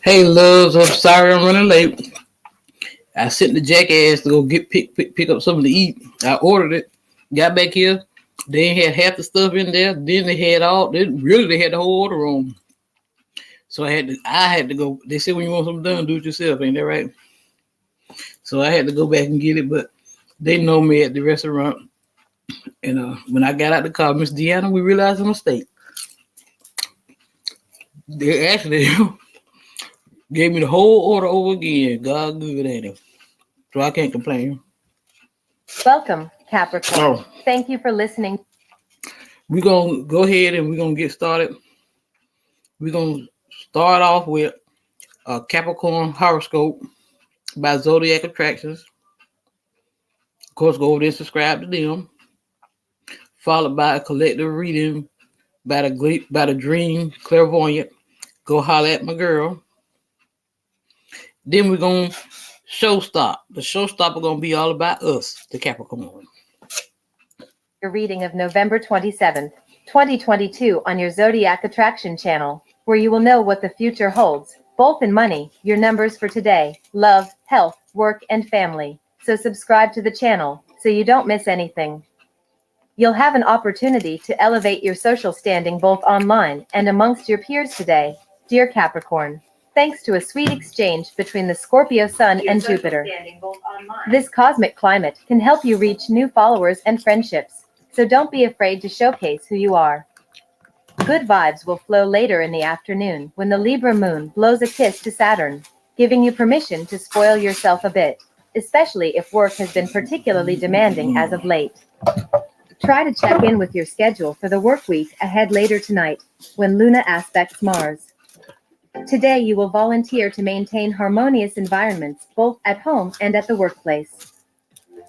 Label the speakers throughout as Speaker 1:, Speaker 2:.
Speaker 1: Hey, loves, I'm sorry I'm running late. I sent the jackass to go pick up something to eat. I ordered it. Got back here. They ain't had half the stuff in there. Then they had the whole order on. So I had to go. They said when you want something done, do it yourself. Ain't that right? So I had to go back and get it. But they know me at the restaurant. And when I got out the car, Miss Deanna, we realized a mistake. They actually gave me the whole order over again. God good at it. So I can't complain.
Speaker 2: Welcome, Capricorn.
Speaker 1: Oh,
Speaker 2: Thank you for listening.
Speaker 1: we're gonna go ahead and we're gonna get started. We're gonna start off with a Capricorn horoscope by Zodiac Attractions. Of course, go over there and subscribe to them. Followed by a collective reading by the Dream Clairvoyant. Go holler at my girl. Then we're gonna showstop. The showstopper gonna be all about us, the Capricorn.
Speaker 2: Your reading of November 27th, 2022 on your Zodiac Attraction channel, where you will know what the future holds, both in money, your numbers for today, love, health, work, and family. So subscribe to the channel so you don't miss anything. You'll have an opportunity to elevate your social standing both online and amongst your peers today, dear Capricorn. Thanks to a sweet exchange between the Scorpio Sun and Jupiter. This cosmic climate can help you reach new followers and friendships, so don't be afraid to showcase who you are. Good vibes will flow later in the afternoon when the Libra moon blows a kiss to Saturn, giving you permission to spoil yourself a bit, especially if work has been particularly demanding as of late. Try to check in with your schedule for the work week ahead later tonight, when Luna aspects Mars. Today you will volunteer to maintain harmonious environments both at home and at the workplace.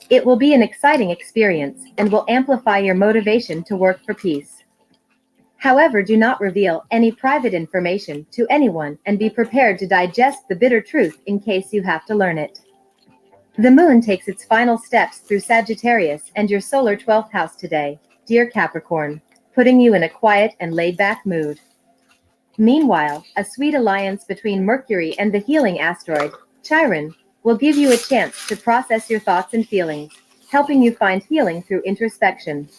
Speaker 2: It will be an exciting experience and will amplify your motivation to work for peace. However, do not reveal any private information to anyone and be prepared to digest the bitter truth in case you have to learn it. The moon takes its final steps through Sagittarius and your solar 12th house today, dear Capricorn, putting you in a quiet and laid-back mood. Meanwhile, a sweet alliance between Mercury and the healing asteroid, Chiron, will give you a chance to process your thoughts and feelings, helping you find healing through introspection.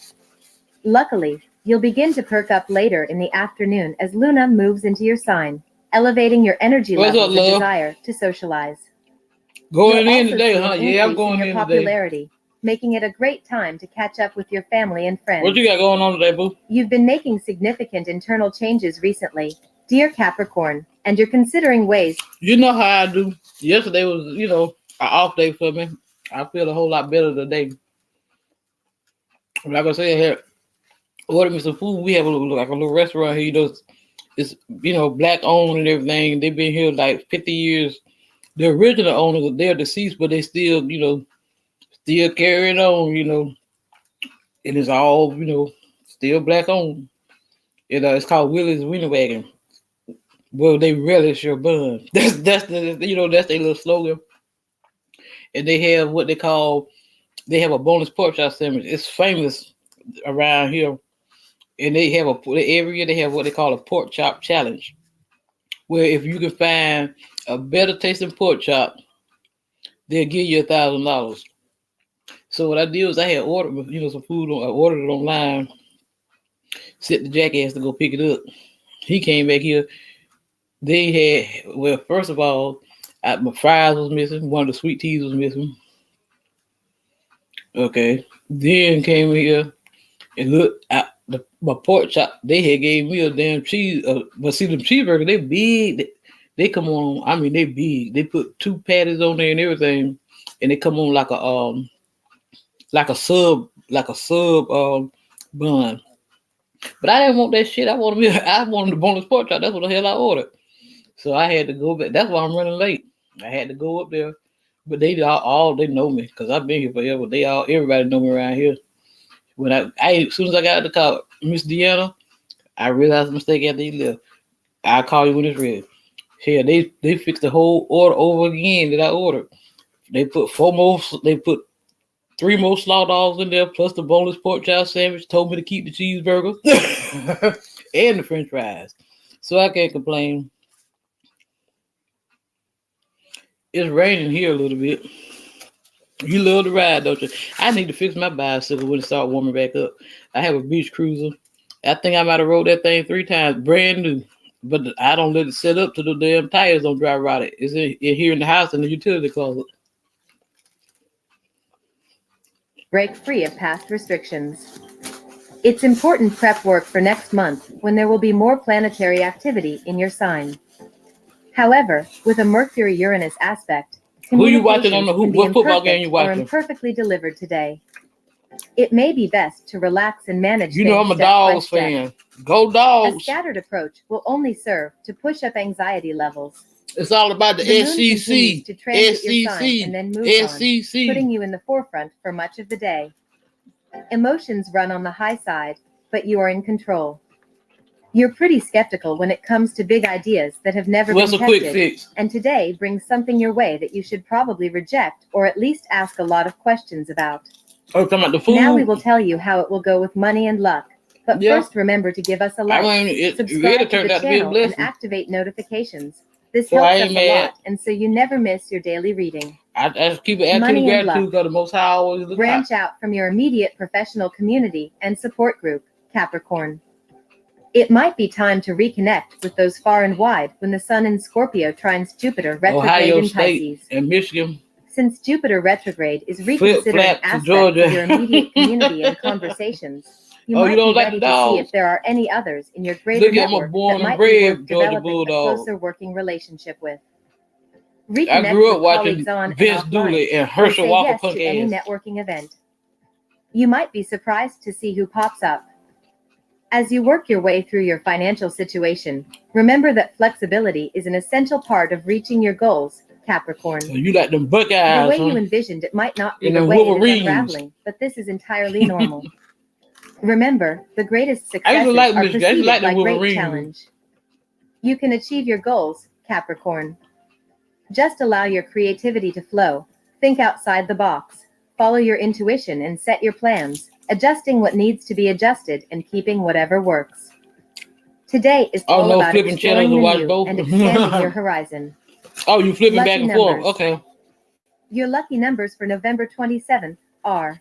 Speaker 2: Luckily, you'll begin to perk up later in the afternoon as Luna moves into your sign, elevating your energy
Speaker 1: What's up,
Speaker 2: levels and
Speaker 1: love?
Speaker 2: desire to socialize.
Speaker 1: Going
Speaker 2: You'll
Speaker 1: in
Speaker 2: also
Speaker 1: today,
Speaker 2: see
Speaker 1: huh?
Speaker 2: an
Speaker 1: Yeah, I'm
Speaker 2: increase in
Speaker 1: going
Speaker 2: your
Speaker 1: in today.
Speaker 2: popularity, making it a great time to catch up with your family and friends.
Speaker 1: What you got going on today, boo?
Speaker 2: You've been making significant internal changes recently, dear Capricorn, and you're considering ways.
Speaker 1: You know how I do. Yesterday was, an off day for me. I feel a whole lot better today. Like I said, I had ordered me some food. We have a little restaurant here. It's black owned and everything. They've been here like 50 years. The original owners, they're deceased, but they still, still carrying on. And it's all, still black owned. It's called Willie's Winnie Wagon. Well, they relish your bun. That's their little slogan. And they have what they have a boneless pork chop sandwich. It's famous around here. And every year they have what they call a pork chop challenge, where if you can find a better tasting pork chop, they'll give you $1,000. So what I did was I had ordered, some food. I ordered it online. Sent the jackass to go pick it up. He came back here. First of all, my fries was missing. One of the sweet teas was missing. Okay. Then came here and looked at my pork chop. They had gave me a damn cheese. But see, them cheeseburgers, they big. They come on. I mean, they big. They put two patties on there and everything, and they come on like a sub bun. But I didn't want that shit. I wanted the boneless pork chop. That's what the hell I ordered. So I had to go back. That's why I'm running late. I had to go up there. But they know me because I've been here forever. Everybody know me around here. When as soon as I got out the car, Miss Deanna, I realized the mistake after you left. I'll call you when it's ready. Yeah, they fixed the whole order over again that I ordered. They put three more slaw dogs in there, plus the boneless pork chop sandwich. Told me to keep the cheeseburger and the French fries. So I can't complain. It's raining here a little bit. You love to ride, don't you? I need to fix my bicycle when it start warming back up. I have a beach cruiser. I think I might have rode that thing 3 times, brand new. But I don't let it set up to the damn tires don't drive right. It's in here in the house in the utility closet.
Speaker 2: Break free of past restrictions. It's important prep work for next month when there will be more planetary activity in your sign. However, with a Mercury-Uranus aspect,
Speaker 1: Who you watching on the
Speaker 2: communications can be
Speaker 1: what football game you
Speaker 2: imperfect or
Speaker 1: watching?
Speaker 2: imperfectly delivered today. It may be best to relax and manage
Speaker 1: You know
Speaker 2: things
Speaker 1: I'm a
Speaker 2: step by
Speaker 1: Dogs
Speaker 2: step.
Speaker 1: fan. Go
Speaker 2: A
Speaker 1: Dogs!
Speaker 2: scattered approach will only serve to push up anxiety levels.
Speaker 1: It's all about the
Speaker 2: The moon continues
Speaker 1: SEC.
Speaker 2: to transit your sign and then moves on,
Speaker 1: SEC.
Speaker 2: putting you in the forefront for much of the day. Emotions run on the high side, but you are in control. You're pretty skeptical when it comes to big ideas that have never
Speaker 1: What's
Speaker 2: been
Speaker 1: a quick
Speaker 2: tested,
Speaker 1: fix?
Speaker 2: and today brings something your way that you should probably reject or at least ask a lot of questions about.
Speaker 1: Oh, talking about the food.
Speaker 2: Now we will tell you how it will go with money and luck, but
Speaker 1: Yeah.
Speaker 2: first remember to give us a
Speaker 1: I
Speaker 2: like,
Speaker 1: mean, it really
Speaker 2: subscribe to
Speaker 1: turned
Speaker 2: the
Speaker 1: out to be a
Speaker 2: channel, and
Speaker 1: blessing.
Speaker 2: activate notifications. This
Speaker 1: So I
Speaker 2: helps
Speaker 1: ain't
Speaker 2: us a
Speaker 1: mad.
Speaker 2: lot, and so you never miss your daily reading.
Speaker 1: I just keep an
Speaker 2: Money
Speaker 1: attitude of
Speaker 2: and luck.
Speaker 1: gratitude because the Most High always look out.
Speaker 2: Branch out from your immediate professional community and support group, Capricorn. It might be time to reconnect with those far and wide when the Sun in Scorpio trines Jupiter retrograde
Speaker 1: Ohio
Speaker 2: in
Speaker 1: State
Speaker 2: Pisces.
Speaker 1: and Michigan.
Speaker 2: Since Jupiter retrograde is
Speaker 1: Flip
Speaker 2: reconsidering
Speaker 1: flap to
Speaker 2: aspects
Speaker 1: Georgia.
Speaker 2: of your immediate community and conversations, you
Speaker 1: Oh,
Speaker 2: might
Speaker 1: you don't
Speaker 2: be
Speaker 1: like
Speaker 2: ready
Speaker 1: the
Speaker 2: to see
Speaker 1: dogs?
Speaker 2: if there are any others in your greater
Speaker 1: Look at my
Speaker 2: network
Speaker 1: born
Speaker 2: that
Speaker 1: and
Speaker 2: might be
Speaker 1: bred
Speaker 2: worth
Speaker 1: Georgia
Speaker 2: developing a
Speaker 1: Bulldog.
Speaker 2: closer working relationship with.
Speaker 1: I
Speaker 2: Reconnect
Speaker 1: grew up
Speaker 2: with
Speaker 1: watching
Speaker 2: colleagues on and
Speaker 1: Vince
Speaker 2: offline,
Speaker 1: Dooley and
Speaker 2: or
Speaker 1: Herschel
Speaker 2: say
Speaker 1: Walker
Speaker 2: yes
Speaker 1: punk
Speaker 2: to any
Speaker 1: ass.
Speaker 2: networking event. You might be surprised to see who pops up. As you work your way through your financial situation, remember that flexibility is an essential part of reaching your goals, Capricorn.
Speaker 1: So you like them
Speaker 2: The
Speaker 1: Buckeyes,
Speaker 2: way you
Speaker 1: huh?
Speaker 2: envisioned it might not be
Speaker 1: And
Speaker 2: the
Speaker 1: them
Speaker 2: way it is
Speaker 1: Wolverines.
Speaker 2: unraveling, but this is entirely normal. Remember, the greatest
Speaker 1: I used to
Speaker 2: successes
Speaker 1: like
Speaker 2: are
Speaker 1: Michigan. I used to
Speaker 2: preceded
Speaker 1: like
Speaker 2: by
Speaker 1: them
Speaker 2: great
Speaker 1: Wolverines.
Speaker 2: challenge. You can achieve your goals, Capricorn. Just allow your creativity to flow, think outside the box, follow your intuition and set your plans, adjusting what needs to be adjusted and keeping whatever works. Today is
Speaker 1: Oh,
Speaker 2: all
Speaker 1: no
Speaker 2: about
Speaker 1: flipping channels
Speaker 2: exploring
Speaker 1: to
Speaker 2: the
Speaker 1: watch
Speaker 2: new
Speaker 1: both.
Speaker 2: and expanding your horizon.
Speaker 1: Oh, you flipping
Speaker 2: Lucky
Speaker 1: back and
Speaker 2: numbers.
Speaker 1: forth. Okay.
Speaker 2: Your lucky numbers for November 27th are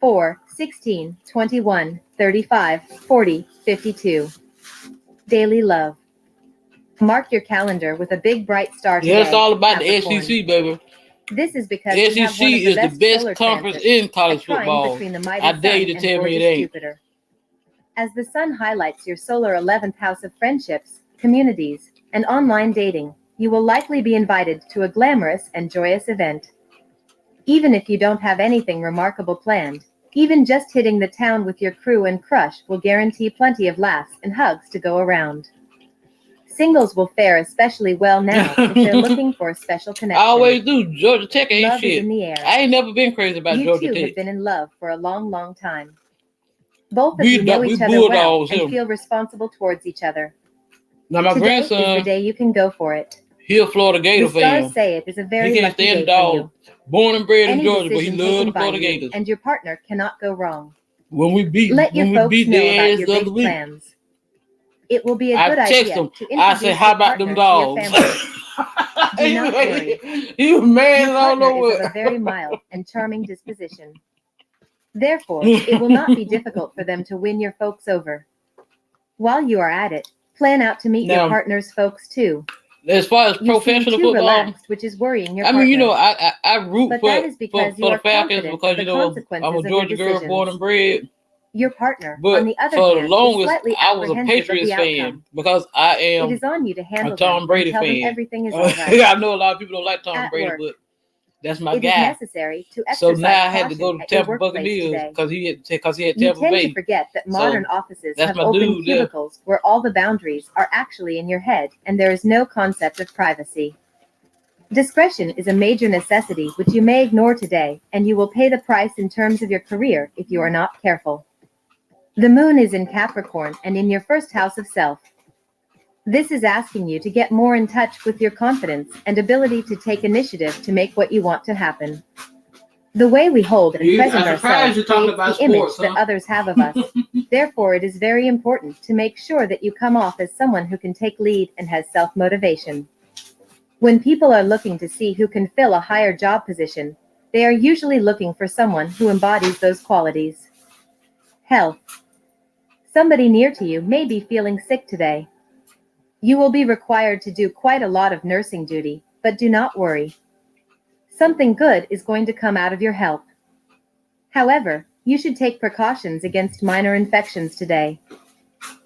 Speaker 2: 4, 16, 21, 35, 40, 52. Daily love. Mark your calendar with a big bright star today,
Speaker 1: Yeah, it's all about
Speaker 2: Capricorn.
Speaker 1: the SEC, baby.
Speaker 2: This is because
Speaker 1: The
Speaker 2: you have
Speaker 1: SEC
Speaker 2: one of the
Speaker 1: is the
Speaker 2: best
Speaker 1: best
Speaker 2: solar
Speaker 1: conference
Speaker 2: transits,
Speaker 1: in college
Speaker 2: a trine
Speaker 1: football.
Speaker 2: between the
Speaker 1: I
Speaker 2: mighty
Speaker 1: dare you
Speaker 2: Sun
Speaker 1: to
Speaker 2: and
Speaker 1: tell me it
Speaker 2: gorgeous
Speaker 1: ain't.
Speaker 2: Jupiter. As the Sun highlights your solar 11th house of friendships, communities, and online dating, you will likely be invited to a glamorous and joyous event. Even if you don't have anything remarkable planned, even just hitting the town with your crew and crush will guarantee plenty of laughs and hugs to go around. Singles will fare especially well now if they're looking for a special
Speaker 1: I
Speaker 2: connection.
Speaker 1: always do. Georgia Tech ain't
Speaker 2: Love is
Speaker 1: shit.
Speaker 2: in the air.
Speaker 1: I ain't never been crazy about
Speaker 2: You
Speaker 1: Georgia
Speaker 2: two
Speaker 1: Tech.
Speaker 2: have been in love for a long, long time. Both of
Speaker 1: We
Speaker 2: you know
Speaker 1: we
Speaker 2: each other well
Speaker 1: bulldogs
Speaker 2: and
Speaker 1: him.
Speaker 2: feel responsible towards each other.
Speaker 1: Now my
Speaker 2: Today is the
Speaker 1: grandson,
Speaker 2: day you can go for it.
Speaker 1: he a Florida
Speaker 2: The
Speaker 1: Gator
Speaker 2: stars
Speaker 1: fan.
Speaker 2: say it is a
Speaker 1: He
Speaker 2: very
Speaker 1: can't
Speaker 2: lucky
Speaker 1: stand
Speaker 2: day
Speaker 1: the
Speaker 2: for
Speaker 1: dogs.
Speaker 2: you.
Speaker 1: Born and bred in
Speaker 2: Any
Speaker 1: Georgia, but he
Speaker 2: decision
Speaker 1: loved
Speaker 2: taken
Speaker 1: the
Speaker 2: by
Speaker 1: Florida
Speaker 2: you
Speaker 1: Gators.
Speaker 2: and your partner cannot go wrong.
Speaker 1: When we beat
Speaker 2: Let your folks know
Speaker 1: their
Speaker 2: about
Speaker 1: ass
Speaker 2: your
Speaker 1: the other
Speaker 2: big
Speaker 1: week,
Speaker 2: plans. It will be a
Speaker 1: I
Speaker 2: good
Speaker 1: text
Speaker 2: idea
Speaker 1: him.
Speaker 2: to
Speaker 1: I
Speaker 2: introduce
Speaker 1: said, "How
Speaker 2: your
Speaker 1: about them
Speaker 2: partner to your
Speaker 1: dogs?"
Speaker 2: family. Do not worry.
Speaker 1: He was mad
Speaker 2: Your
Speaker 1: as all
Speaker 2: partner is of
Speaker 1: over.
Speaker 2: a very mild and charming disposition. Therefore, it will not be difficult for them to win your folks over. While you are at it, plan out to meet your
Speaker 1: Now,
Speaker 2: partner's folks too.
Speaker 1: as far as
Speaker 2: You seem
Speaker 1: professional
Speaker 2: too
Speaker 1: football,
Speaker 2: relaxed, which is worrying your
Speaker 1: I
Speaker 2: partner.
Speaker 1: mean, you know, I root
Speaker 2: But
Speaker 1: for
Speaker 2: that is because you
Speaker 1: the
Speaker 2: are
Speaker 1: Falcons
Speaker 2: confident
Speaker 1: because
Speaker 2: of the
Speaker 1: you know I'm
Speaker 2: consequences
Speaker 1: a
Speaker 2: of your
Speaker 1: Georgia girl born and
Speaker 2: decisions.
Speaker 1: bred.
Speaker 2: Your partner, on
Speaker 1: But
Speaker 2: the other
Speaker 1: for the
Speaker 2: hand, is
Speaker 1: longest,
Speaker 2: slightly
Speaker 1: I was a
Speaker 2: apprehensive of
Speaker 1: Patriots
Speaker 2: the
Speaker 1: fan
Speaker 2: outcome.
Speaker 1: because I
Speaker 2: It
Speaker 1: am
Speaker 2: is on you to
Speaker 1: a
Speaker 2: handle
Speaker 1: Tom
Speaker 2: them
Speaker 1: Brady
Speaker 2: and tell them
Speaker 1: fan.
Speaker 2: everything is all right.
Speaker 1: I know a lot of people don't like Tom
Speaker 2: At
Speaker 1: Brady,
Speaker 2: work,
Speaker 1: but that's my
Speaker 2: it is
Speaker 1: guy.
Speaker 2: necessary to
Speaker 1: So
Speaker 2: exercise
Speaker 1: now I had to
Speaker 2: caution
Speaker 1: go to
Speaker 2: at your
Speaker 1: Tampa
Speaker 2: workplace
Speaker 1: Buccaneers
Speaker 2: today.
Speaker 1: because he had
Speaker 2: You
Speaker 1: Tampa
Speaker 2: tend to
Speaker 1: Bay.
Speaker 2: forget that modern
Speaker 1: So
Speaker 2: offices
Speaker 1: that's
Speaker 2: have
Speaker 1: my
Speaker 2: open
Speaker 1: dude there.
Speaker 2: cubicles where all the boundaries are actually in your head and there is no concept of privacy. Discretion is a major necessity which you may ignore today, and you will pay the price in terms of your career if you are not careful. The moon is in Capricorn and in your first house of self. This is asking you to get more in touch with your confidence and ability to take initiative to make what you want to happen. The way we hold and present ourselves creates the image that others have of us. Therefore, it is very important to make sure that you come off as someone who can take lead and has self-motivation. When people are looking to see who can fill a higher job position, they are usually looking for someone who embodies those qualities. Health. Somebody near to you may be feeling sick today. You will be required to do quite a lot of nursing duty, but do not worry. Something good is going to come out of your health. However, you should take precautions against minor infections today.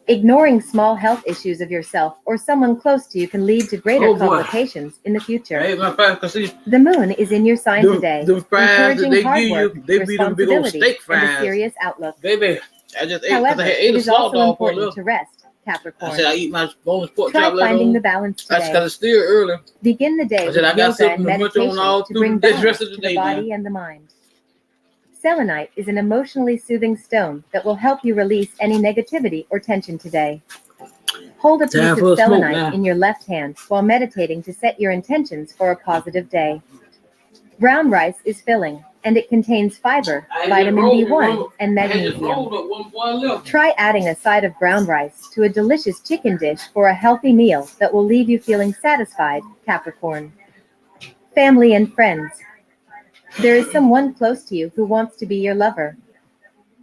Speaker 2: Ignoring small health issues of yourself or someone close to you can lead to greater complications in the future.
Speaker 1: Hey, my fries, 'cause see,
Speaker 2: The moon is in your sign today,
Speaker 1: the fries that
Speaker 2: encouraging
Speaker 1: they
Speaker 2: hard
Speaker 1: give you,
Speaker 2: work,
Speaker 1: they be them big old
Speaker 2: responsibility,
Speaker 1: steak
Speaker 2: and a
Speaker 1: fries.
Speaker 2: serious outlook.
Speaker 1: Baby, I just ate because I
Speaker 2: However,
Speaker 1: had
Speaker 2: it
Speaker 1: ate a
Speaker 2: is
Speaker 1: slaw
Speaker 2: also
Speaker 1: dog for a
Speaker 2: important
Speaker 1: little.
Speaker 2: to rest,
Speaker 1: I
Speaker 2: Capricorn.
Speaker 1: said I eat my bonus pork
Speaker 2: Try
Speaker 1: chop later
Speaker 2: finding
Speaker 1: on.
Speaker 2: the balance
Speaker 1: That's
Speaker 2: today.
Speaker 1: because it's still early.
Speaker 2: Begin the day
Speaker 1: I
Speaker 2: with
Speaker 1: said I got
Speaker 2: yoga and
Speaker 1: something to munch on
Speaker 2: meditation
Speaker 1: all
Speaker 2: to
Speaker 1: through
Speaker 2: bring
Speaker 1: the
Speaker 2: balance
Speaker 1: rest of
Speaker 2: to
Speaker 1: the
Speaker 2: the
Speaker 1: day
Speaker 2: body
Speaker 1: now.
Speaker 2: and the mind. Selenite is an emotionally soothing stone that will help you release any negativity or tension today. Hold a piece
Speaker 1: Time
Speaker 2: of
Speaker 1: for a smoke
Speaker 2: selenite
Speaker 1: now.
Speaker 2: in your left hand while meditating to set your intentions for a positive day. Brown rice is filling, and it contains fiber, vitamin B1, and magnesium. Try adding a side of brown rice to a delicious chicken dish for a healthy meal that will leave you feeling satisfied, Capricorn. Family and friends. There is someone close to you who wants to be your lover,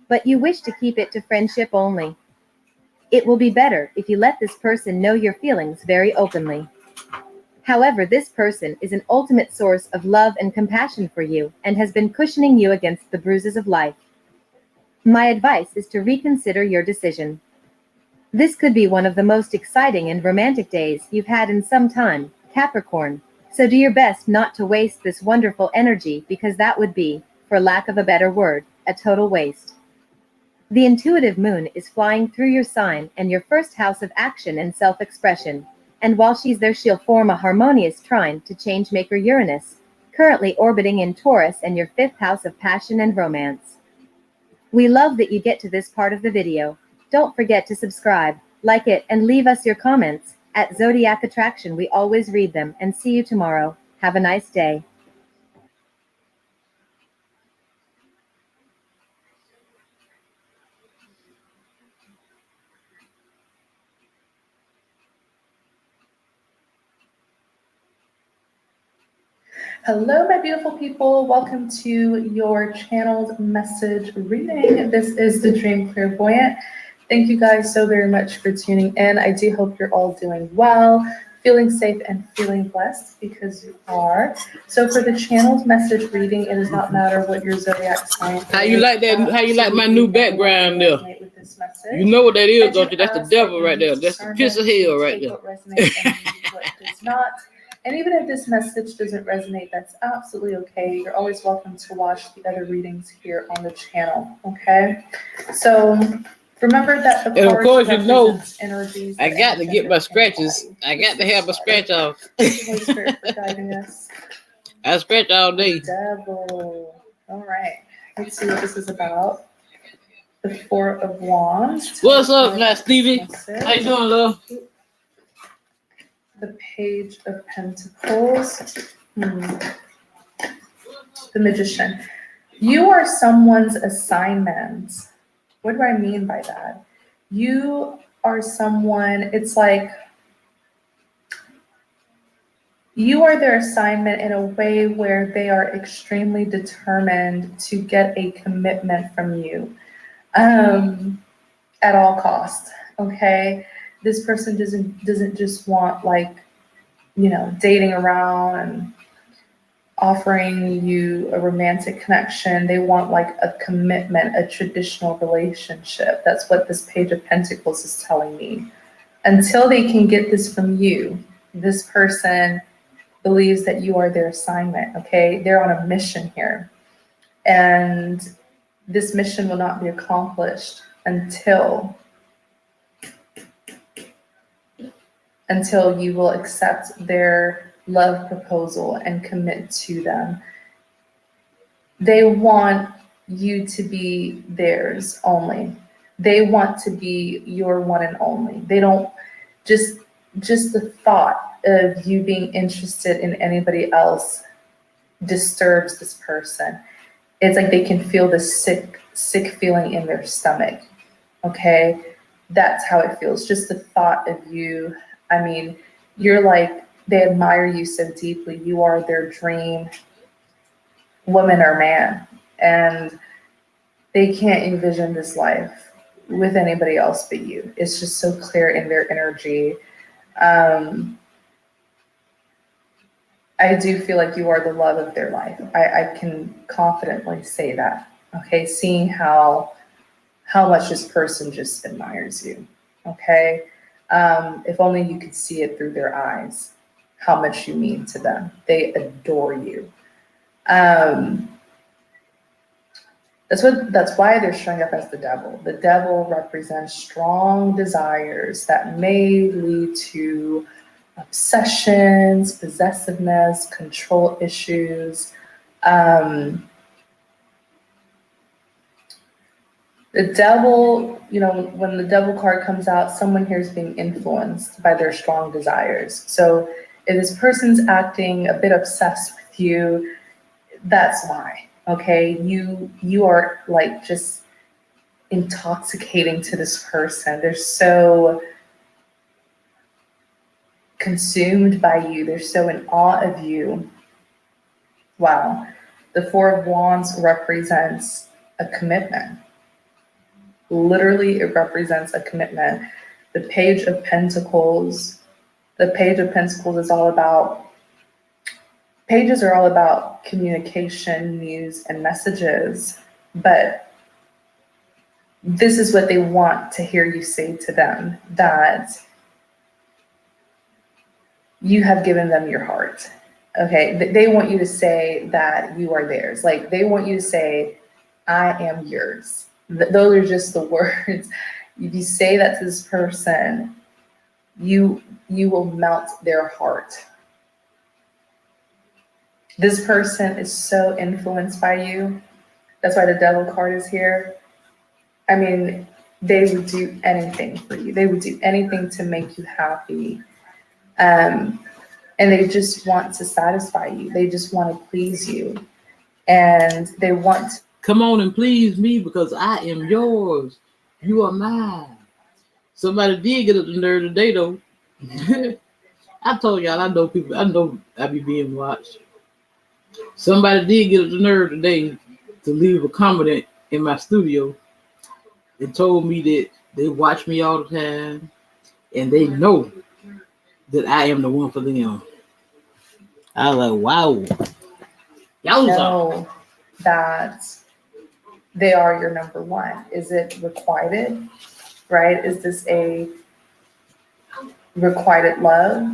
Speaker 2: but you wish to keep it to friendship only. It will be better if you let this person know your feelings very openly. However, this person is an ultimate source of love and compassion for you and has been cushioning you against the bruises of life. My advice is to reconsider your decision. This could be one of the most exciting and romantic days you've had in some time, Capricorn, so do your best not to waste this wonderful energy because that would be, for lack of a better word, a total waste. The intuitive moon is flying through your sign and your first house of action and self-expression, and while she's there she'll form a harmonious trine to Changemaker Uranus, currently orbiting in Taurus and your fifth house of passion and romance. We love that you get to this part of the video. Don't forget to subscribe, like it, and leave us your comments. At Zodiac Attraction, we always read them, and see you tomorrow. Have a nice day.
Speaker 3: Hello, my beautiful people. Welcome to your channel's message reading. This is the Dream Clairvoyant. Thank you guys so very much for tuning in. I do hope you're all doing well, feeling safe, and feeling blessed because you are. So for the channel's message reading, it does not matter what your zodiac sign is.
Speaker 1: How you like that? How you like my new background there?
Speaker 3: With this message.
Speaker 1: You know what that is, don't you?
Speaker 3: That's
Speaker 1: That's the devil right there. That's the piss of hell right there.
Speaker 3: What resonates and what does not. And even if this message doesn't resonate, that's absolutely okay. You're always welcome to watch the other readings here on the channel, okay? So remember that the
Speaker 1: And of course, you know,
Speaker 3: energies.
Speaker 1: I got to get my scratches. I got to have my scratch off.
Speaker 3: Thank you, Holy Spirit, for guiding us.
Speaker 1: I scratch all day.
Speaker 3: Devil. All right. Let's see what this is about. The Four of Wands.
Speaker 1: What's up, now, Stevie? How you doing, love?
Speaker 3: The Page of Pentacles. The Magician. You are someone's assignment. What do I mean by that? You are someone, it's like you are their assignment in a way where they are extremely determined to get a commitment from you at all costs, okay? This person doesn't just want, like, you know, dating around and offering you a romantic connection. They want like a commitment, a traditional relationship. That's what this Page of Pentacles is telling me. Until they can get this from you, this person believes that you are their assignment, okay? They're on a mission here. And this mission will not be accomplished until you will accept their love proposal and commit to them. They want you to be theirs only. They want to be your one and only. They don't just the thought of you being interested in anybody else disturbs this person. It's like they can feel the sick feeling in their stomach. Okay? That's how it feels. Just the thought of you. I mean, you're like They admire you so deeply. You are their dream woman or man. And they can't envision this life with anybody else but you. It's just so clear in their energy. I do feel like you are the love of their life. I can confidently say that. Okay, seeing how much this person just admires you. Okay, if only you could see it through their eyes, how much you mean to them. They adore you. That's why they're showing up as the devil. The devil represents strong desires that may lead to obsessions, possessiveness, control issues. The devil, when the devil card comes out, someone here is being influenced by their strong desires. So if this person's acting a bit obsessed with you, that's why. Okay, you are like just intoxicating to this person. They're so consumed by you. They're so in awe of you. Wow. The Four of Wands represents a commitment. Literally, it represents a commitment. The Page of Pentacles is all about, pages are all about communication, news, and messages, but this is what they want to hear you say to them, that you have given them your heart. Okay, they want you to say that you are theirs. Like, they want you to say, I am yours. Those are just the words. If you say that to this person, you will melt their heart. This person is so influenced by you. That's why the devil card is here. I mean, they would do anything for you. They would do anything to make you happy. And they just want to satisfy you. They just want to please you. And they want to
Speaker 1: come on and please me because I am yours. You are mine. Somebody did get up the nerve today, though. I told y'all, I know I be being watched. Somebody did get up the nerve today to leave a comment in my studio and told me that they watch me all the time and they know that I am the one for them. I was like, wow. Y'all
Speaker 3: know that they are your number one. Is it requited? Right? Is this a requited love?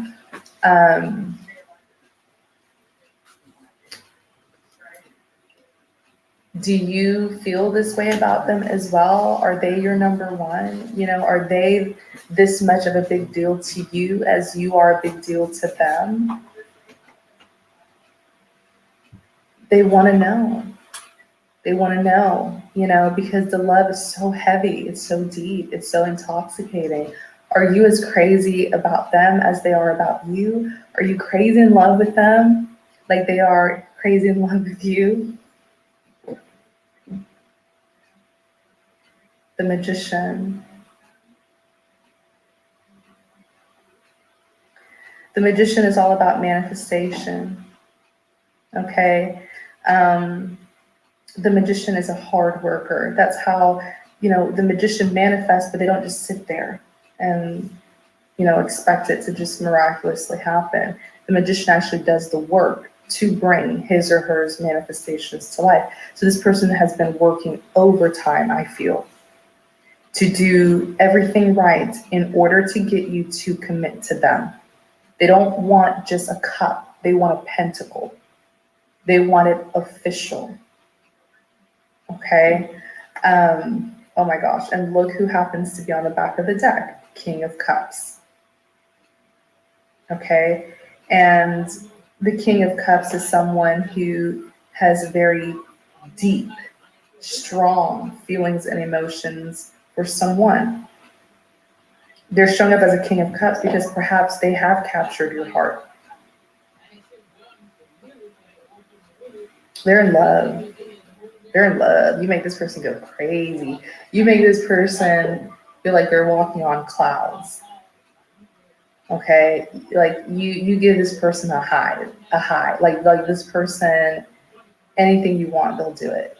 Speaker 3: Do you feel this way about them as well? Are they your number one? Are they this much of a big deal to you as you are a big deal to them? They want to know. They want to know, because the love is so heavy. It's so deep. It's so intoxicating. Are you as crazy about them as they are about you? Are you crazy in love with them like they are crazy in love with you? The Magician. The Magician is all about manifestation. Okay. The Magician is a hard worker. That's how, the Magician manifests, but they don't just sit there and, expect it to just miraculously happen. The Magician actually does the work to bring his or her manifestations to life. So this person has been working overtime, I feel, to do everything right in order to get you to commit to them. They don't want just a cup. They want a pentacle. They want it official. Okay. Oh my gosh. And look who happens to be on the back of the deck. King of Cups. Okay. And the King of Cups is someone who has very deep, strong feelings and emotions for someone. They're showing up as a King of Cups because perhaps they have captured your heart. They're in love. They're in love. You make this person go crazy. You make this person feel like they're walking on clouds. Okay, like you give this person a high. Like this person, anything you want, they'll do it.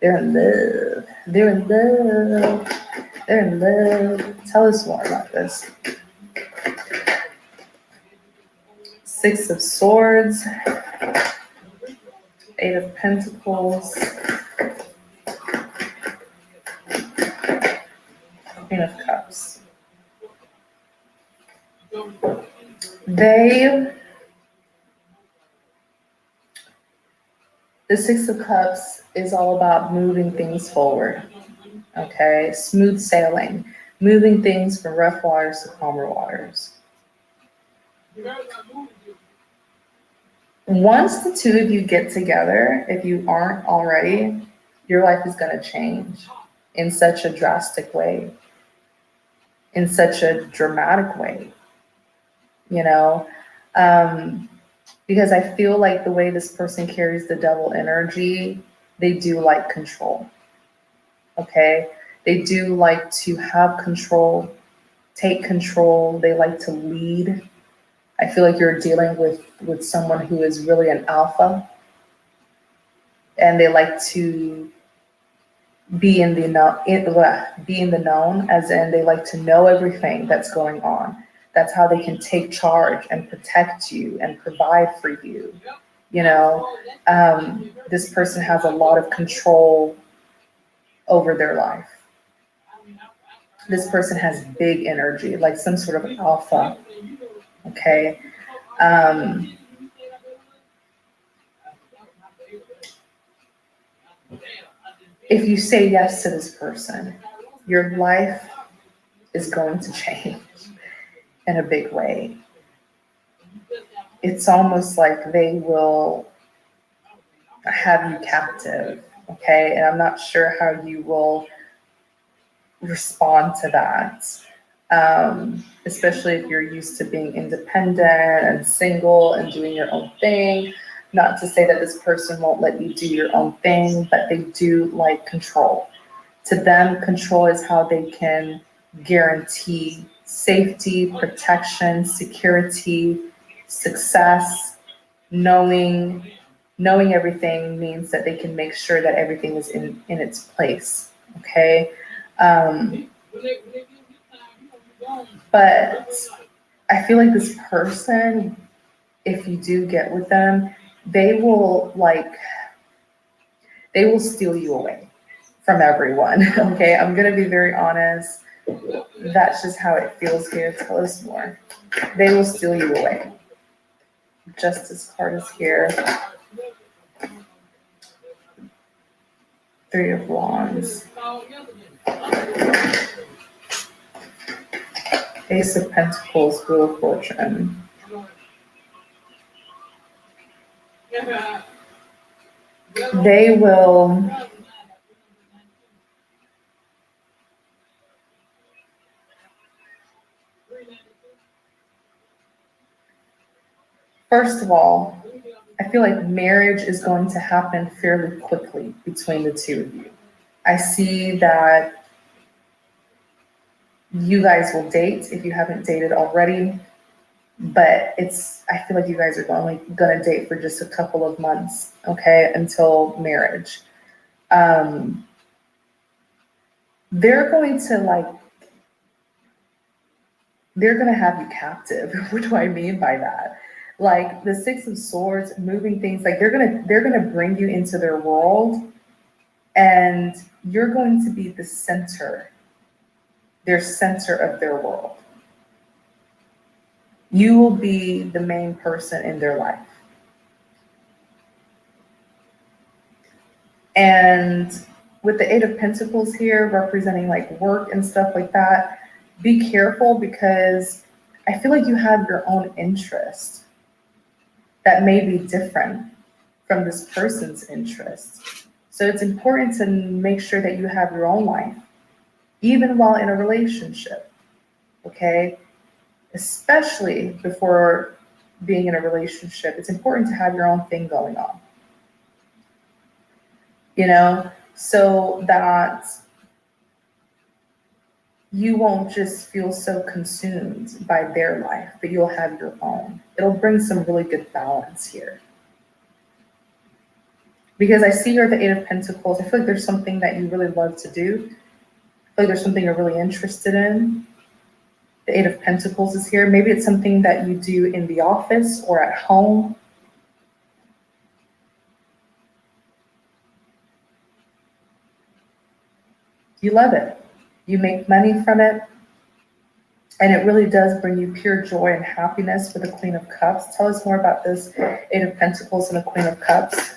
Speaker 3: They're in love. They're in love. They're in love. Tell us more about this. Six of Swords, Eight of Pentacles, Queen of Cups. The Six of Cups is all about moving things forward, okay? Smooth sailing, moving things from rough waters to calmer waters. Once the two of you get together, if you aren't already, your life is going to change in such a drastic way, in such a dramatic way, you know? Because I feel like the way this person carries the devil energy, they do like control, okay? They do like to have control, take control. They like to lead. I feel like you're dealing with someone who is really an alpha, and they like to be in the known, as in they like to know everything that's going on. That's how they can take charge and protect you and provide for you. You know, this person has a lot of control over their life. This person has big energy, like some sort of alpha. Okay. If you say yes to this person, your life is going to change in a big way. It's almost like they will have you captive, okay? And I'm not sure how you will respond to that, especially if you're used to being independent and single and doing your own thing. Not to say that this person won't let you do your own thing, but they do like control. To them, control is how they can guarantee safety, protection, security, success. Knowing everything means that they can make sure that everything is in its place, okay? But I feel like this person, if you do get with them, they will steal you away from everyone, okay? I'm gonna be very honest. That's just how it feels here. Tell us more. They will steal you away. Justice card is here. Three of Wands. Ace of Pentacles, Wheel of Fortune. They will first of all, I feel like marriage is going to happen fairly quickly between the two of you. I see that you guys will date if you haven't dated already, but I feel like you guys are only gonna date for just a couple of months, okay, until marriage. They're going to have you captive. What do I mean by that? Like the Six of Swords, moving things, like they're gonna bring you into their world, and you're going to be the center of their world. You will be the main person in their life. And with the Eight of Pentacles here, representing like work and stuff like that, be careful, because I feel like you have your own interest that may be different from this person's interest. So it's important to make sure that you have your own life, even while in a relationship, okay? Especially before being in a relationship, it's important to have your own thing going on. You know, so that you won't just feel so consumed by their life, but you'll have your own. It'll bring some really good balance here. Because I see you're the Eight of Pentacles. I feel like there's something that you really love to do. I feel like there's something you're really interested in. The Eight of Pentacles is here. Maybe it's something that you do in the office or at home. You love it. You make money from it. And it really does bring you pure joy and happiness with the Queen of Cups. Tell us more about this Eight of Pentacles and the Queen of Cups.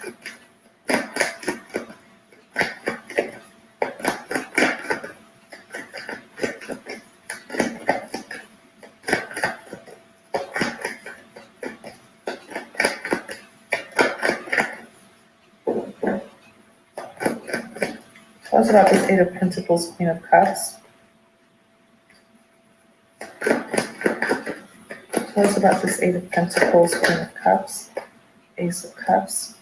Speaker 3: Tell us about this Eight of Pentacles, Queen of Cups. Tell us about this Eight of Pentacles, Queen of Cups, Ace of Cups.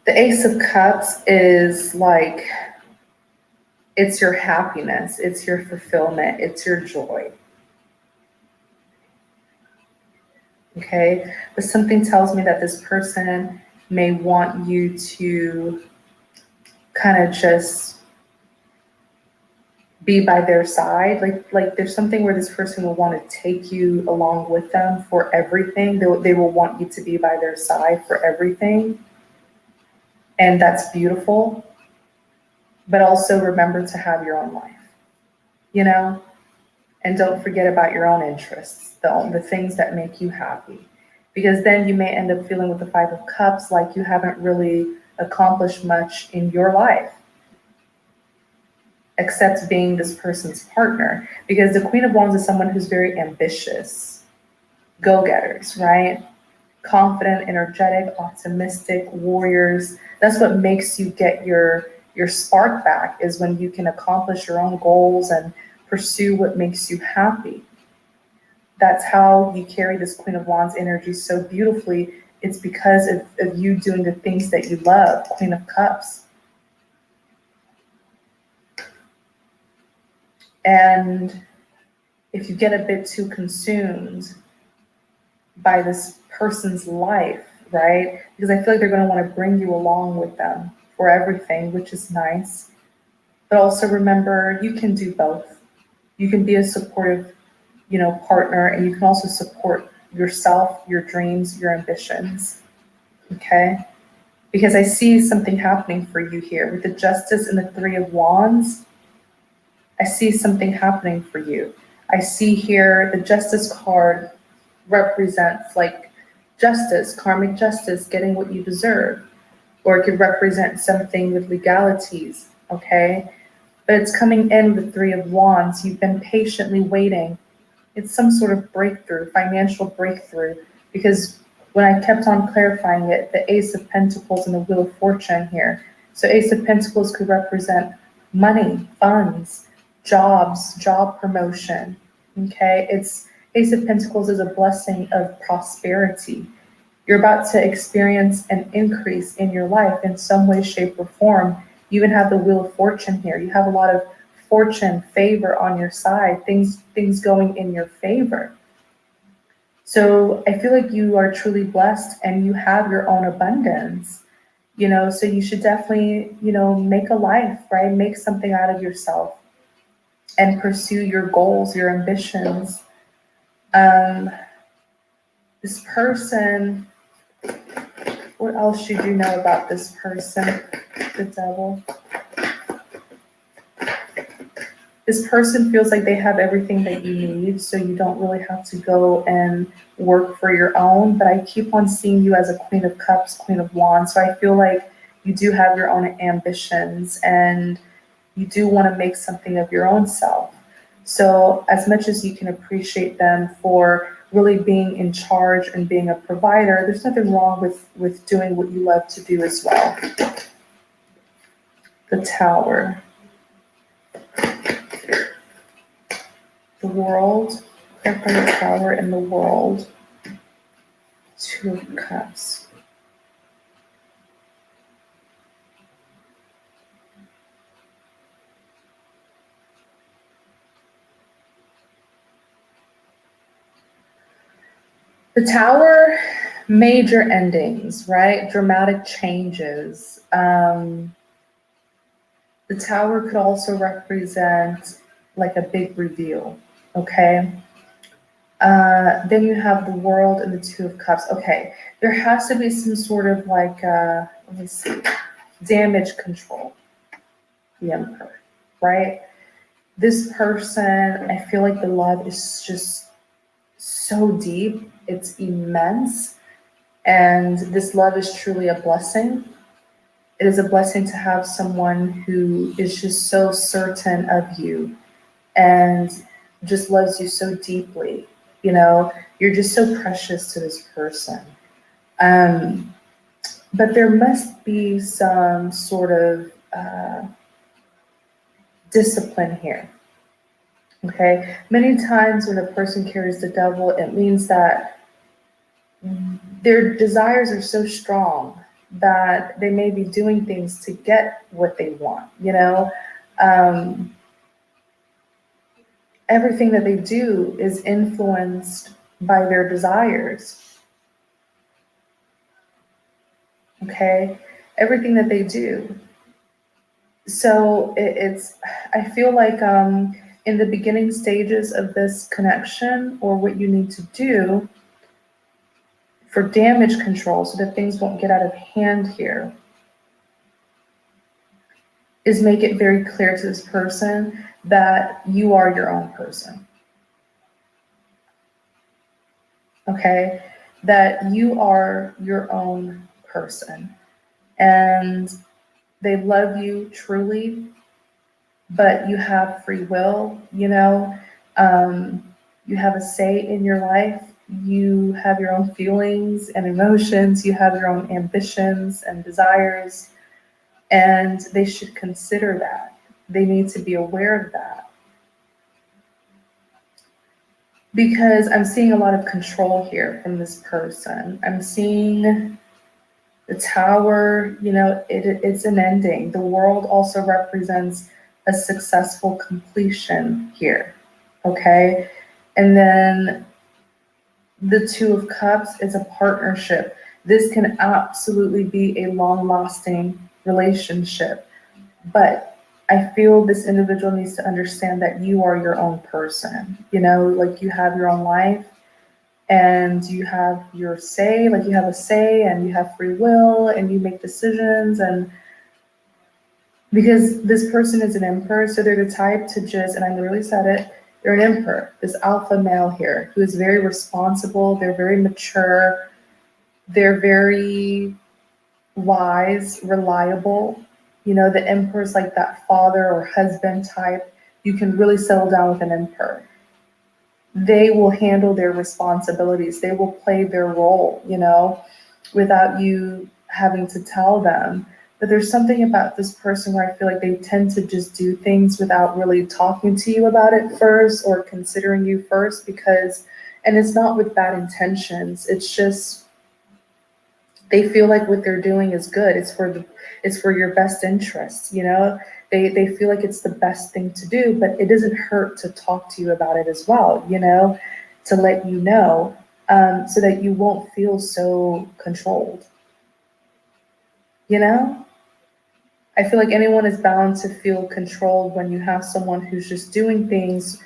Speaker 3: The Ace of Cups is like, it's your happiness, it's your fulfillment, it's your joy. Okay, but something tells me that this person may want you to kind of just be by their side. Like there's something where this person will want to take you along with them for everything. They will want you to be by their side for everything. And that's beautiful. But also remember to have your own life, you know? And don't forget about your own interests, the things that make you happy. Because then you may end up feeling with the Five of Cups like you haven't really accomplished much in your life, except being this person's partner. Because the Queen of Wands is someone who's very ambitious, go-getters, right? Confident, energetic, optimistic, warriors. That's what makes you get your spark back, is when you can accomplish your own goals and pursue what makes you happy. That's how you carry this Queen of Wands energy so beautifully. It's because of you doing the things that you love, Queen of Cups. And if you get a bit too consumed by this person's life, right? Because I feel like they're going to want to bring you along with them for everything, which is nice. But also remember, you can do both. You can be a supportive, partner, and you can also support yourself, your dreams, your ambitions, okay? Because I see something happening for you here. With the Justice and the Three of Wands, I see something happening for you. I see here the Justice card represents like justice, karmic justice, getting what you deserve. Or it could represent something with legalities, okay? But it's coming in with the Three of Wands. You've been patiently waiting. It's some sort of breakthrough, financial breakthrough, because when I kept on clarifying it, the Ace of Pentacles and the Wheel of Fortune here. So Ace of Pentacles could represent money, funds, jobs, job promotion, okay? Ace of Pentacles is a blessing of prosperity. You're about to experience an increase in your life in some way, shape, or form. You even have the Wheel of Fortune here. You have a lot of fortune, favor on your side, things going in your favor. So I feel like you are truly blessed and you have your own abundance, so you should definitely, make a life, right? Make something out of yourself and pursue your goals, your ambitions. This person, what else should you know about this person? The Devil. This person feels like they have everything that you need, so you don't really have to go and work for your own. But I keep on seeing you as a Queen of Cups, Queen of Wands. So I feel like you do have your own ambitions and you do want to make something of your own self. So as much as you can appreciate them for really being in charge and being a provider, there's nothing wrong with doing what you love to do as well. The Tower. The World. Clarify the Tower in the World. Two of Cups. The Tower, major endings, right? Dramatic changes. The Tower could also represent like a big reveal, okay? Then you have the World and the Two of Cups. Okay, there has to be some sort of like, let me see, damage control, the Emperor, right? This person, I feel like the love is just so deep, it's immense, and this love is truly a blessing. It is a blessing to have someone who is just so certain of you and just loves you so deeply. You know, you're just so precious to this person. But there must be some sort of discipline here. Okay, many times when a person carries the devil, it means that their desires are so strong that they may be doing things to get what they want, you know? Everything that they do is influenced by their desires. Okay? Everything that they do. So I feel like in the beginning stages of this connection, or what you need to do for damage control so that things won't get out of hand here, is make it very clear to this person that you are your own person. Okay? That you are your own person. And they love you truly, but you have free will, you know? You have a say in your life. You have your own feelings and emotions. You have your own ambitions and desires. And they should consider that. They need to be aware of that. Because I'm seeing a lot of control here from this person. I'm seeing the Tower, you know, it's an ending. The World also represents a successful completion here, okay? And then the Two of Cups is a partnership. This can absolutely be a long-lasting relationship, but I feel this individual needs to understand that you are your own person, you know, like you have your own life and you have your say, like you have a say and you have free will and you make decisions. And because this person is an emperor, so they're the type to just, and I literally said it, they're an emperor, this alpha male here, who is very responsible, they're very mature, they're very wise, reliable. You know, the emperor is like that father or husband type. You can really settle down with an emperor. They will handle their responsibilities. They will play their role, you know, without you having to tell them. But there's something about this person where I feel like they tend to just do things without really talking to you about it first or considering you first, because, and it's not with bad intentions. It's just, they feel like what they're doing is good. It's for your best interests, you know? They feel like it's the best thing to do, but it doesn't hurt to talk to you about it as well, you know, to let you know, so that you won't feel so controlled, you know? I feel like anyone is bound to feel controlled when you have someone who's just doing things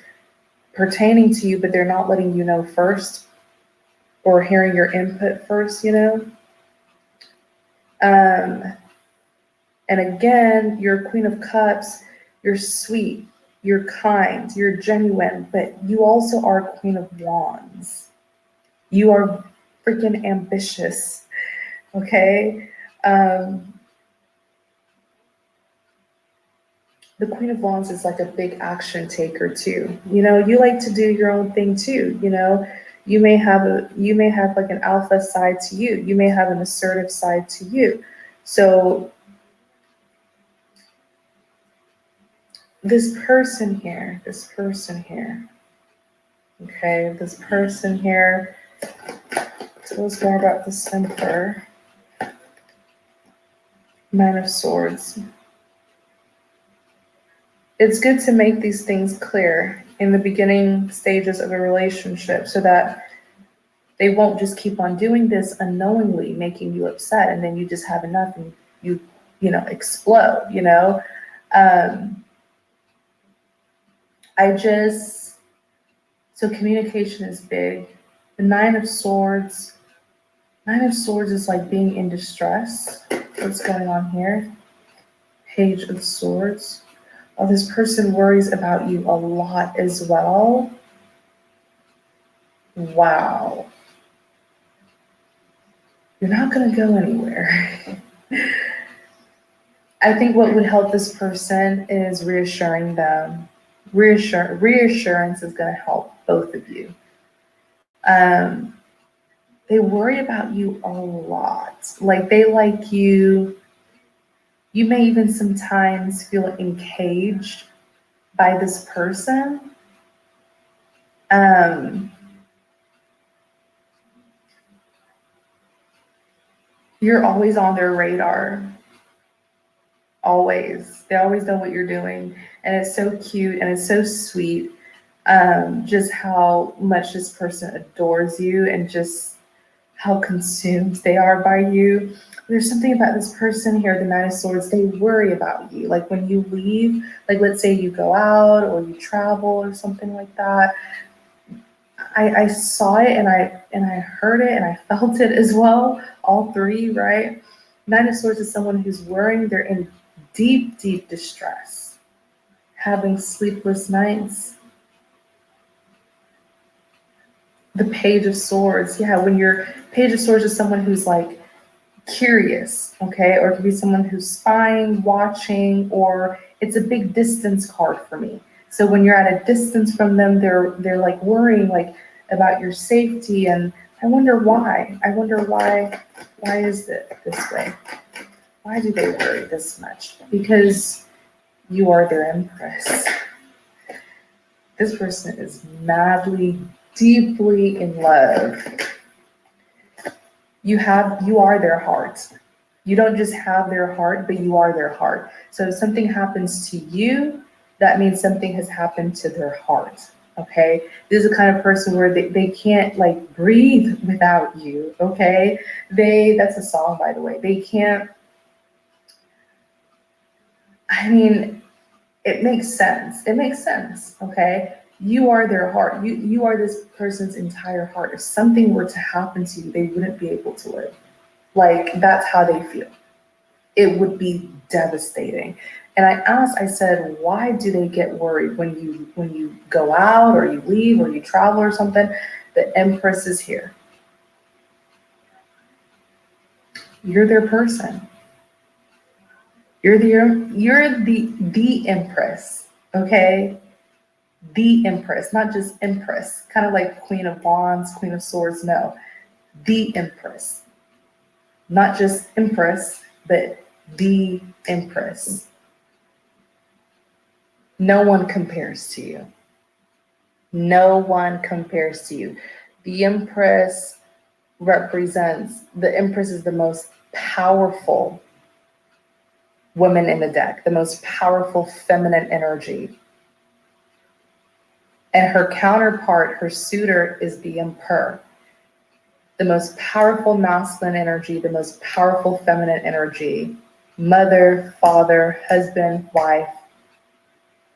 Speaker 3: pertaining to you, but they're not letting you know first or hearing your input first, you know? And again, you're Queen of Cups, you're sweet, you're kind, you're genuine, but you also are Queen of Wands. You are freaking ambitious, okay? The Queen of Wands is like a big action taker too. You know, you like to do your own thing too, you know? You may have like an alpha side to you. You may have an assertive side to you. So this person here, Okay, this person here. Tell us more about this Emperor. Nine of Swords. It's good to make these things clear in the beginning stages of a relationship so that they won't just keep on doing this unknowingly, making you upset, and then you just have enough and you explode, So communication is big. The Nine of Swords is like being in distress. What's going on here? Page of Swords. Oh, this person worries about you a lot as well. Wow. You're not going to go anywhere. I think what would help this person is reassuring them. Reassurance is going to help both of you. They worry about you a lot. Like, they like you. You may even sometimes feel encaged by this person. You're always on their radar. Always. They always know what you're doing. And it's so cute and it's so sweet. Just how much this person adores you and just how consumed they are by you. There's something about this person here, the Nine of Swords, they worry about you. Like when you leave, like let's say you go out or you travel or something like that. I saw it and I heard it and I felt it as well, all three, right? Nine of Swords is someone who's worrying, they're in deep, deep distress, having sleepless nights. The Page of Swords, yeah, when your Page of Swords is someone who's like curious, okay? Or it could be someone who's spying, watching, or it's a big distance card for me. So when you're at a distance from them, they're like worrying like about your safety, and I wonder why. I wonder why is it this way? Why do they worry this much? Because you are their Empress. This person is madly, deeply in love. You are their heart. You don't just have their heart, but you are their heart. So if something happens to you, that means something has happened to their heart, okay? This is the kind of person where they can't like breathe without you, okay? That's a song, by the way. They can't, I mean, it makes sense. It makes sense, okay? You are their heart. You are this person's entire heart. If something were to happen to you, they wouldn't be able to live. Like, that's how they feel. It would be devastating. And I said, why do they get worried when you go out or you leave or you travel or something? The Empress is here. You're their person. You're the Empress, okay? The Empress, not just Empress, kind of like Queen of Wands, Queen of Swords, no. The Empress. Not just Empress, but the Empress. No one compares to you. No one compares to you. The Empress is the most powerful woman in the deck, the most powerful feminine energy. And her counterpart, her suitor, is the Emperor, the most powerful masculine energy, the most powerful feminine energy, mother, father, husband, wife.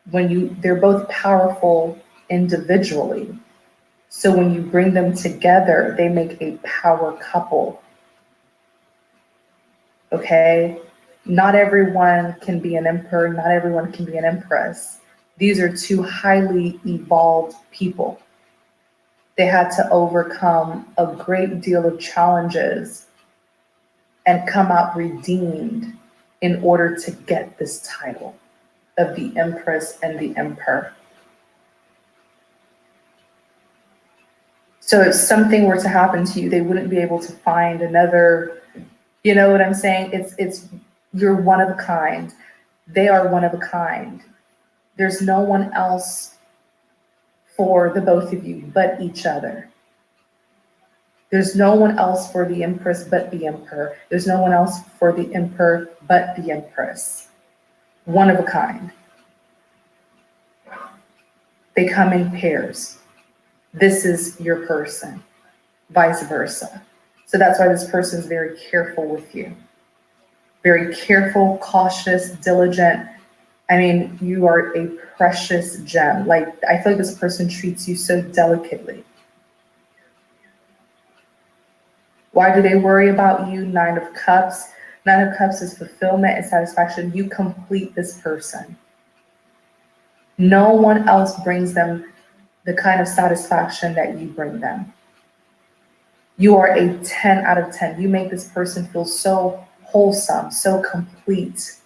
Speaker 3: They're both powerful individually. So when you bring them together, they make a power couple. Okay? Not everyone can be an emperor, not everyone can be an empress. These are two highly evolved people. They had to overcome a great deal of challenges and come out redeemed in order to get this title of the Empress and the Emperor. So if something were to happen to you, they wouldn't be able to find another, you know what I'm saying? You're one of a kind. They are one of a kind. There's no one else for the both of you but each other. There's no one else for the Empress but the Emperor. There's no one else for the Emperor but the Empress. One of a kind. They come in pairs. This is your person, vice versa. So that's why this person is very careful with you. Very careful, cautious, diligent. I mean, you are a precious gem. Like, I feel like this person treats you so delicately. Why do they worry about you? 9 of Cups. 9 of Cups is fulfillment and satisfaction. You complete this person. No one else brings them the kind of satisfaction that you bring them. You are a 10 out of 10. You make this person feel so wholesome, so complete.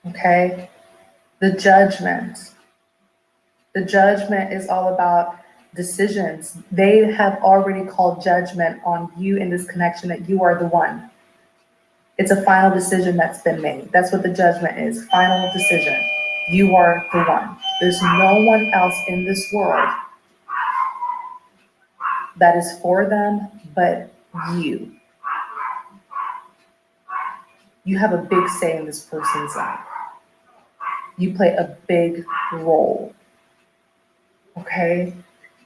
Speaker 3: Okay? The Judgment. The Judgment is all about decisions. They have already called judgment on you in this connection that you are the one. It's a final decision that's been made. That's what the Judgment is. Final decision. You are the one. There's no one else in this world that is for them but you. You have a big say in this person's life. You play a big role. Okay?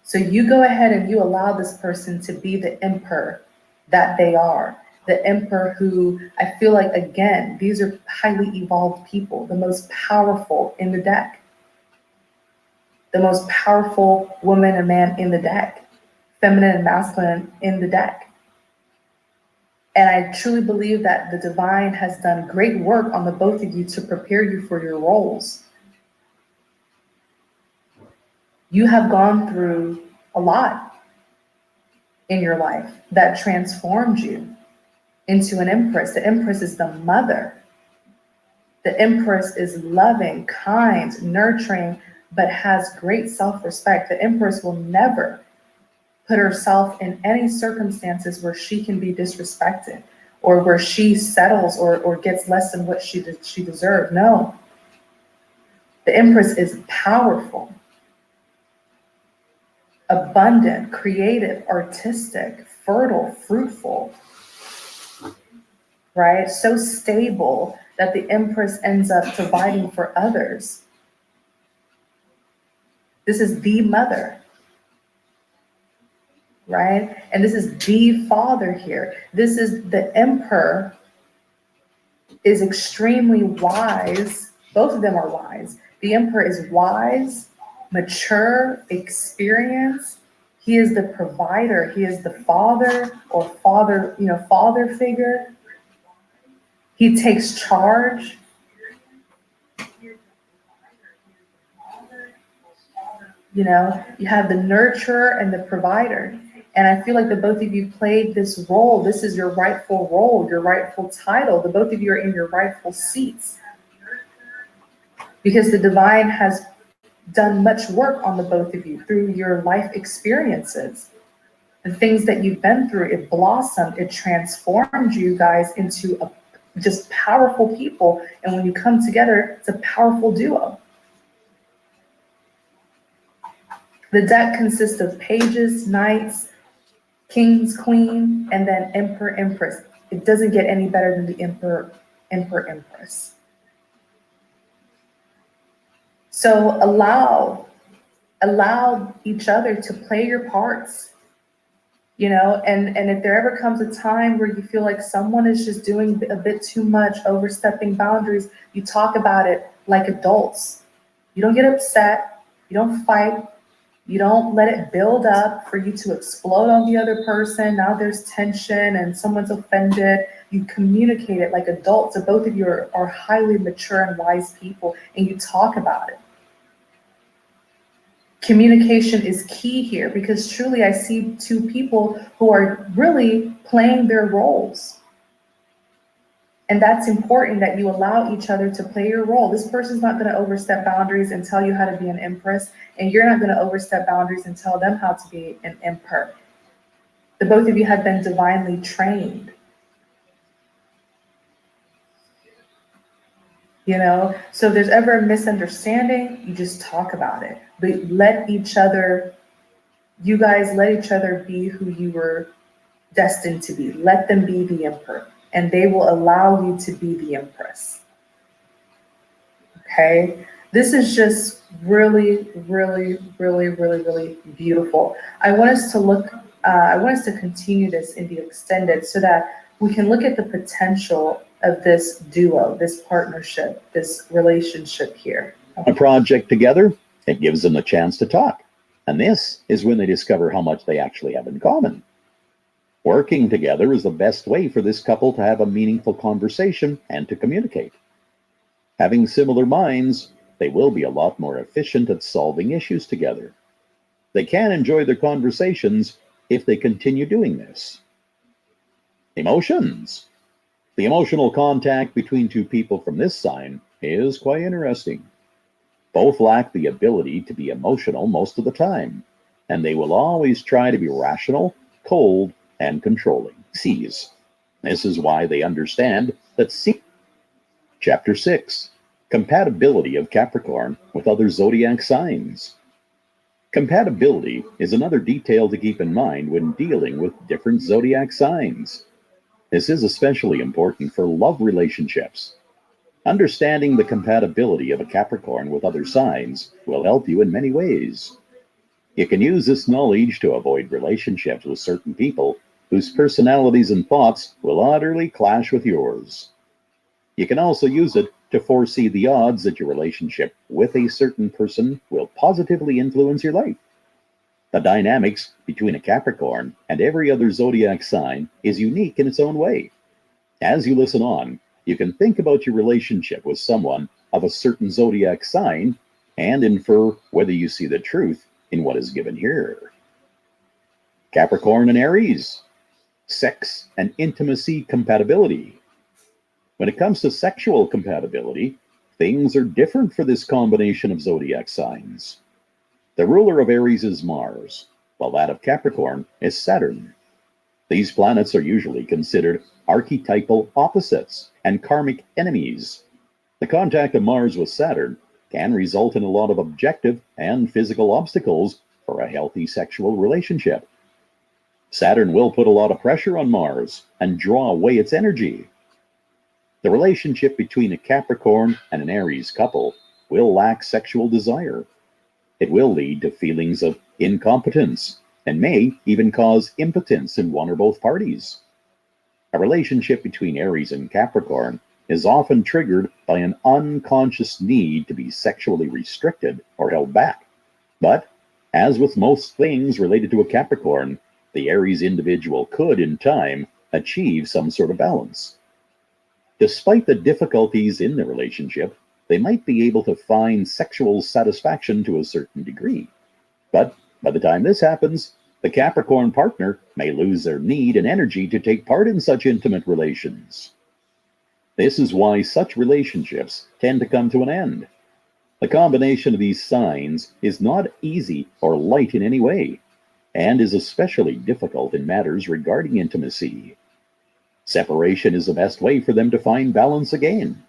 Speaker 3: So you go ahead and you allow this person to be the Emperor that they are. The Emperor who, I feel like, again, these are highly evolved people, the most powerful in the deck. The most powerful woman and man in the deck. Feminine and masculine in the deck. And I truly believe that the divine has done great work on the both of you to prepare you for your roles. You have gone through a lot in your life that transformed you into an Empress. The Empress is the mother. The Empress is loving, kind, nurturing, but has great self-respect. The Empress will never put herself in any circumstances where she can be disrespected or where she settles or gets less than what she deserved. No. The Empress is powerful, abundant, creative, artistic, fertile, fruitful, right? So stable that the Empress ends up providing for others. This is the mother, right? And this is the father here. This is the Emperor is extremely wise. Both of them are wise. The Emperor is wise, mature, experienced. He is the provider. He is the father or father, father figure. He takes charge. You have the nurturer and the provider. And I feel like the both of you played this role. This is your rightful role, your rightful title. The both of you are in your rightful seats. Because the divine has done much work on the both of you through your life experiences. The things that you've been through, it blossomed, it transformed you guys into just powerful people. And when you come together, it's a powerful duo. The deck consists of pages, knights, kings, queen, and then emperor, empress. It doesn't get any better than the emperor, empress. So allow each other to play your parts, and if there ever comes a time where you feel like someone is just doing a bit too much, overstepping boundaries, you talk about it like adults. You don't get upset, you don't fight, you don't let it build up for you to explode on the other person. Now there's tension and someone's offended. You communicate it like adults. So both of you are highly mature and wise people, and you talk about it. Communication is key here because truly I see two people who are really playing their roles. And that's important that you allow each other to play your role. This person's not going to overstep boundaries and tell you how to be an empress, and you're not going to overstep boundaries and tell them how to be an emperor. The both of you have been divinely trained. you know? So if there's ever a misunderstanding, you just talk about it. But you guys let each other be who you were destined to be. Let them be the emperor, and they will allow you to be the empress. Okay? This is just really, really, really, really, really beautiful. I want us to continue this in the extended so that we can look at the potential of this duo, this partnership, this relationship here.
Speaker 4: A project together, it gives them a chance to talk. And this is when they discover how much they actually have in common. Working together is the best way for this couple to have a meaningful conversation and to communicate. Having similar minds, they will be a lot more efficient at solving issues together. They can enjoy their conversations if they continue doing this. Emotions. The emotional contact between two people from this sign is quite interesting. Both lack the ability to be emotional most of the time, and they will always try to be rational, cold, and controlling. C's. This is why they understand that Chapter 6. Compatibility of Capricorn with other zodiac signs. Compatibility is another detail to keep in mind when dealing with different zodiac signs. This is especially important for love relationships. Understanding the compatibility of a Capricorn with other signs will help you in many ways. You can use this knowledge to avoid relationships with certain people whose personalities and thoughts will utterly clash with yours. You can also use it to foresee the odds that your relationship with a certain person will positively influence your life. The dynamics between a Capricorn and every other zodiac sign is unique in its own way. As you listen on, you can think about your relationship with someone of a certain zodiac sign and infer whether you see the truth in what is given here. Capricorn and Aries. Sex and intimacy compatibility. When it comes to sexual compatibility, things are different for this combination of zodiac signs. The ruler of Aries is Mars, while that of Capricorn is Saturn. These planets are usually considered archetypal opposites and karmic enemies. The contact of Mars with Saturn can result in a lot of objective and physical obstacles for a healthy sexual relationship. Saturn will put a lot of pressure on Mars and draw away its energy. The relationship between a Capricorn and an Aries couple will lack sexual desire. It will lead to feelings of incompetence and may even cause impotence in one or both parties. A relationship between Aries and Capricorn is often triggered by an unconscious need to be sexually restricted or held back. But, as with most things related to a Capricorn, the Aries individual could, in time, achieve some sort of balance. Despite the difficulties in the relationship, they might be able to find sexual satisfaction to a certain degree. But by the time this happens, the Capricorn partner may lose their need and energy to take part in such intimate relations. This is why such relationships tend to come to an end. The combination of these signs is not easy or light in any way, and is especially difficult in matters regarding intimacy. Separation is the best way for them to find balance again.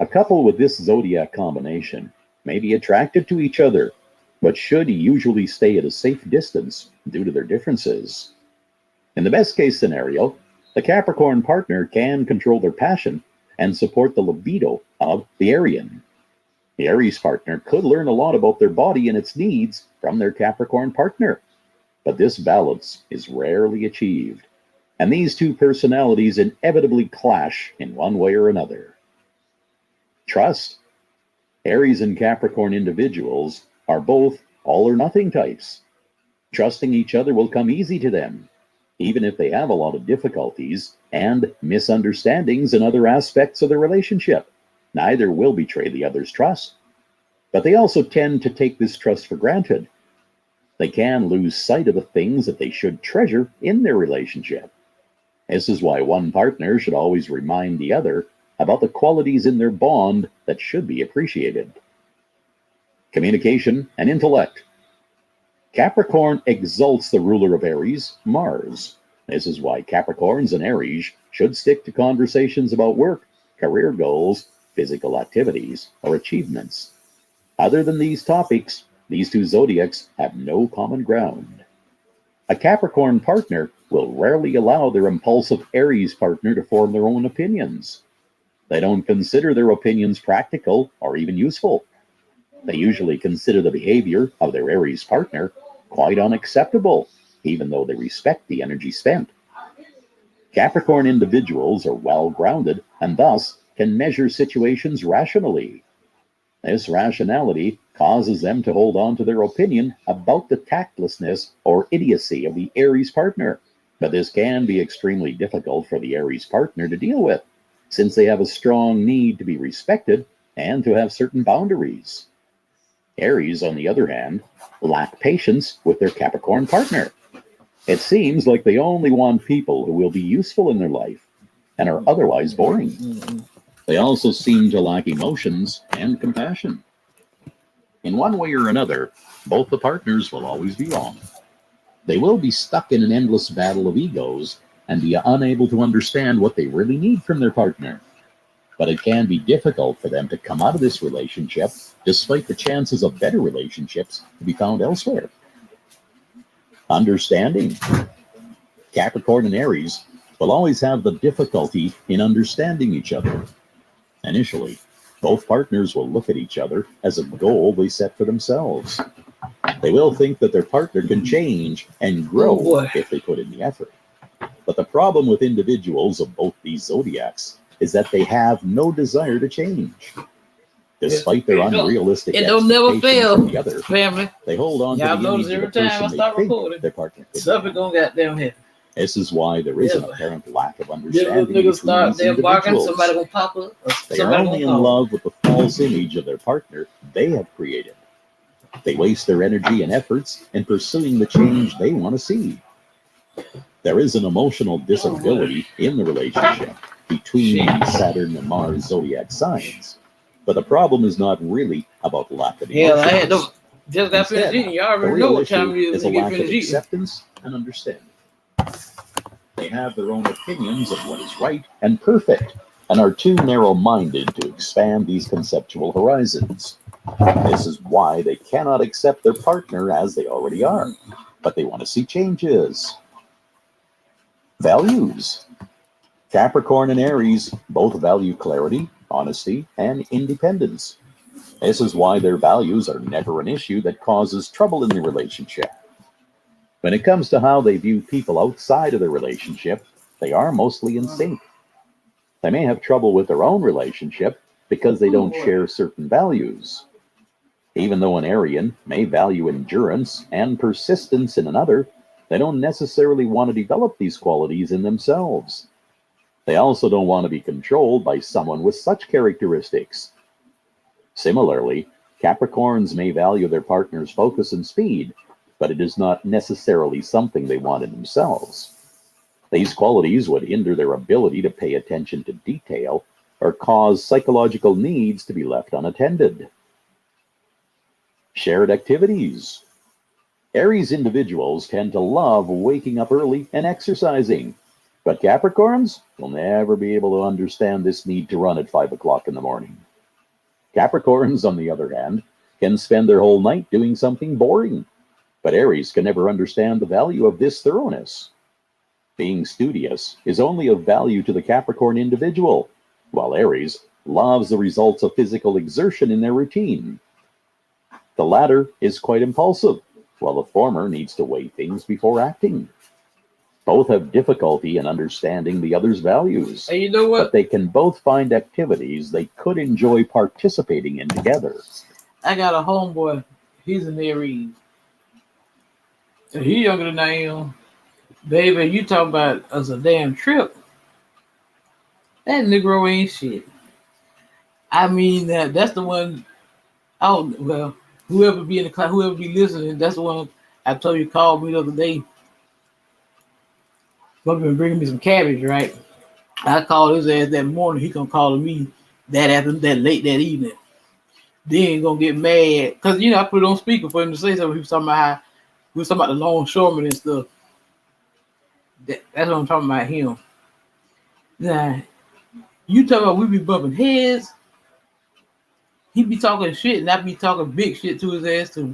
Speaker 4: A couple with this zodiac combination may be attracted to each other, but should usually stay at a safe distance due to their differences. In the best case scenario, the Capricorn partner can control their passion and support the libido of the Arian. The Aries partner could learn a lot about their body and its needs from their Capricorn partner, but this balance is rarely achieved, and these two personalities inevitably clash in one way or another. Trust. Aries and Capricorn individuals are both all or nothing types. Trusting each other will come easy to them, even if they have a lot of difficulties and misunderstandings in other aspects of their relationship. Neither will betray the other's trust, but they also tend to take this trust for granted. They can lose sight of the things that they should treasure in their relationship. This is why one partner should always remind the other about the qualities in their bond that should be appreciated. Communication and intellect. Capricorn exalts the ruler of Aries, Mars. This is why Capricorns and Aries should stick to conversations about work, career goals, physical activities, or achievements. Other than these topics, these two zodiacs have no common ground. A Capricorn partner will rarely allow their impulsive Aries partner to form their own opinions. They don't consider their opinions practical or even useful. They usually consider the behavior of their Aries partner quite unacceptable, even though they respect the energy spent. Capricorn individuals are well-grounded and thus can measure situations rationally. This rationality causes them to hold on to their opinion about the tactlessness or idiocy of the Aries partner. But this can be extremely difficult for the Aries partner to deal with, since they have a strong need to be respected and to have certain boundaries. Aries, on the other hand, lack patience with their Capricorn partner. It seems like they only want people who will be useful in their life and are otherwise boring. They also seem to lack emotions and compassion. In one way or another, both the partners will always be wrong. They will be stuck in an endless battle of egos and be unable to understand what they really need from their partner. But it can be difficult for them to come out of this relationship, despite the chances of better relationships to be found elsewhere. Understanding. Capricorn and Aries will always have the difficulty in understanding each other. Initially, both partners will look at each other as a goal they set for themselves. They will think that their partner can change and grow if they put in the effort. But the problem with individuals of both these zodiacs is that they have no desire to change. Despite their unrealistic expectations of the other,
Speaker 1: family.
Speaker 4: they hold on to the image of the person they think their partner could be.
Speaker 1: Something gonna goddamn happen.
Speaker 4: This is why there is an apparent lack of
Speaker 1: Little
Speaker 4: understanding
Speaker 1: niggas
Speaker 4: between
Speaker 1: start
Speaker 4: these
Speaker 1: there barking,
Speaker 4: individuals.
Speaker 1: somebody gonna pop up.
Speaker 4: They are only in love with the false image of their partner they have created. They waste their energy and efforts in pursuing the change they want to see. There is an emotional disability in the relationship between the Saturn and Mars zodiac signs. But the problem is not really about lack of emotions.
Speaker 1: Hell, I had those. Just got finished eating. You
Speaker 4: The
Speaker 1: already know
Speaker 4: real
Speaker 1: what time
Speaker 4: issue
Speaker 1: it
Speaker 4: is
Speaker 1: is
Speaker 4: a
Speaker 1: to get
Speaker 4: lack of
Speaker 1: finished eating.
Speaker 4: acceptance and understanding. They have their own opinions of what is right and perfect, and are too narrow-minded to expand these conceptual horizons. This is why they cannot accept their partner as they already are, but they want to see changes. Values. Capricorn and Aries both value clarity, honesty, and independence. This is why their values are never an issue that causes trouble in the relationship. When it comes to how they view people outside of the relationship, they are mostly in sync. They may have trouble with their own relationship because they don't share certain values. Even though an Arian may value endurance and persistence in another, they don't necessarily want to develop these qualities in themselves. They also don't want to be controlled by someone with such characteristics. Similarly, Capricorns may value their partner's focus and speed, but it is not necessarily something they want in themselves. These qualities would hinder their ability to pay attention to detail or cause psychological needs to be left unattended. Shared activities. Aries individuals tend to love waking up early and exercising, but Capricorns will never be able to understand this need to run at 5 o'clock in the morning. Capricorns, on the other hand, can spend their whole night doing something boring, but Aries can never understand the value of this thoroughness. Being studious is only of value to the Capricorn individual, while Aries loves the results of physical exertion in their routine. The latter is quite impulsive, while the former needs to weigh things before acting. Both have difficulty in understanding the other's values,
Speaker 1: Hey, you know what?
Speaker 4: but they can both find activities they could enjoy participating in together.
Speaker 1: I got a homeboy. He's an Aries. And he younger than I am. Baby, you talking about us a damn trip. That Negro ain't shit. I mean, that's the one. Oh, well, whoever be in the class, whoever be listening, that's the one I told you called me the other day. Supposed to be bringing me some cabbage, right? I called his ass that morning. He gonna call me that late that evening. Then he gonna get mad because I put it on speaker for him to say something. He was talking about the longshoremen and stuff. That's what I'm talking about him. Now, you talking about we be bumping heads. he be talking shit, and I be talking big shit to his ass too.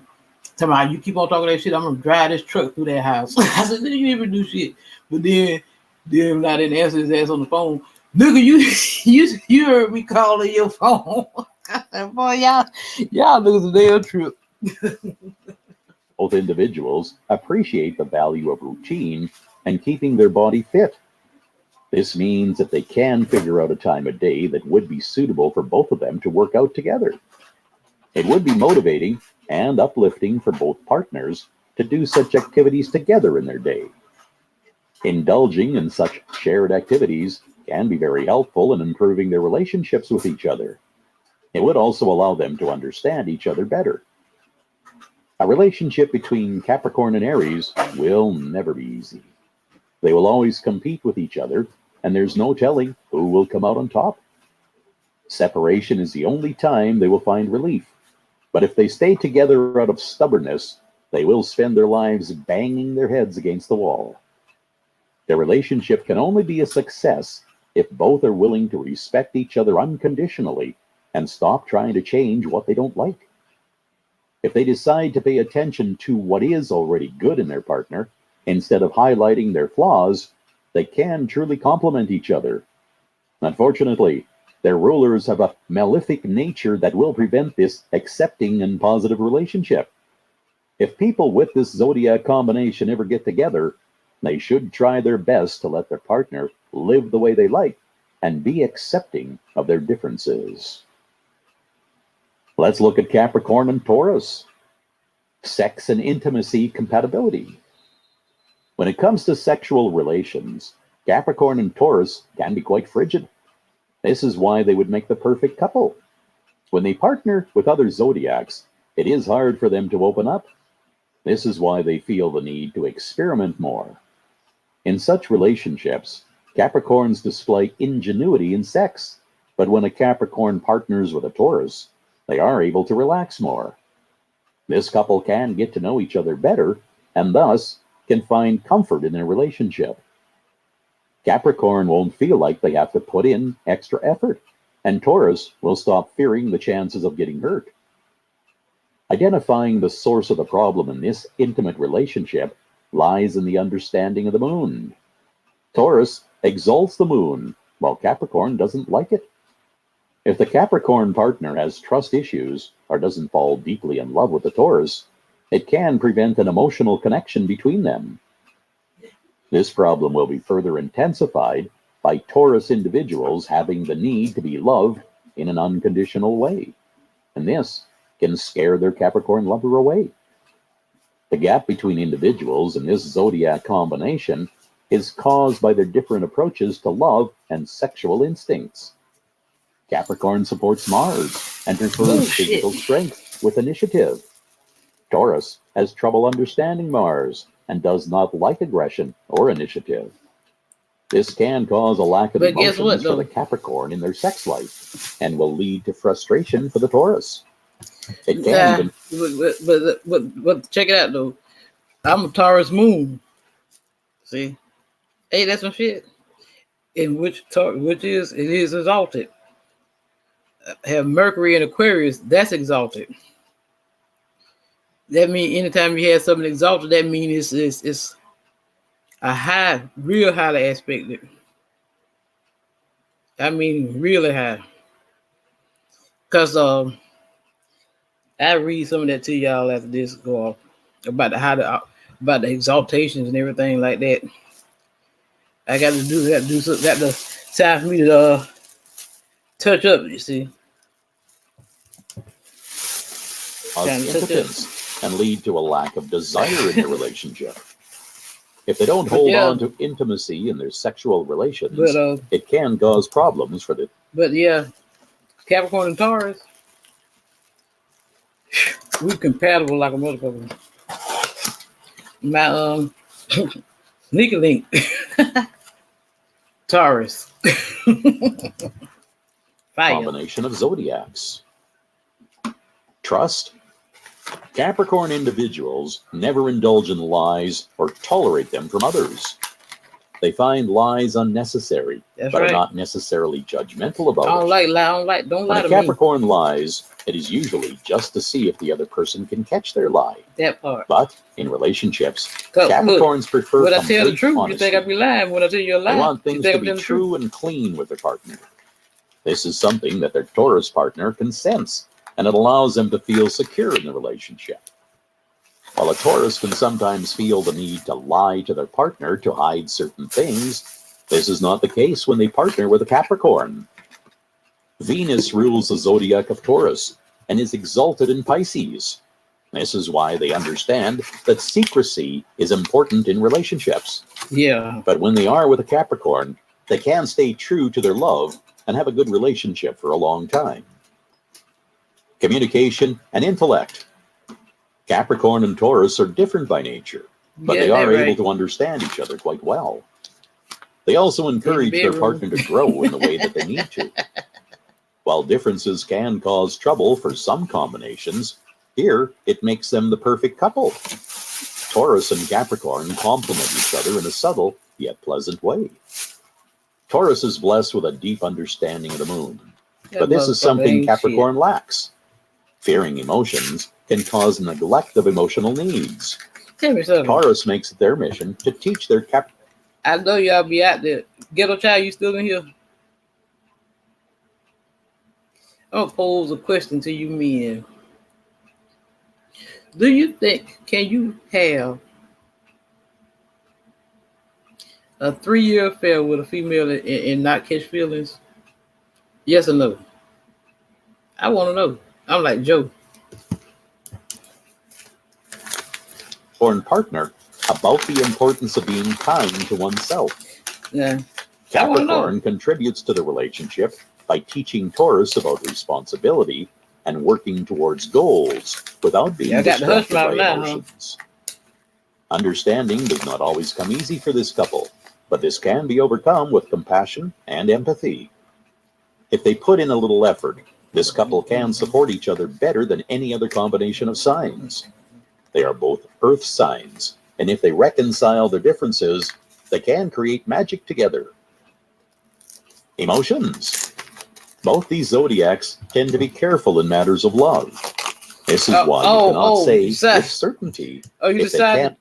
Speaker 1: Tell me, you keep on talking that shit, I'm gonna drive this truck through that house. I said, nigga, you even do shit. But then when I didn't answer his ass on the phone, nigga, you heard me calling your phone. I said, boy, y'all niggas a damn trip.
Speaker 4: Both individuals appreciate the value of routine and keeping their body fit. This means that they can figure out a time of day that would be suitable for both of them to work out together. It would be motivating and uplifting for both partners to do such activities together in their day. Indulging in such shared activities can be very helpful in improving their relationships with each other. It would also allow them to understand each other better. A relationship between Capricorn and Aries will never be easy. They will always compete with each other, and there's no telling who will come out on top. Separation is the only time they will find relief. But if they stay together out of stubbornness, they will spend their lives banging their heads against the wall. Their relationship can only be a success if both are willing to respect each other unconditionally and stop trying to change what they don't like. If they decide to pay attention to what is already good in their partner, instead of highlighting their flaws, they can truly complement each other. Unfortunately, their rulers have a malefic nature that will prevent this accepting and positive relationship. If people with this zodiac combination ever get together, they should try their best to let their partner live the way they like and be accepting of their differences. Let's look at Capricorn and Taurus. Sex and intimacy compatibility. When it comes to sexual relations, Capricorn and Taurus can be quite frigid. This is why they would make the perfect couple. When they partner with other zodiacs, it is hard for them to open up. This is why they feel the need to experiment more. In such relationships, Capricorns display ingenuity in sex, but when a Capricorn partners with a Taurus, they are able to relax more. This couple can get to know each other better and thus can find comfort in their relationship. Capricorn won't feel like they have to put in extra effort, and Taurus will stop fearing the chances of getting hurt. Identifying the source of the problem in this intimate relationship lies in the understanding of the moon. Taurus exalts the moon, while Capricorn doesn't like it. If the Capricorn partner has trust issues or doesn't fall deeply in love with the Taurus, it can prevent an emotional connection between them. This problem will be further intensified by Taurus individuals having the need to be loved in an unconditional way, and this can scare their Capricorn lover away. The gap between individuals in this zodiac combination is caused by their different approaches to love and sexual instincts. Capricorn supports Mars and prefers physical strength with initiative. Taurus has trouble understanding Mars and does not like aggression or initiative. This can cause a lack of emotions for the Capricorn in their sex life and will lead to frustration for the Taurus. It can
Speaker 1: but check it out though. I'm a Taurus moon. See? Hey, that's some shit. In which is exalted. Have Mercury and Aquarius, that's exalted. That means anytime you have something exalted, that means it's a high, real highly aspected. I mean, really high. Because I read some of that to y'all after this go off about the exaltations and everything like that. I got the time for me to touch up. You see,
Speaker 4: impotence and lead to a lack of desire in their relationship. If they don't hold on to intimacy in their sexual relations, it can cause problems for the.
Speaker 1: But yeah, Capricorn and Taurus, we compatible like a motherfucker. My sneaker link, Taurus.
Speaker 4: Combination of zodiacs. Trust. Capricorn individuals never indulge in lies or tolerate them from others. They find lies unnecessary,
Speaker 1: That's
Speaker 4: but
Speaker 1: right.
Speaker 4: are not necessarily judgmental
Speaker 1: I
Speaker 4: about
Speaker 1: don't
Speaker 4: it.
Speaker 1: like lie. Don't
Speaker 4: When
Speaker 1: lie
Speaker 4: a
Speaker 1: to me.
Speaker 4: Capricorn lies, it is usually just to see if the other person can catch their lie.
Speaker 1: That part.
Speaker 4: But in relationships,
Speaker 1: 'Cause, look,
Speaker 4: Capricorns prefer
Speaker 1: when I tell the
Speaker 4: complete
Speaker 1: truth, you
Speaker 4: honesty.
Speaker 1: think I be lying. When I tell you a
Speaker 4: They
Speaker 1: lie,
Speaker 4: want
Speaker 1: you
Speaker 4: things
Speaker 1: think
Speaker 4: to
Speaker 1: I'm
Speaker 4: be
Speaker 1: telling the truth.
Speaker 4: true and clean with their partner. This is something that their Taurus partner can sense, and it allows them to feel secure in the relationship. While a Taurus can sometimes feel the need to lie to their partner to hide certain things, this is not the case when they partner with a Capricorn. Venus rules the zodiac of Taurus and is exalted in Pisces. This is why they understand that secrecy is important in relationships.
Speaker 1: Yeah.
Speaker 4: But when they are with a Capricorn, they can stay true to their love and have a good relationship for a long time. Communication and intellect. Capricorn and Taurus are different by nature, but they are able to understand each other quite well. They also encourage their partner to grow in the way that they need to. While differences can cause trouble for some combinations, here it makes them the perfect couple. Taurus and Capricorn complement each other in a subtle yet pleasant way. Taurus is blessed with a deep understanding of the moon, but this is something Capricorn lacks. Fearing emotions can cause neglect of emotional needs.
Speaker 1: Tell me something.
Speaker 4: Taurus makes it their mission to teach their
Speaker 1: I know y'all be out there. Ghetto child, you still in here? I'm gonna pose a question to you men. Do you think, can you have a 3-year affair with a female and not catch feelings? Yes or no? I want to know. I'm like Joe.
Speaker 4: Capricorn partner about the importance of being kind to oneself.
Speaker 1: Yeah.
Speaker 4: Capricorn contributes to the relationship by teaching Taurus about responsibility and working towards goals without being distracted by emotions. Understanding does not always come easy for this couple, but this can be overcome with compassion and empathy. If they put in a little effort, this couple can support each other better than any other combination of signs. They are both earth signs, and if they reconcile their differences, they can create magic together. Emotions. Both these zodiacs tend to be careful in matters of love. This is why you cannot say with certainty.
Speaker 1: You decided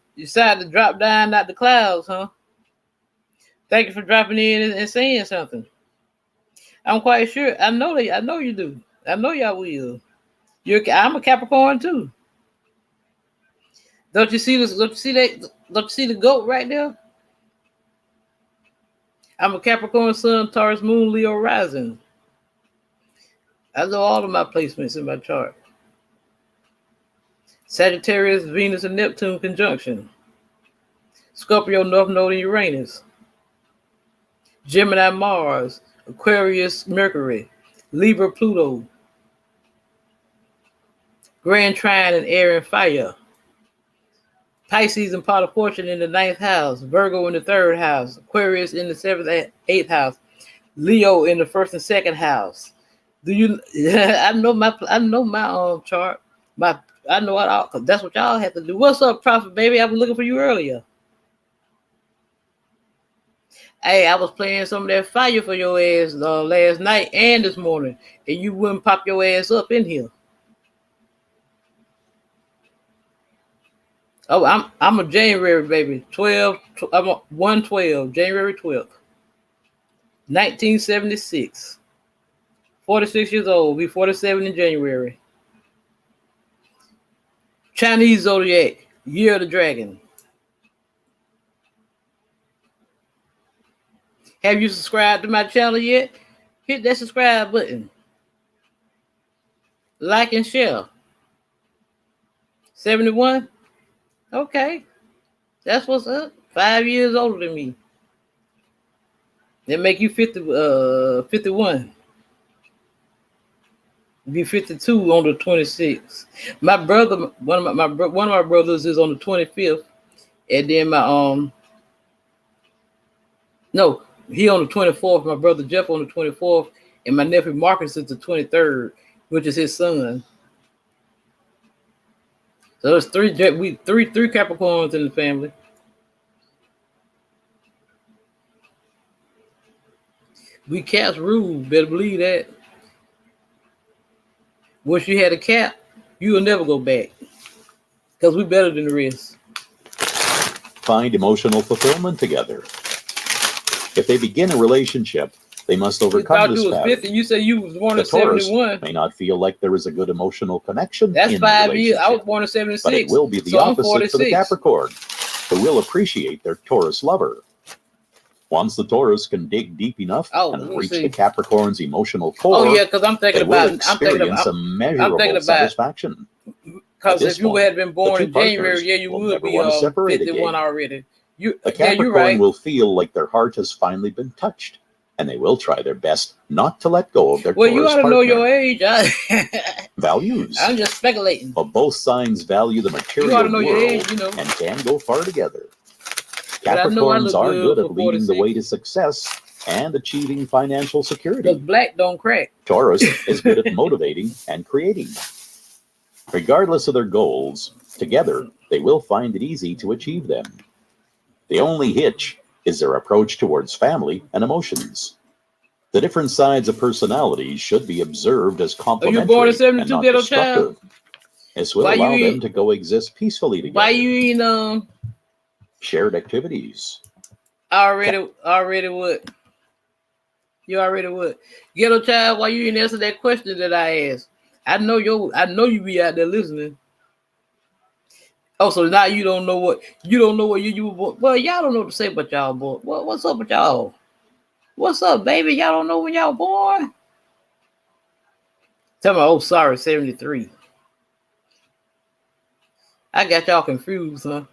Speaker 1: to drop down out the clouds, huh? Thank you for dropping in and saying something. I'm quite sure. I know you do. I know y'all will. I'm a Capricorn too. Don't you see this? Don't you see the goat right there? I'm a Capricorn Sun, Taurus Moon, Leo Rising. I know all of my placements in my chart. Sagittarius, Venus, and Neptune conjunction. Scorpio, North Node, and Uranus. Gemini, Mars. Aquarius, Mercury. Libra, Pluto. Grand Trine and Air and Fire. Pisces and Pot of Fortune in the 9th house. Virgo in the 3rd house. Aquarius in the 7th and 8th house. Leo in the 1st and 2nd house. Do you? I know my chart. I know it all. That's what y'all have to do. What's up, Prophet Baby? I was looking for you earlier. Hey, I was playing some of that fire for your ass last night and this morning, and you wouldn't pop your ass up in here. Oh, I'm a January baby. 12. I'm a 112. January 12th, 1976. 46 years old. Be 47 in January. Chinese Zodiac. Year of the Dragon. Have you subscribed to my channel yet? Hit that subscribe button. Like and share. 71? Okay. That's what's up. 5 years older than me. That make you 51. Be 52 on the 26th. My brother, one of my brothers is on the 25th, and then he on the 24th. My brother Jeff on the 24th, and my nephew Marcus is the 23rd, which is his son. So there's three Capricorns in the family. We cats rule. Better believe that. Once you had a cat, you will never go back. Because we better than the rest.
Speaker 4: Find emotional fulfillment together. If they begin a relationship, they must
Speaker 1: You
Speaker 4: overcome
Speaker 1: thought
Speaker 4: this
Speaker 1: you was
Speaker 4: pattern.
Speaker 1: 50. You said you was born
Speaker 4: The
Speaker 1: in
Speaker 4: Taurus
Speaker 1: 71.
Speaker 4: may not feel like there is a good emotional connection
Speaker 1: That's
Speaker 4: in the
Speaker 1: 5 years. I was
Speaker 4: relationship,
Speaker 1: born in 76.
Speaker 4: but it will be the
Speaker 1: so I'm
Speaker 4: opposite for the
Speaker 1: 46.
Speaker 4: Capricorn, who will appreciate their Taurus lover. Once the Taurus can dig deep enough
Speaker 1: let
Speaker 4: and
Speaker 1: me
Speaker 4: reach
Speaker 1: see.
Speaker 4: the Capricorn's emotional core,
Speaker 1: Oh yeah, because I'm
Speaker 4: they
Speaker 1: thinking
Speaker 4: will
Speaker 1: about.
Speaker 4: experience immeasurable satisfaction. At
Speaker 1: Because
Speaker 4: this
Speaker 1: if you
Speaker 4: point,
Speaker 1: had been born
Speaker 4: two
Speaker 1: in January,
Speaker 4: partners
Speaker 1: yeah, you
Speaker 4: will
Speaker 1: would
Speaker 4: never
Speaker 1: be
Speaker 4: want to separate
Speaker 1: 51
Speaker 4: again.
Speaker 1: already.
Speaker 4: The
Speaker 1: Yeah,
Speaker 4: Capricorn
Speaker 1: you're right.
Speaker 4: will feel like their heart has finally been touched, and they will try their best not to let go of their
Speaker 1: Well, you
Speaker 4: Taurus
Speaker 1: ought to
Speaker 4: partner.
Speaker 1: know your age.
Speaker 4: Values.
Speaker 1: I'm just speculating.
Speaker 4: But both signs value the
Speaker 1: You ought
Speaker 4: material
Speaker 1: to know your
Speaker 4: world
Speaker 1: age, you know.
Speaker 4: and can go far together.
Speaker 1: But I know I
Speaker 4: Capricorns
Speaker 1: look
Speaker 4: are
Speaker 1: good
Speaker 4: good at
Speaker 1: for
Speaker 4: leading the
Speaker 1: 46.
Speaker 4: way to success and achieving financial
Speaker 1: Because
Speaker 4: security.
Speaker 1: black don't crack.
Speaker 4: Taurus is good at motivating and creating. Regardless of their goals, together they will find it easy to achieve them. The only hitch is their approach towards family and emotions. The different sides of personalities should be observed as
Speaker 1: Are you born in
Speaker 4: complementary and
Speaker 1: 72,
Speaker 4: not
Speaker 1: ghetto child?
Speaker 4: destructive. This will
Speaker 1: Why
Speaker 4: allow
Speaker 1: you
Speaker 4: them to coexist peacefully
Speaker 1: Why
Speaker 4: together.
Speaker 1: you eating
Speaker 4: Shared activities.
Speaker 1: already what? You already what? Ghetto child, why you didn't answer that question that I asked? I know you be out there listening. Oh, so now you don't know what you were born. Well, y'all don't know what to say about y'all boy. What's up with y'all? What's up, baby? Y'all don't know when y'all born? Tell me, oh sorry, 73. I got y'all confused, huh?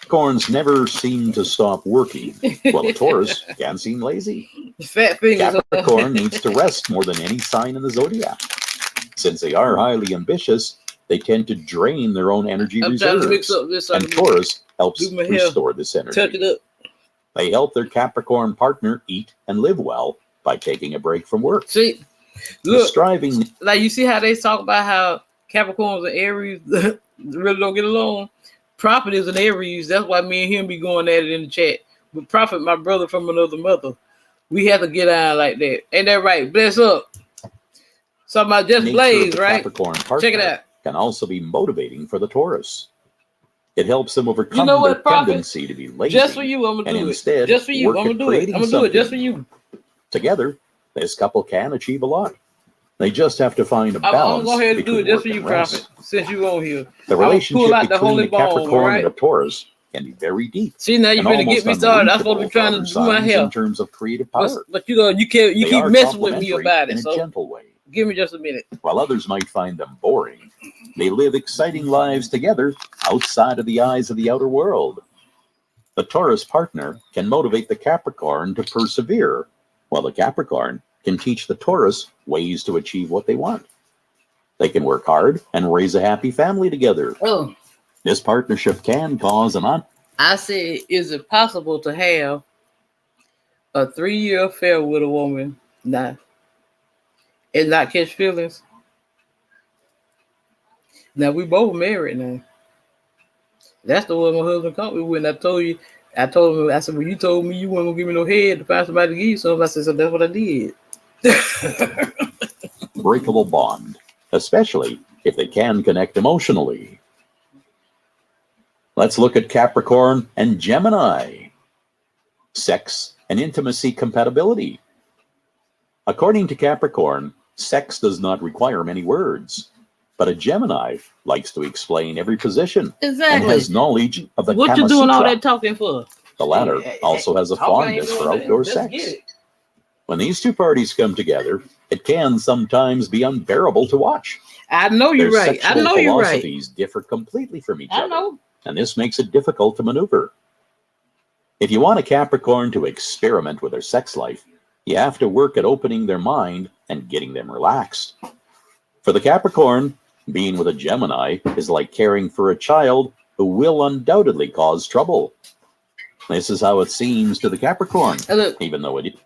Speaker 4: Capricorns never seem to stop working, while a Taurus can seem lazy.
Speaker 1: Fat fingers.
Speaker 4: Capricorn needs to rest more than any sign in the zodiac. Since they are highly ambitious, they tend to drain their own energy
Speaker 1: I'm trying to mix
Speaker 4: reserves,
Speaker 1: up this.
Speaker 4: and Taurus helps
Speaker 1: do my hair,
Speaker 4: restore this
Speaker 1: touch it
Speaker 4: energy.
Speaker 1: up.
Speaker 4: They help their Capricorn partner eat and live well by taking a break from work.
Speaker 1: See,
Speaker 4: The
Speaker 1: look,
Speaker 4: striving
Speaker 1: like you see how they talk about how Capricorns and Aries really don't get along. Prophet is an Aries. That's why me and him be going at it in the chat. But Prophet, my brother from another mother, we have to get on like that. Ain't that right? Bless up. Something about Just
Speaker 4: nature of
Speaker 1: Blaze,
Speaker 4: the
Speaker 1: right?
Speaker 4: Capricorn partner
Speaker 1: Check it out.
Speaker 4: can also be motivating for the Taurus. It helps them overcome
Speaker 1: You know what,
Speaker 4: their
Speaker 1: Prophet?
Speaker 4: tendency to be lazy
Speaker 1: Just for you, I'm
Speaker 4: and
Speaker 1: gonna do it.
Speaker 4: instead
Speaker 1: Just for you,
Speaker 4: work
Speaker 1: I'm
Speaker 4: at
Speaker 1: gonna do it.
Speaker 4: creating
Speaker 1: I'm gonna do it just for
Speaker 4: something.
Speaker 1: you.
Speaker 4: Together, this couple can achieve a lot. They just have to find a
Speaker 1: I'm
Speaker 4: balance
Speaker 1: gonna go ahead and do
Speaker 4: between
Speaker 1: it just
Speaker 4: work
Speaker 1: for you,
Speaker 4: and rest.
Speaker 1: Prophet. Since you on here,
Speaker 4: The
Speaker 1: I'm gonna
Speaker 4: relationship
Speaker 1: pull out the
Speaker 4: between
Speaker 1: holy
Speaker 4: a
Speaker 1: bone, all
Speaker 4: Capricorn and a
Speaker 1: right?
Speaker 4: Taurus can be very deep
Speaker 1: See, now you're
Speaker 4: and
Speaker 1: gonna get
Speaker 4: almost
Speaker 1: me started. I'm supposed to
Speaker 4: unreachable
Speaker 1: be
Speaker 4: for
Speaker 1: trying
Speaker 4: other
Speaker 1: to do my
Speaker 4: signs
Speaker 1: hair.
Speaker 4: in terms of creative power.
Speaker 1: But you
Speaker 4: They
Speaker 1: keep
Speaker 4: are
Speaker 1: messing with me
Speaker 4: complementary
Speaker 1: about
Speaker 4: in
Speaker 1: it.
Speaker 4: a
Speaker 1: So
Speaker 4: gentle way.
Speaker 1: give me just a minute.
Speaker 4: While others might find them boring, they live exciting lives together outside of the eyes of the outer world. The Taurus partner can motivate the Capricorn to persevere, while the Capricorn can teach the Taurus ways to achieve what they want. They can work hard and raise a happy family together.
Speaker 1: Oh,
Speaker 4: This partnership can cause
Speaker 1: I said, is it possible to have a 3-year affair with a woman now and not catch feelings? Now we both married now. That's the one my husband caught me when I told him, I said, well, you told me you weren't gonna give me no head to find somebody to give you something. I said, so that's what I did.
Speaker 4: unbreakable bond, especially if they can connect emotionally. Let's look at Capricorn and Gemini. Sex and intimacy compatibility. According to Capricorn, sex does not require many words, but a Gemini likes to explain every position and
Speaker 1: Exactly.
Speaker 4: has knowledge of the
Speaker 1: What
Speaker 4: Kama
Speaker 1: you doing all
Speaker 4: Sutra.
Speaker 1: that talking for?
Speaker 4: The latter also has a fondness for outdoor
Speaker 1: Let's
Speaker 4: sex.
Speaker 1: get it.
Speaker 4: When these two parties come together, it can sometimes be unbearable to watch.
Speaker 1: I know you're
Speaker 4: Their
Speaker 1: right. I
Speaker 4: sexual
Speaker 1: know you're right.
Speaker 4: philosophies differ completely from each
Speaker 1: I
Speaker 4: other,
Speaker 1: know.
Speaker 4: and this makes it difficult to maneuver. If you want a Capricorn to experiment with their sex life, you have to work at opening their mind and getting them relaxed. For the Capricorn, being with a Gemini is like caring for a child who will undoubtedly cause trouble. This is how it seems to the Capricorn,
Speaker 1: Hey, look,
Speaker 4: even though it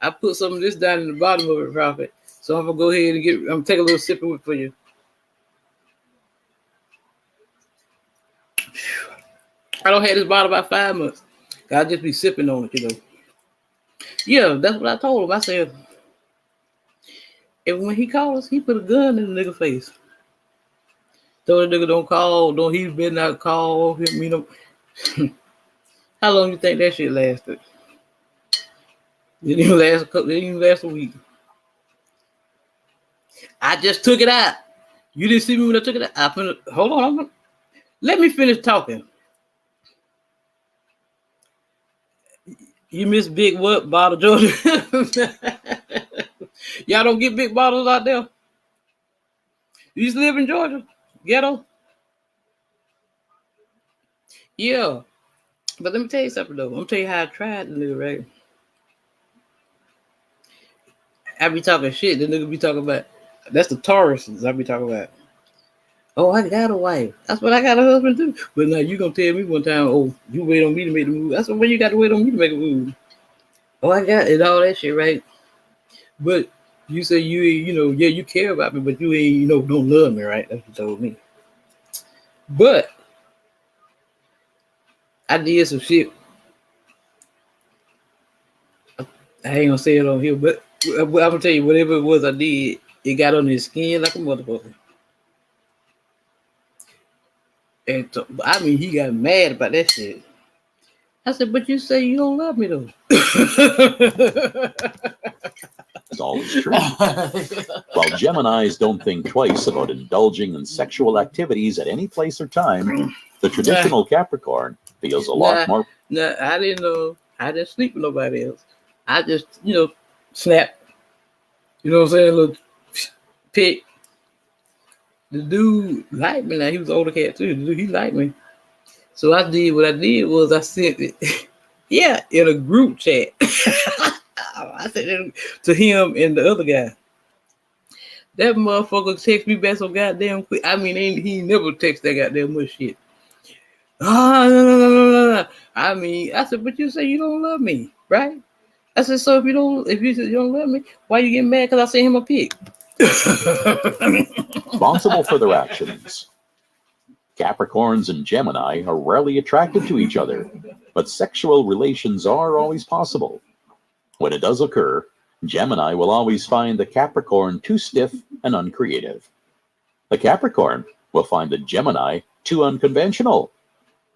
Speaker 1: I put some of this down in the bottom of it, Prophet. So I'm gonna go ahead and I'm gonna take a little sip of it for you. I don't have this bottle about 5 months. I just be sipping on it, you know. Yeah, that's what I told him. I said, and when he called us, he put a gun in the nigga face. So the nigga don't call, don't he better not call him, you know. How long you think that shit lasted? Didn't even last a week. I just took it out. You didn't see me when I took it out. Hold on. Let me finish talking. You miss big what bottle, Georgia? Y'all don't get big bottles out there. You used to live in Georgia, ghetto. Yeah, but let me tell you something though. I'm gonna tell you how I tried the nigga, right? I be talking shit. The nigga be talking about. That's the Tauruses I be talking about. Oh, I got a wife. That's what I got a husband too. But now you gonna tell me one time, oh, you wait on me to make the move. That's when you got to wait on me to make a move. Oh, I got it, all that shit, right? But you say you ain't, you know, yeah, you care about me, but you ain't, you know, don't love me, right? That's what you told me. But I did some shit. I ain't gonna say it on here, but I'm gonna tell you, whatever it was I did, it got on his skin like a motherfucker. And so, I mean, he got mad about that shit. I said, but you say you don't love me though.
Speaker 4: It's always true. While Geminis don't think twice about indulging in sexual activities at any place or time, the traditional Capricorn feels a lot more.
Speaker 1: No, I didn't know. I didn't sleep with nobody else. I just, you know, snap. You know what I'm saying? Look, pick. The dude liked me now. He was an older cat too. The dude, he liked me. So I did what I did was I sent it, yeah, in a group chat. I sent it to him and the other guy. That motherfucker text me back so goddamn quick. I mean, he never text that goddamn much shit. Oh, no. I mean, I said, but you say you don't love me, right? I said, so if you said you don't love me, why you getting mad? Because I sent him a pic.
Speaker 4: Responsible for their actions. Capricorns and Gemini are rarely attracted to each other, but sexual relations are always possible. When it does occur, Gemini will always find the Capricorn too stiff and uncreative. The Capricorn will find the Gemini too unconventional.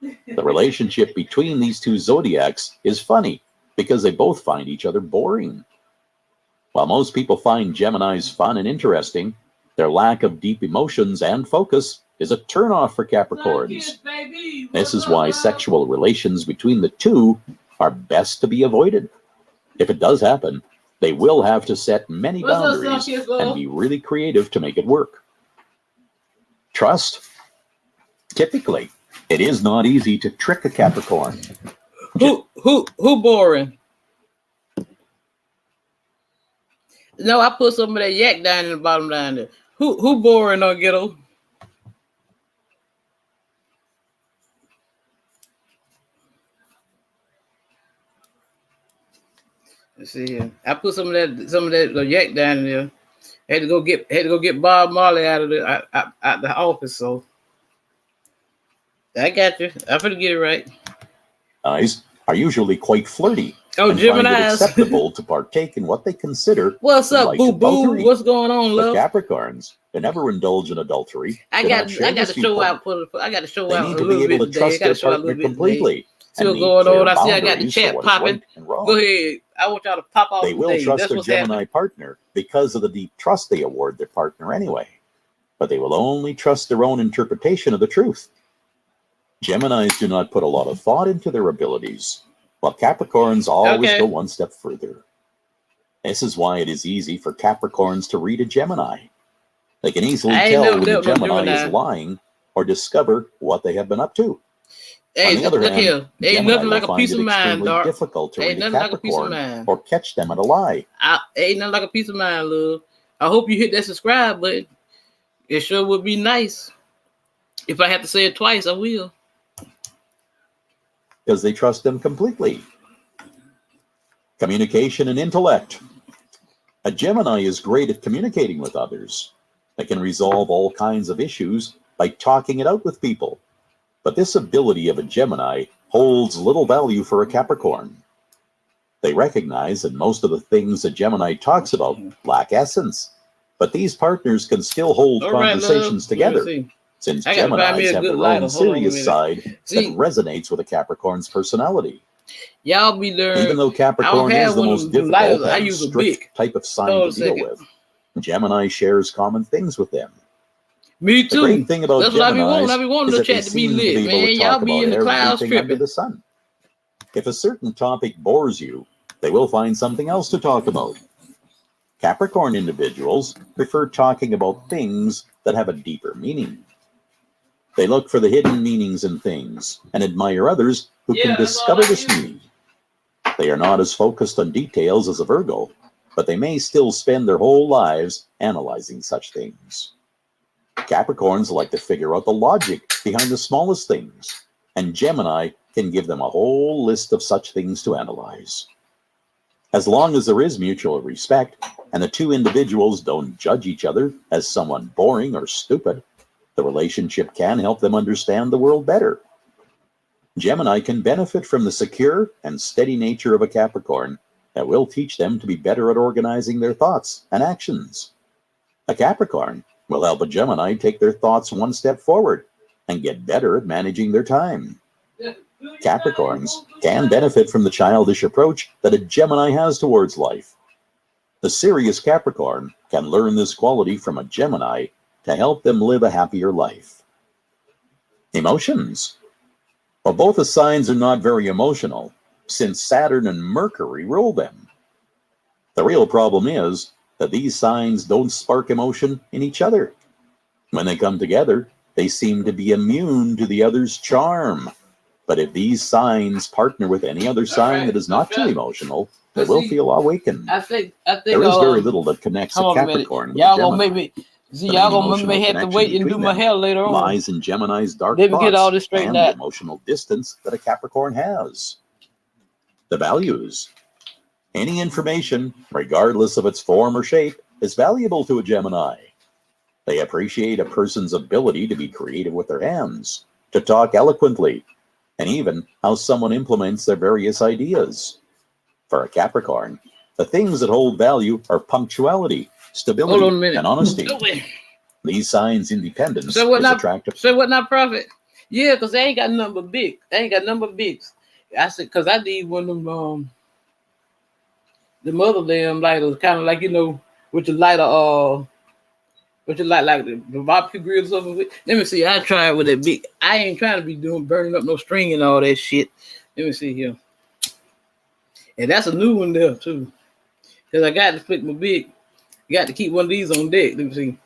Speaker 4: The relationship between these two zodiacs is funny because they both find each other boring. While most people find Geminis fun and interesting, their lack of deep emotions and focus is a turnoff for Capricorns. This is why sexual relations between the two are best to be avoided. If it does happen, they will have to set many boundaries and be really creative to make it work. Trust. Typically, it is not easy to trick a Capricorn.
Speaker 1: Who boring? No, I put some of that yak down in the bottom down there. Who boring on ghetto? Let's see here. I put some of that yak down in there. Had to go get Bob Marley out of the office. So I got you. I'm gonna get it right.
Speaker 4: Geminis are usually quite flirty.
Speaker 1: Oh,
Speaker 4: and find it
Speaker 1: Geminis
Speaker 4: acceptable to partake in what they consider.
Speaker 1: What's up, boo boo?
Speaker 4: Adultery.
Speaker 1: What's going on,
Speaker 4: The
Speaker 1: love?
Speaker 4: Capricorns, they never indulge in adultery.
Speaker 1: I got to show out
Speaker 4: They need to be able to trust their partner completely.
Speaker 1: See what's going on? I see I got the chat popping. Go ahead. I want y'all to pop off.
Speaker 4: They will trust their Gemini partner because of the deep trust they award their partner anyway. But they will only trust their own interpretation of the truth. Geminis do not put a lot of thought into their abilities, while Capricorns always go one step further. This is why it is easy for Capricorns to read a Gemini. They can easily tell when the Gemini is lying or discover what they have been up to.
Speaker 1: Hey,
Speaker 4: on the other hand,
Speaker 1: here. Ain't
Speaker 4: Gemini
Speaker 1: nothing like
Speaker 4: will
Speaker 1: a
Speaker 4: find
Speaker 1: piece
Speaker 4: it
Speaker 1: of mind,
Speaker 4: extremely
Speaker 1: dog.
Speaker 4: difficult to
Speaker 1: Ain't
Speaker 4: read a
Speaker 1: nothing like a piece of
Speaker 4: Capricorn
Speaker 1: mind.
Speaker 4: or catch them at a lie.
Speaker 1: Ain't nothing like a piece of mind, love. I hope you hit that subscribe button. It sure would be nice. If I have to say it twice, I will.
Speaker 4: Because they trust them completely. Communication and intellect. A Gemini is great at communicating with others. They can resolve all kinds of issues by talking it out with people. But this ability of a Gemini holds little value for a Capricorn. They recognize that most of the things that Gemini talks about lack essence, but these partners can still hold
Speaker 1: All right,
Speaker 4: conversations
Speaker 1: love.
Speaker 4: together,
Speaker 1: Let me see.
Speaker 4: since
Speaker 1: I gotta find me
Speaker 4: Geminis
Speaker 1: a
Speaker 4: have
Speaker 1: good
Speaker 4: their
Speaker 1: lighter.
Speaker 4: own
Speaker 1: Hold on a
Speaker 4: serious
Speaker 1: minute.
Speaker 4: side
Speaker 1: See,
Speaker 4: that resonates with a Capricorn's personality.
Speaker 1: y'all be there.
Speaker 4: Even though
Speaker 1: I don't
Speaker 4: Capricorn
Speaker 1: have
Speaker 4: is the
Speaker 1: one of
Speaker 4: most
Speaker 1: them lighters.
Speaker 4: difficult
Speaker 1: I
Speaker 4: and
Speaker 1: use a
Speaker 4: strict
Speaker 1: big.
Speaker 4: type of sign
Speaker 1: Hold
Speaker 4: to
Speaker 1: a
Speaker 4: deal
Speaker 1: second.
Speaker 4: with, Gemini shares common things with them.
Speaker 1: Me
Speaker 4: The great
Speaker 1: too.
Speaker 4: thing about
Speaker 1: That's what I be wanting. I
Speaker 4: Geminis
Speaker 1: be wanting
Speaker 4: is
Speaker 1: the
Speaker 4: that they
Speaker 1: chat to be
Speaker 4: seem to
Speaker 1: lit,
Speaker 4: be able
Speaker 1: man.
Speaker 4: to
Speaker 1: Y'all
Speaker 4: talk
Speaker 1: be
Speaker 4: about
Speaker 1: in the clouds
Speaker 4: everything under
Speaker 1: tripping.
Speaker 4: the sun. If a certain topic bores you, they will find something else to talk about. Capricorn individuals prefer talking about things that have a deeper meaning. They look for the hidden meanings in things and admire others who can discover this meaning. They are not as focused on details as a Virgo, but they may still spend their whole lives analyzing such things. Capricorns like to figure out the logic behind the smallest things, and Gemini can give them a whole list of such things to analyze. As long as there is mutual respect and the two individuals don't judge each other as someone boring or stupid, the relationship can help them understand the world better. Gemini can benefit from the secure and steady nature of a Capricorn that will teach them to be better at organizing their thoughts and actions. A Capricorn will help a Gemini take their thoughts one step forward and get better at managing their time. Capricorns can benefit from the childish approach that a Gemini has towards life. The serious Capricorn can learn this quality from a Gemini to help them live a happier life. Emotions. Well, both the signs are not very emotional, since Saturn and Mercury rule them. The real problem is that these signs don't spark emotion in each other. When they come together, they seem to be immune to the other's charm. But if these signs partner with any other sign that is not too emotional, they will feel awakened.
Speaker 1: I think
Speaker 4: There is very little that connects a
Speaker 1: hold on a minute.
Speaker 4: Capricorn with a
Speaker 1: Y'all gonna
Speaker 4: Gemini.
Speaker 1: make me see.
Speaker 4: The
Speaker 1: Y'all
Speaker 4: main
Speaker 1: gonna make me
Speaker 4: emotional
Speaker 1: have to
Speaker 4: connection
Speaker 1: wait and do
Speaker 4: between
Speaker 1: my
Speaker 4: them
Speaker 1: hair later on.
Speaker 4: lies in Gemini's dark
Speaker 1: Let me get all this
Speaker 4: thoughts
Speaker 1: straightened
Speaker 4: and the
Speaker 1: out.
Speaker 4: emotional distance that a Capricorn has. The values. Any information, regardless of its form or shape, is valuable to a Gemini. They appreciate a person's ability to be creative with their hands, to talk eloquently, and even how someone implements their various ideas. For a Capricorn, the things that hold value are punctuality,
Speaker 1: Hold on a
Speaker 4: stability,
Speaker 1: minute.
Speaker 4: and honesty.
Speaker 1: No way.
Speaker 4: These signs' independence
Speaker 1: So what
Speaker 4: is
Speaker 1: not?
Speaker 4: attractive.
Speaker 1: So what not profit? Yeah, cause they ain't got nothing but big. They ain't got nothing but bigs. I said, cause I need one of them the mother damn lighters, kind of like with the lighter with the light like the barbecue grill or something. Let me see. I try it with that big. I ain't trying to be burning up no string and all that shit. Let me see here. And that's a new one there too. Cause I got to split my big. Got to keep one of these on deck. Let me see.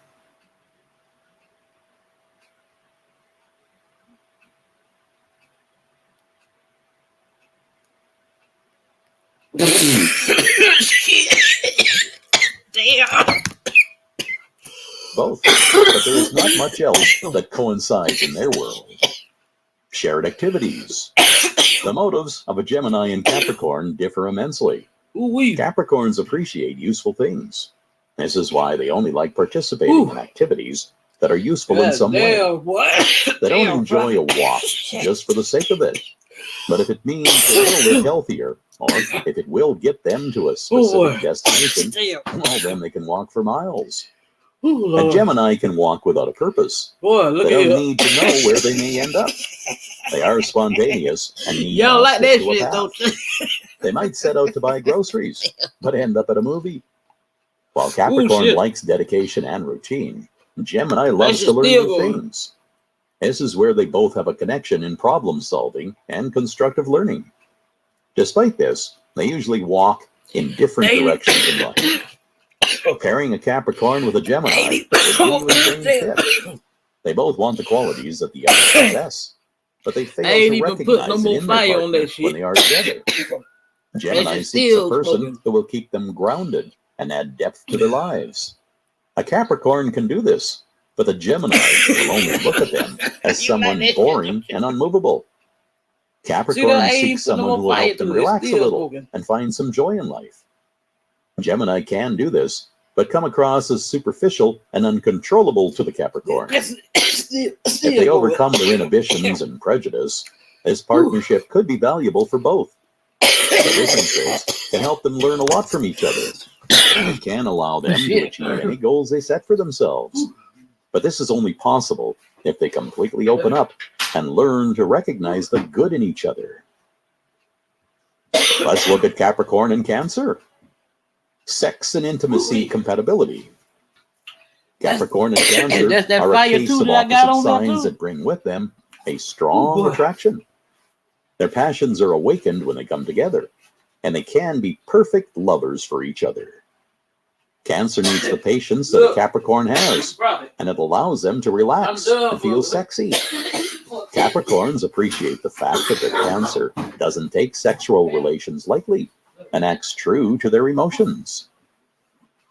Speaker 1: Damn.
Speaker 4: Both, but there is not much else that coincides in their world. Shared activities. The motives of a Gemini and Capricorn differ immensely.
Speaker 1: Ooh-wee.
Speaker 4: Capricorns appreciate useful things. This is why they only like participating in activities that are useful in some way. They don't enjoy a walk just for the sake of it. But if it means they will live healthier, or if it will get them to a specific destination, well, then they can walk for miles. A Gemini can walk without a purpose.
Speaker 1: Boy, look
Speaker 4: They
Speaker 1: at
Speaker 4: don't
Speaker 1: you.
Speaker 4: need to know where they may end up. They are spontaneous and need
Speaker 1: Y'all
Speaker 4: not
Speaker 1: like
Speaker 4: stick
Speaker 1: that
Speaker 4: to a
Speaker 1: shit,
Speaker 4: path.
Speaker 1: don't you?
Speaker 4: They might set out to buy groceries, but end up at a movie. While Capricorn
Speaker 1: shit.
Speaker 4: likes dedication and routine, Gemini loves
Speaker 1: shit
Speaker 4: to learn
Speaker 1: still
Speaker 4: new
Speaker 1: going.
Speaker 4: things. This is where they both have a connection in problem solving and constructive learning. Despite this, they usually walk in different directions in life. Pairing a Capricorn with a Gemini would give you a strange fit. They both want the qualities that the other possess, but they fail
Speaker 1: ain't
Speaker 4: to
Speaker 1: even put
Speaker 4: recognize
Speaker 1: no
Speaker 4: it
Speaker 1: more
Speaker 4: in their
Speaker 1: fire on
Speaker 4: partner
Speaker 1: that shit.
Speaker 4: when they are together. Gemini
Speaker 1: shit
Speaker 4: seeks a
Speaker 1: still
Speaker 4: person
Speaker 1: smoking.
Speaker 4: who will keep them grounded and add depth to their lives. A Capricorn can do this, but the Gemini will only look at them as
Speaker 1: You
Speaker 4: someone
Speaker 1: like that
Speaker 4: boring
Speaker 1: shit,
Speaker 4: and unmovable. Capricorn
Speaker 1: I ain't
Speaker 4: seeks
Speaker 1: put no
Speaker 4: someone
Speaker 1: more
Speaker 4: who will
Speaker 1: fire
Speaker 4: help them
Speaker 1: to it. It's
Speaker 4: relax a
Speaker 1: still
Speaker 4: little
Speaker 1: smoking.
Speaker 4: and find some joy in life. Gemini can do this, but come across as superficial and uncontrollable to the Capricorn.
Speaker 1: Still
Speaker 4: If they overcome their inhibitions and prejudice, This partnership could be valuable for both. Different traits can help them learn a lot from each other. It can allow them to achieve any goals they set for themselves. But this is only possible if they completely open up and learn to recognize the good in each other. Let's look at Capricorn and Cancer. Sex and intimacy compatibility. Capricorn and Cancer are a case of opposite signs that bring with them a strong attraction. Their passions are awakened when they come together, and they can be perfect lovers for each other. Cancer needs the patience that a Capricorn has, and it allows them to relax and feel sexy. Capricorns appreciate the fact that their Cancer doesn't take sexual relations lightly and acts true to their emotions.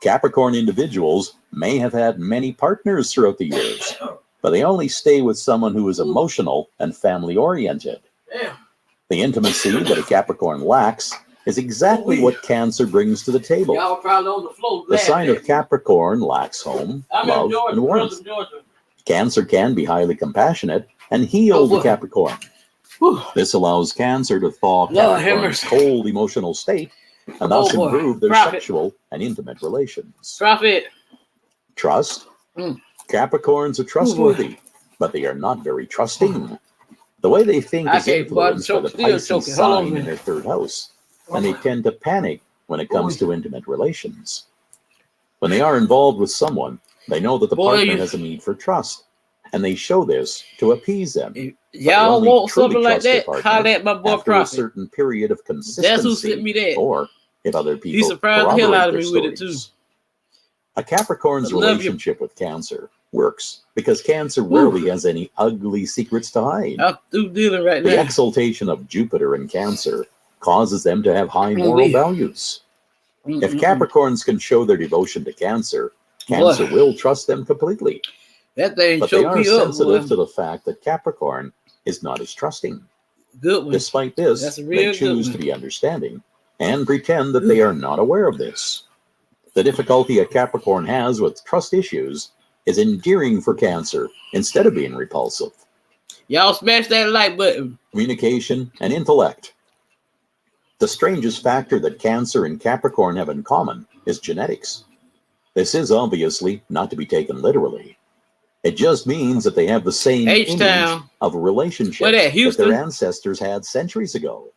Speaker 4: Capricorn individuals may have had many partners throughout the years, but they only stay with someone who is emotional and family-oriented. The intimacy that a Capricorn lacks is exactly what Cancer brings to the table. The sign of Capricorn lacks home, love, and warmth. Cancer can be highly compassionate and heal the Capricorn. This allows Cancer to thaw Capricorn's cold emotional state and thus improve their sexual and intimate relations. Trust. Capricorns are trustworthy, but they are not very trusting. The way they think is influenced by the Pisces sign in their third house, and they tend to panic when it comes to intimate relations. When they are involved with someone, they know that the partner has a need for trust, and they show this to appease them.
Speaker 1: Y'all want something like that? Holler at my boy
Speaker 4: after
Speaker 1: Prophet.
Speaker 4: a certain period of consistency,
Speaker 1: That's who sent me that.
Speaker 4: or if other people
Speaker 1: He surprised the hell out of me
Speaker 4: corroborate
Speaker 1: with
Speaker 4: their
Speaker 1: it too.
Speaker 4: stories. A Capricorn's
Speaker 1: I love you.
Speaker 4: relationship with Cancer works because Cancer rarely has any ugly secrets to hide.
Speaker 1: I'm through dealing right
Speaker 4: The
Speaker 1: now.
Speaker 4: exaltation of Jupiter in Cancer causes them to have high moral values. If Capricorns can show their devotion to Cancer, Cancer will trust them completely.
Speaker 1: That thing
Speaker 4: But they
Speaker 1: choked
Speaker 4: are
Speaker 1: me up,
Speaker 4: sensitive
Speaker 1: boy.
Speaker 4: to the fact that Capricorn is not as trusting.
Speaker 1: Good one.
Speaker 4: Despite this,
Speaker 1: That's a
Speaker 4: they
Speaker 1: real
Speaker 4: choose
Speaker 1: good
Speaker 4: to
Speaker 1: one.
Speaker 4: be understanding and pretend that they are not aware of this. The difficulty a Capricorn has with trust issues is endearing for Cancer instead of being repulsive.
Speaker 1: Y'all smash that like button.
Speaker 4: Communication and intellect. The strangest factor that Cancer and Capricorn have in common is genetics. This is obviously not to be taken literally. It just means that they have the same image
Speaker 1: H-Town.
Speaker 4: of a relationship
Speaker 1: What, at
Speaker 4: that
Speaker 1: Houston?
Speaker 4: their ancestors had centuries ago.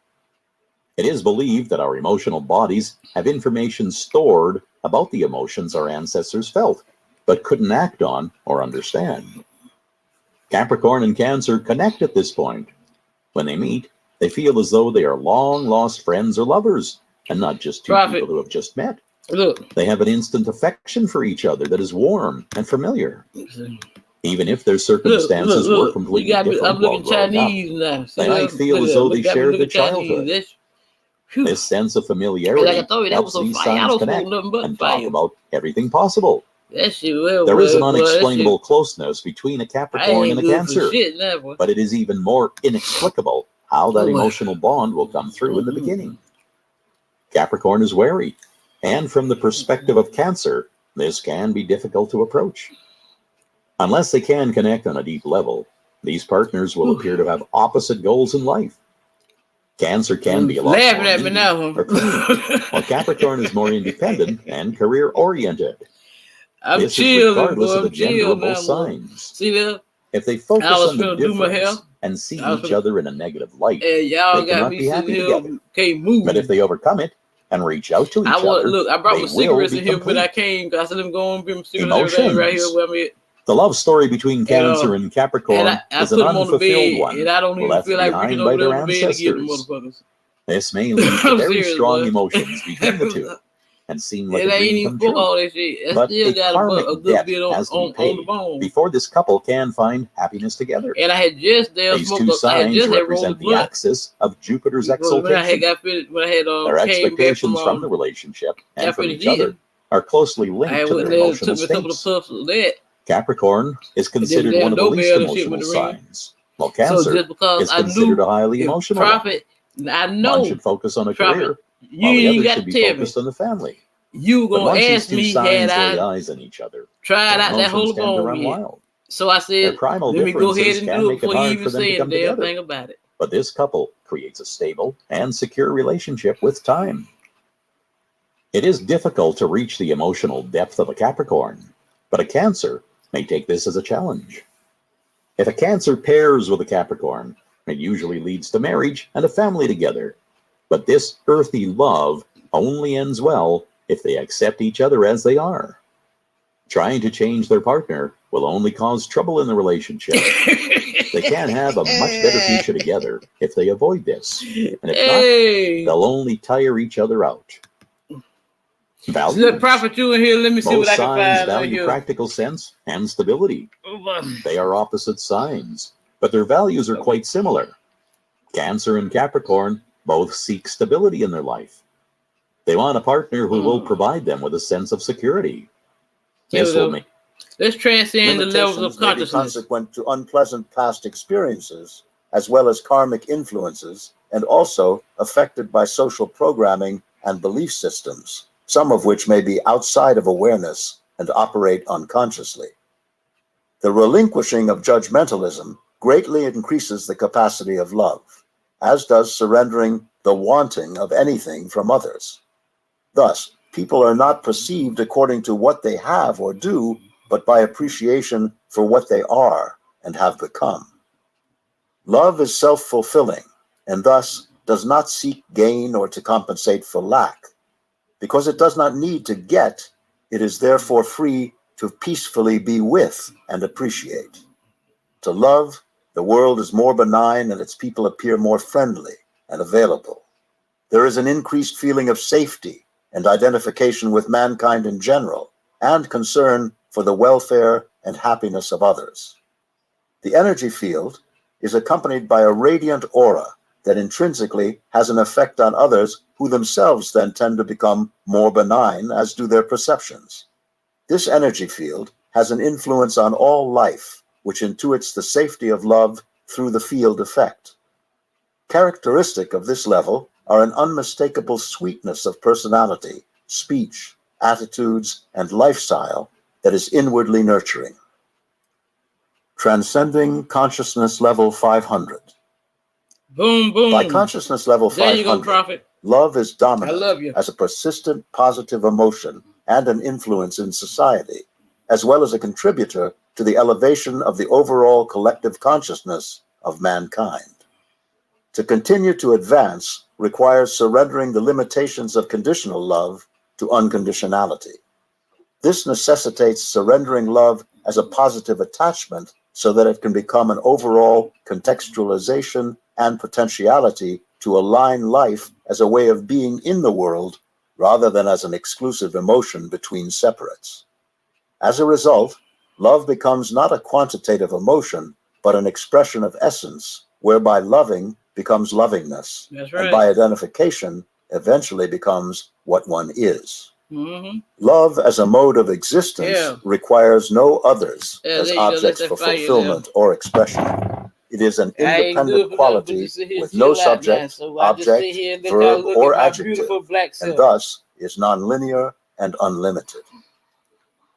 Speaker 4: It is believed that our emotional bodies have information stored about the emotions our ancestors felt, but couldn't act on or understand. Capricorn and Cancer connect at this point. When they meet, they feel as though they are long-lost friends or lovers, and not just two
Speaker 1: Prophet.
Speaker 4: people who have just met.
Speaker 1: Look.
Speaker 4: They have an instant affection for each other that is warm and familiar. Even if their circumstances were completely different
Speaker 1: I'm
Speaker 4: while
Speaker 1: looking
Speaker 4: growing up,
Speaker 1: Chinese now.
Speaker 4: they might feel as though they shared their childhood. This sense of
Speaker 1: Like
Speaker 4: familiarity
Speaker 1: I told you, that was
Speaker 4: helps
Speaker 1: so
Speaker 4: these
Speaker 1: fire. I
Speaker 4: signs
Speaker 1: don't
Speaker 4: connect
Speaker 1: smoke nothing but
Speaker 4: and talk
Speaker 1: fire.
Speaker 4: about everything possible.
Speaker 1: That shit, well,
Speaker 4: There is an
Speaker 1: well, that
Speaker 4: unexplainable closeness between a
Speaker 1: shit, I
Speaker 4: Capricorn
Speaker 1: ain't
Speaker 4: and a
Speaker 1: good for
Speaker 4: Cancer,
Speaker 1: shit now, boy.
Speaker 4: but it is even more inexplicable how that
Speaker 1: Oh, boy.
Speaker 4: emotional bond will come through in the beginning. Capricorn is wary, and from the perspective of Cancer, this can be difficult to approach. Unless they can connect on a deep level, these partners will appear to have opposite goals in life. Cancer can be a lot
Speaker 1: laughing
Speaker 4: more
Speaker 1: at me
Speaker 4: needy
Speaker 1: now.
Speaker 4: or clingy, while Capricorn is more independent and career-oriented.
Speaker 1: I'm
Speaker 4: This is
Speaker 1: chilling,
Speaker 4: regardless
Speaker 1: boy.
Speaker 4: of the
Speaker 1: I'm
Speaker 4: gender
Speaker 1: chilling
Speaker 4: of both
Speaker 1: now, boy.
Speaker 4: signs.
Speaker 1: See there?
Speaker 4: If they focus
Speaker 1: I was
Speaker 4: on the
Speaker 1: finna do my hair.
Speaker 4: difference and see
Speaker 1: I was
Speaker 4: each
Speaker 1: finna-
Speaker 4: other in a negative light,
Speaker 1: And y'all
Speaker 4: they
Speaker 1: got
Speaker 4: cannot
Speaker 1: me
Speaker 4: be
Speaker 1: sitting
Speaker 4: happy
Speaker 1: here,
Speaker 4: together.
Speaker 1: can't move.
Speaker 4: But if they overcome it and reach out to each
Speaker 1: I want
Speaker 4: other,
Speaker 1: look. I brought
Speaker 4: they
Speaker 1: my
Speaker 4: will
Speaker 1: cigarettes
Speaker 4: be
Speaker 1: in here, but I
Speaker 4: complete.
Speaker 1: came because I said, "Let me go and bring my cigarettes and everything right here
Speaker 4: Emotions.
Speaker 1: where I'm at."
Speaker 4: The love story between Cancer and Capricorn
Speaker 1: And I
Speaker 4: is
Speaker 1: put
Speaker 4: an
Speaker 1: them on the
Speaker 4: unfulfilled
Speaker 1: bed,
Speaker 4: one,
Speaker 1: and I don't even
Speaker 4: left
Speaker 1: feel like
Speaker 4: behind
Speaker 1: reaching
Speaker 4: by
Speaker 1: over there
Speaker 4: their
Speaker 1: on the bed to get them
Speaker 4: ancestors.
Speaker 1: motherfuckers.
Speaker 4: This may lead to
Speaker 1: I'm
Speaker 4: very
Speaker 1: serious,
Speaker 4: strong
Speaker 1: boy.
Speaker 4: emotions between the two and seem like
Speaker 1: And
Speaker 4: a
Speaker 1: I ain't
Speaker 4: dream
Speaker 1: even
Speaker 4: come
Speaker 1: put
Speaker 4: true.
Speaker 1: all that shit. I
Speaker 4: But
Speaker 1: still
Speaker 4: a
Speaker 1: got
Speaker 4: karmic
Speaker 1: a good
Speaker 4: debt
Speaker 1: bit
Speaker 4: has to be
Speaker 1: on the
Speaker 4: paid
Speaker 1: bone.
Speaker 4: before this couple can find happiness together.
Speaker 1: And I had just there
Speaker 4: These
Speaker 1: smoked
Speaker 4: two
Speaker 1: up. I had
Speaker 4: signs
Speaker 1: just had rolled the
Speaker 4: represent the
Speaker 1: blunt.
Speaker 4: axis of Jupiter's
Speaker 1: When I had
Speaker 4: exaltation.
Speaker 1: got finished, when I had
Speaker 4: Their
Speaker 1: came back
Speaker 4: expectations from
Speaker 1: from
Speaker 4: the relationship and
Speaker 1: got
Speaker 4: from
Speaker 1: finished
Speaker 4: each other
Speaker 1: eating,
Speaker 4: are closely
Speaker 1: I
Speaker 4: linked
Speaker 1: had
Speaker 4: to
Speaker 1: went
Speaker 4: their
Speaker 1: there,
Speaker 4: emotional
Speaker 1: took me a couple of
Speaker 4: states.
Speaker 1: puffs of that.
Speaker 4: Capricorn is
Speaker 1: And then
Speaker 4: considered
Speaker 1: the
Speaker 4: one of the least
Speaker 1: doorbell and shit
Speaker 4: emotional
Speaker 1: went to ring.
Speaker 4: signs, while
Speaker 1: So
Speaker 4: Cancer
Speaker 1: just because
Speaker 4: is
Speaker 1: I
Speaker 4: considered
Speaker 1: knew
Speaker 4: a highly
Speaker 1: if
Speaker 4: emotional one.
Speaker 1: Prophet, I
Speaker 4: One
Speaker 1: know
Speaker 4: should focus on a
Speaker 1: Prophet,
Speaker 4: career,
Speaker 1: you
Speaker 4: while the
Speaker 1: ain't
Speaker 4: other
Speaker 1: got
Speaker 4: should
Speaker 1: to
Speaker 4: be
Speaker 1: tell me.
Speaker 4: focused on the family.
Speaker 1: You
Speaker 4: But
Speaker 1: gonna
Speaker 4: once these
Speaker 1: ask
Speaker 4: two
Speaker 1: me had
Speaker 4: signs lay
Speaker 1: I
Speaker 4: eyes on each other,
Speaker 1: tried
Speaker 4: their
Speaker 1: out that
Speaker 4: emotions
Speaker 1: whole
Speaker 4: tend to
Speaker 1: bone
Speaker 4: run
Speaker 1: yet?
Speaker 4: wild.
Speaker 1: So I
Speaker 4: Their
Speaker 1: said,
Speaker 4: primal
Speaker 1: let me go ahead
Speaker 4: differences
Speaker 1: and
Speaker 4: can
Speaker 1: do it
Speaker 4: make it
Speaker 1: before he
Speaker 4: hard
Speaker 1: even
Speaker 4: for them to
Speaker 1: said a
Speaker 4: come
Speaker 1: damn
Speaker 4: together.
Speaker 1: thing about it.
Speaker 4: but this couple creates a stable and secure relationship with time. It is difficult to reach the emotional depth of a Capricorn, but a Cancer may take this as a challenge. If a Cancer pairs with a Capricorn, it usually leads to marriage and a family together. But this earthy love only ends well if they accept each other as they are. Trying to change their partner will only cause trouble in the relationship. They can have a much better future together if they avoid this. And if not, they'll only tire each other out.
Speaker 1: Values. Let Prophet you in here. Let me see
Speaker 4: Most
Speaker 1: what I can
Speaker 4: signs
Speaker 1: find.
Speaker 4: value practical sense and stability. They are opposite signs, but their values are quite similar. Cancer and Capricorn both seek stability in their life. They want a partner who will provide them with a sense of security. This will make
Speaker 1: Let's transcend the levels of
Speaker 5: Limitations may be
Speaker 1: consciousness.
Speaker 5: consequent to unpleasant past experiences, as well as karmic influences, and also affected by social programming and belief systems, some of which may be outside of awareness and operate unconsciously. The relinquishing of judgmentalism greatly increases the capacity of love, as does surrendering the wanting of anything from others. Thus, people are not perceived according to what they have or do, but by appreciation for what they are and have become. Love is self-fulfilling, and thus does not seek gain or to compensate for lack. Because it does not need to get, it is therefore free to peacefully be with and appreciate. To love, the world is more benign and its people appear more friendly and available. There is an increased feeling of safety and identification with mankind in general, and concern for the welfare and happiness of others. The energy field is accompanied by a radiant aura that intrinsically has an effect on others, who themselves then tend to become more benign, as do their perceptions. This energy field has an influence on all life, which intuits the safety of love through the field effect. Characteristic of this level are an unmistakable sweetness of personality, speech, attitudes, and lifestyle that is inwardly nurturing. Transcending consciousness level 500.
Speaker 1: Boom, boom.
Speaker 5: By consciousness level
Speaker 1: There
Speaker 5: 500,
Speaker 1: you go, Prophet.
Speaker 5: love is
Speaker 1: I
Speaker 5: dominant
Speaker 1: love you.
Speaker 5: as a persistent positive emotion and an influence in society, as well as a contributor to the elevation of the overall collective consciousness of mankind. To continue to advance requires surrendering the limitations of conditional love to unconditionality. This necessitates surrendering love as a positive attachment so that it can become an overall contextualization and potentiality to align life as a way of being in the world rather than as an exclusive emotion between separates. As a result, love becomes not a quantitative emotion, but an expression of essence, whereby loving becomes lovingness,
Speaker 1: That's right.
Speaker 5: and by identification eventually becomes what one is.
Speaker 1: Mm-hmm.
Speaker 5: Love as a mode of existence requires no others as
Speaker 1: there you go. Let
Speaker 5: objects
Speaker 1: that
Speaker 5: for
Speaker 1: fire
Speaker 5: fulfillment or expression. It is an
Speaker 1: I ain't good
Speaker 5: independent
Speaker 1: for
Speaker 5: quality
Speaker 1: nothing but to sit here
Speaker 5: with
Speaker 1: and
Speaker 5: no
Speaker 1: chill out now,
Speaker 5: subject,
Speaker 1: so I just sit
Speaker 5: object,
Speaker 1: here and let y'all
Speaker 5: verb,
Speaker 1: look
Speaker 5: or
Speaker 1: at my
Speaker 5: adjective,
Speaker 1: beautiful black
Speaker 5: and
Speaker 1: self.
Speaker 5: thus is nonlinear and unlimited.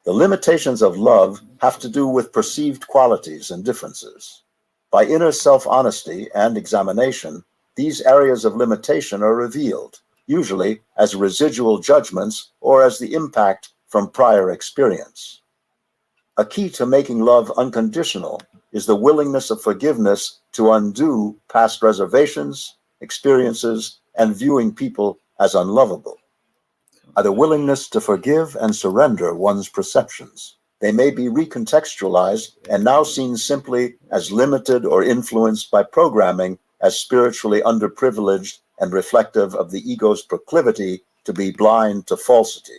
Speaker 5: The limitations of love have to do with perceived qualities and differences. By inner self-honesty and examination, these areas of limitation are revealed, usually as residual judgments or as the impact from prior experience. A key to making love unconditional is the willingness of forgiveness to undo past reservations, experiences, and viewing people as unlovable. The willingness to forgive and surrender one's perceptions. They may be recontextualized and now seen simply as limited or influenced by programming as spiritually underprivileged and reflective of the ego's proclivity to be blind to falsity.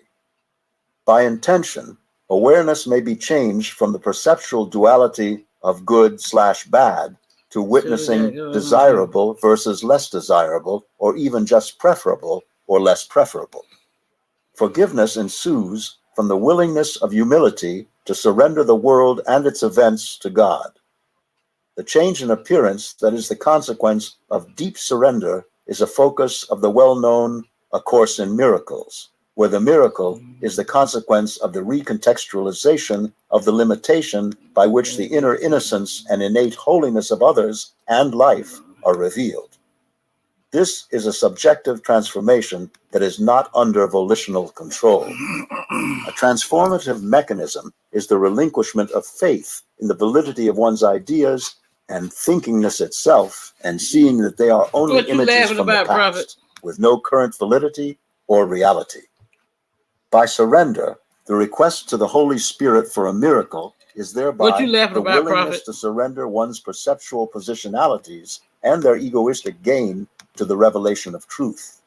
Speaker 5: By intention, awareness may be changed from the perceptual duality of good/bad to witnessing desirable versus less desirable, or even just preferable or less preferable. Forgiveness ensues from the willingness of humility to surrender the world and its events to God. The change in appearance that is the consequence of deep surrender is a focus of the well-known A Course in Miracles, where the miracle is the consequence of the recontextualization of the limitation by which the inner innocence and innate holiness of others and life are revealed. This is a subjective transformation that is not under volitional control. A transformative mechanism is the relinquishment of faith in the validity of one's ideas and thinkingness itself, and seeing that they are only
Speaker 1: What you
Speaker 5: images
Speaker 1: laughing
Speaker 5: from the
Speaker 1: about,
Speaker 5: past,
Speaker 1: Prophet?
Speaker 5: with no current validity or reality. By surrender, the request to the Holy Spirit for a miracle is thereby
Speaker 1: What you laughing
Speaker 5: the
Speaker 1: about,
Speaker 5: willingness
Speaker 1: Prophet?
Speaker 5: to surrender one's perceptual positionalities and their egoistic gain to the revelation of truth.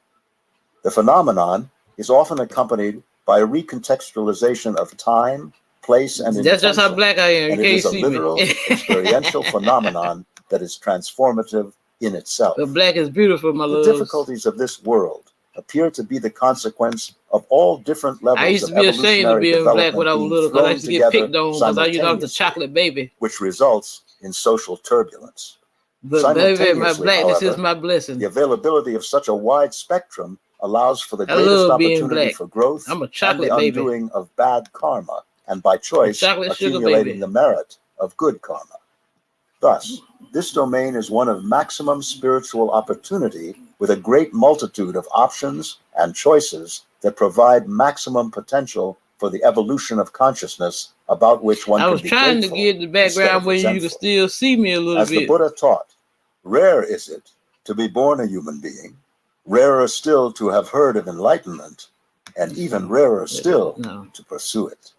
Speaker 5: The phenomenon is often accompanied by a recontextualization of time, place, and
Speaker 1: That's just how
Speaker 5: intention,
Speaker 1: black I am. You
Speaker 5: and it
Speaker 1: can't
Speaker 5: is a
Speaker 1: see
Speaker 5: literal,
Speaker 1: me.
Speaker 5: experiential phenomenon that is transformative in itself.
Speaker 1: But black is beautiful, my
Speaker 5: The
Speaker 1: love.
Speaker 5: difficulties of this world appear to be the consequence of all different levels
Speaker 1: I used
Speaker 5: of
Speaker 1: to be ashamed of
Speaker 5: evolutionary
Speaker 1: being black
Speaker 5: development
Speaker 1: when I was
Speaker 5: being
Speaker 1: little because I
Speaker 5: thrown
Speaker 1: used to get
Speaker 5: together
Speaker 1: picked on because I was the
Speaker 5: simultaneously,
Speaker 1: chocolate baby.
Speaker 5: which results in social turbulence.
Speaker 1: But baby, my
Speaker 5: Simultaneously,
Speaker 1: blackness is
Speaker 5: however,
Speaker 1: my blessing.
Speaker 5: the availability of such a wide spectrum allows for the
Speaker 1: I
Speaker 5: greatest
Speaker 1: love being
Speaker 5: opportunity
Speaker 1: black.
Speaker 5: for growth
Speaker 1: I'm a
Speaker 5: and the
Speaker 1: chocolate baby.
Speaker 5: undoing of bad karma, and by choice,
Speaker 1: Chocolate sugar
Speaker 5: accumulating
Speaker 1: baby.
Speaker 5: the merit of good karma. Thus, this domain is one of maximum spiritual opportunity, with a great multitude of options and choices that provide maximum potential for the evolution of consciousness, about which one
Speaker 1: I
Speaker 5: can
Speaker 1: was
Speaker 5: be
Speaker 1: trying to
Speaker 5: grateful
Speaker 1: get the
Speaker 5: instead
Speaker 1: background
Speaker 5: of
Speaker 1: where you can
Speaker 5: resentful.
Speaker 1: still see me a little
Speaker 5: As the
Speaker 1: bit.
Speaker 5: Buddha taught, rare is it to be born a human being, rarer still to have heard of enlightenment, and even rarer still
Speaker 1: No.
Speaker 5: to pursue it.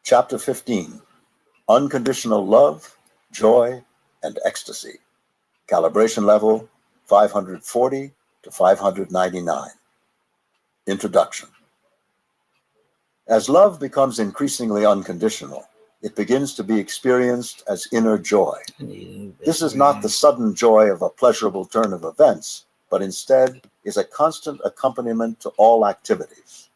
Speaker 5: Chapter 15, Unconditional Love, Joy, and Ecstasy. Calibration level 540 to 599. Introduction. As love becomes increasingly unconditional, it begins to be experienced as inner joy. This is not the sudden joy of a pleasurable turn of events, but instead is a constant accompaniment to all activities.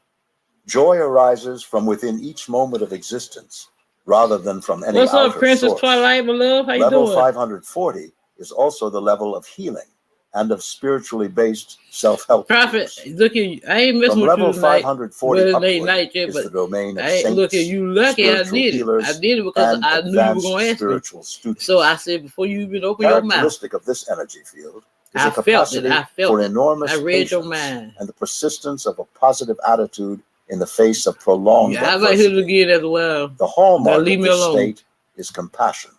Speaker 5: Joy arises from within each moment of existence, rather than from any
Speaker 1: What's up,
Speaker 5: outer
Speaker 1: Princess
Speaker 5: source.
Speaker 1: Twilight, my love? How you
Speaker 5: Level
Speaker 1: doing?
Speaker 5: 540 is also the level of healing and of spiritually based self-help
Speaker 1: Prophet,
Speaker 5: tools.
Speaker 1: look at you. I ain't messing
Speaker 5: From
Speaker 1: with
Speaker 5: level
Speaker 1: you tonight.
Speaker 5: 540
Speaker 1: Well, it ain't
Speaker 5: upward
Speaker 1: night yet,
Speaker 5: is the
Speaker 1: but
Speaker 5: domain of
Speaker 1: I ain't look at
Speaker 5: saints,
Speaker 1: you. Lucky I
Speaker 5: spiritual
Speaker 1: did it.
Speaker 5: healers,
Speaker 1: I did it because
Speaker 5: and
Speaker 1: I knew you were
Speaker 5: advanced
Speaker 1: going to ask me.
Speaker 5: spiritual students.
Speaker 1: So I said, before you even open your mouth,
Speaker 5: Characteristic of this energy field is
Speaker 1: I
Speaker 5: a
Speaker 1: felt it.
Speaker 5: capacity
Speaker 1: I felt
Speaker 5: for
Speaker 1: it.
Speaker 5: enormous
Speaker 1: I read your
Speaker 5: patience
Speaker 1: mind.
Speaker 5: and the persistence of a positive attitude in the face of prolonged
Speaker 1: Yeah, I might hit it
Speaker 5: adversity.
Speaker 1: again as well.
Speaker 5: The hallmark
Speaker 1: leave
Speaker 5: of
Speaker 1: me
Speaker 5: this
Speaker 1: alone.
Speaker 5: state is compassion.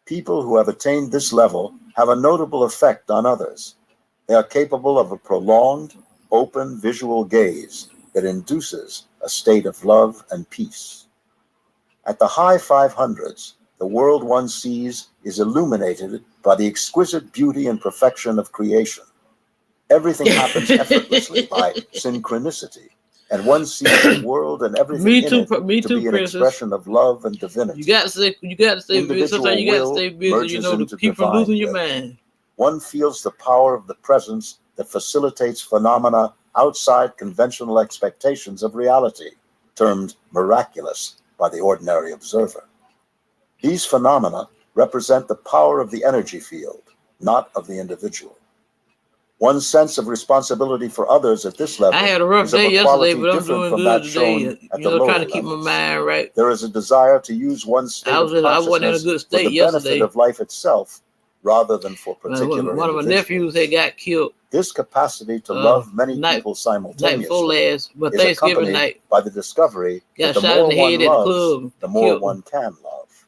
Speaker 5: People who have attained this level have a notable effect on others. They are capable of a prolonged, open visual gaze that induces a state of love and peace. At the high 500s, the world one sees is illuminated by the exquisite beauty and perfection of creation. Everything happens effortlessly by synchronicity, and one sees the world and everything
Speaker 1: Me
Speaker 5: in
Speaker 1: too,
Speaker 5: it
Speaker 1: me
Speaker 5: to
Speaker 1: too,
Speaker 5: be an
Speaker 1: Princess.
Speaker 5: expression of love and divinity.
Speaker 1: You got to stay busy.
Speaker 5: Individual
Speaker 1: Sometimes you got to
Speaker 5: will
Speaker 1: stay busy.
Speaker 5: merges
Speaker 1: You know, to
Speaker 5: into
Speaker 1: keep from
Speaker 5: divine
Speaker 1: losing your
Speaker 5: will.
Speaker 1: mind.
Speaker 5: One feels the power of the presence that facilitates phenomena outside conventional expectations of reality, termed miraculous by the ordinary observer. These phenomena represent the power of the energy field, not of the individual. One's sense of responsibility for others at this level
Speaker 1: I had a rough
Speaker 5: is of
Speaker 1: day
Speaker 5: a
Speaker 1: yesterday,
Speaker 5: quality
Speaker 1: but I'm
Speaker 5: different
Speaker 1: doing
Speaker 5: from
Speaker 1: good
Speaker 5: that shown
Speaker 1: today.
Speaker 5: at
Speaker 1: You
Speaker 5: the
Speaker 1: know,
Speaker 5: lower
Speaker 1: trying to keep my
Speaker 5: levels.
Speaker 1: mind right.
Speaker 5: There is a desire to use one's state of
Speaker 1: I wasn't in a
Speaker 5: consciousness
Speaker 1: good
Speaker 5: for
Speaker 1: state
Speaker 5: the benefit
Speaker 1: yesterday.
Speaker 5: of life itself, rather than for particular
Speaker 1: One of my
Speaker 5: individuals.
Speaker 1: nephews had got killed
Speaker 5: This capacity to love many
Speaker 1: night
Speaker 5: people
Speaker 1: before
Speaker 5: simultaneously
Speaker 1: last, but
Speaker 5: is
Speaker 1: Thanksgiving
Speaker 5: accompanied
Speaker 1: night.
Speaker 5: by the discovery
Speaker 1: Got
Speaker 5: that the
Speaker 1: shot in
Speaker 5: more
Speaker 1: the
Speaker 5: one
Speaker 1: head at the
Speaker 5: loves,
Speaker 1: club.
Speaker 5: the more
Speaker 1: Killed.
Speaker 5: one can love.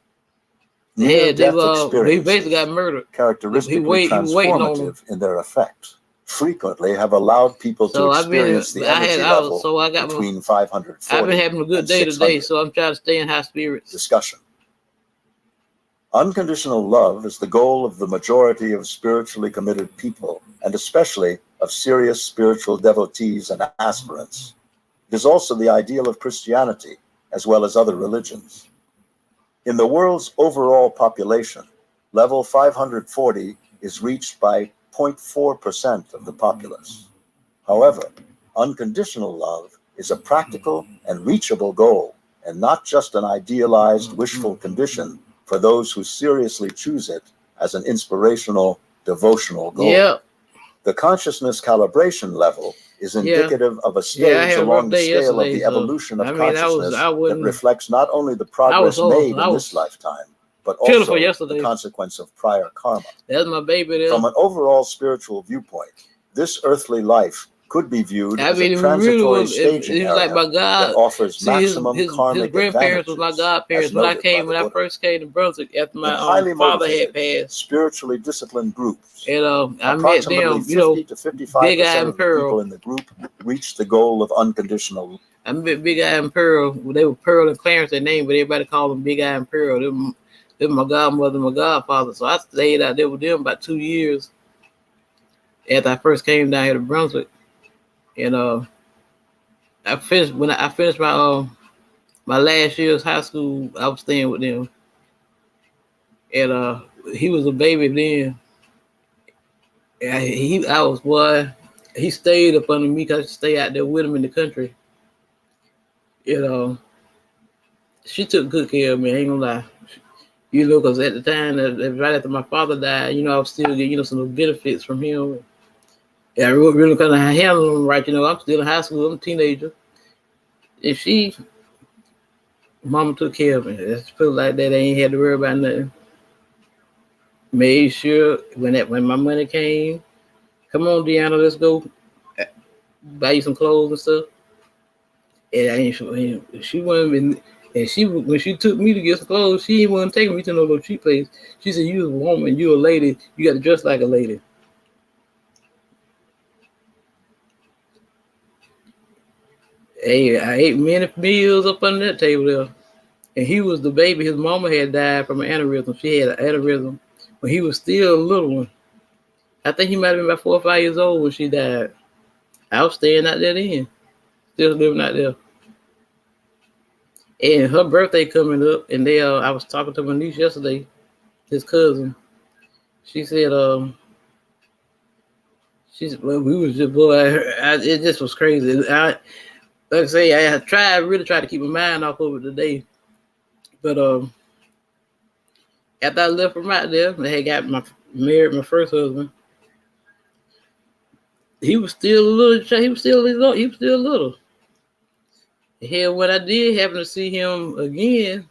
Speaker 1: They
Speaker 5: Near-death
Speaker 1: basically got
Speaker 5: experiences,
Speaker 1: murdered.
Speaker 5: characteristically
Speaker 1: He was waiting on them.
Speaker 5: transformative in their effect, frequently have allowed people to
Speaker 1: So
Speaker 5: experience the energy level between
Speaker 1: I've
Speaker 5: 540
Speaker 1: been having a good
Speaker 5: and
Speaker 1: day
Speaker 5: 600.
Speaker 1: today, so I'm trying to stay in high spirits.
Speaker 5: Discussion. Unconditional love is the goal of the majority of spiritually committed people, and especially of serious spiritual devotees and aspirants. It is also the ideal of Christianity, as well as other religions. In the world's overall population, level 540 is reached by 0.4% of the populace. However, unconditional love is a practical and reachable goal, and not just an idealized, wishful condition for those who seriously choose it as an inspirational, devotional goal.
Speaker 1: Yeah.
Speaker 5: The consciousness calibration level is indicative of a stage
Speaker 1: I had a
Speaker 5: along
Speaker 1: rough
Speaker 5: the
Speaker 1: day
Speaker 5: scale of
Speaker 1: yesterday,
Speaker 5: the
Speaker 1: so,
Speaker 5: evolution of
Speaker 1: I mean,
Speaker 5: consciousness that reflects not only the progress made in this lifetime, but
Speaker 1: Killed her
Speaker 5: also
Speaker 1: for
Speaker 5: the
Speaker 1: yesterday.
Speaker 5: consequence of prior karma.
Speaker 1: That's my baby there.
Speaker 5: From an overall spiritual viewpoint, this earthly life could be viewed
Speaker 1: I
Speaker 5: as
Speaker 1: mean,
Speaker 5: a
Speaker 1: it really
Speaker 5: transitory
Speaker 1: was.
Speaker 5: staging
Speaker 1: He was like
Speaker 5: area
Speaker 1: my God.
Speaker 5: that offers
Speaker 1: See, his
Speaker 5: maximum karmic
Speaker 1: grandparents was my
Speaker 5: advantages,
Speaker 1: godparents
Speaker 5: as
Speaker 1: when I
Speaker 5: noted by
Speaker 1: came.
Speaker 5: the
Speaker 1: When I
Speaker 5: Buddha.
Speaker 1: first came to Brunswick after
Speaker 5: In
Speaker 1: my
Speaker 5: highly
Speaker 1: father had
Speaker 5: motivated,
Speaker 1: passed,
Speaker 5: spiritually disciplined groups,
Speaker 1: and I met
Speaker 5: approximately
Speaker 1: them. You know,
Speaker 5: 50 to
Speaker 1: Big
Speaker 5: 55%
Speaker 1: Eye and
Speaker 5: of the people
Speaker 1: Pearl.
Speaker 5: in the group reach the goal of unconditional.
Speaker 1: I met Big Eye and Pearl. They were Pearl and Clarence, their name, but everybody called them Big Eye and Pearl. They were my godmother, my godfather. So I stayed out there with them about 2 years after I first came down here to Brunswick. And I finished when I finished my last year's high school. I was staying with them, and he was a baby then. And I was boy. He stayed up under me because I stay out there with him in the country. You know, she took good care of me. I ain't gonna lie. You know, because at the time, right after my father died, you know, I was still getting, some benefits from him. Yeah, I really kind of handled him right. You know, I'm still in high school. I'm a teenager. And mama took care of me. It's feel like that. I ain't had to worry about nothing. Made sure when my money came, come on, Deanna, let's go buy you some clothes and stuff. And she wasn't. And when she took me to get some clothes, she didn't want to take me to no little cheap place. She said, "You a woman, you a lady, you got to dress like a lady." Hey, I ate many meals up under that table there. And he was the baby. His mama had died from an aneurysm. She had an aneurysm when he was still a little one. I think he might have been about 4 or 5 years old when she died. I was staying out there then, still living out there. And her birthday coming up, and I was talking to my niece yesterday, his cousin. She said, we was just, boy, it just was crazy. Like I say, I really tried to keep my mind off of it today. But after I left from out there, I had married my first husband. He was still a little. He was still little. Hell, when I did happen to see him again,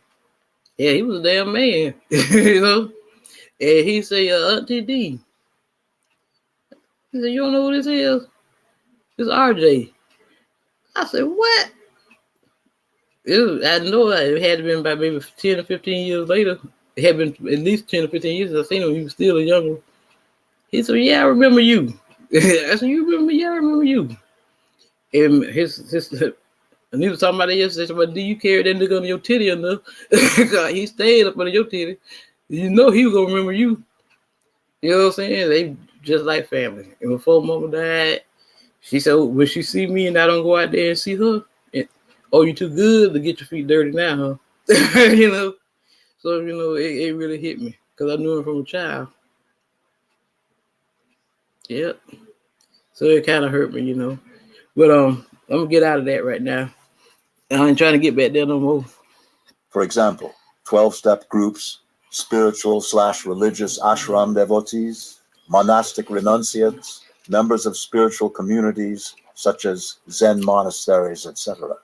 Speaker 1: yeah, he was a damn man, you know. And he said, Auntie D. He said, "You don't know who this is? It's RJ." I said, "What?" I know it had to been about maybe 10 or 15 years later. It had been at least 10 or 15 years since I seen him. He was still a young one. He said, "Yeah, I remember you." I said, "You remember me? Yeah, I remember you." And and he was talking about it yesterday. Said, "Do you carry that nigga on your titty enough?" He stayed up under your titty. You know he was gonna remember you. You know what I'm saying? They just like family. And before mama died, she said when she see me and I don't go out there and see her, you too good to get your feet dirty now, huh? You know. So it really hit me because I knew him from a child. Yep. So it kind of hurt me, But I'm gonna get out of that right now. I ain't trying to get back there no more.
Speaker 5: For example, 12-step groups, spiritual/religious ashram devotees, monastic renunciates, members of spiritual communities such as Zen monasteries, etc.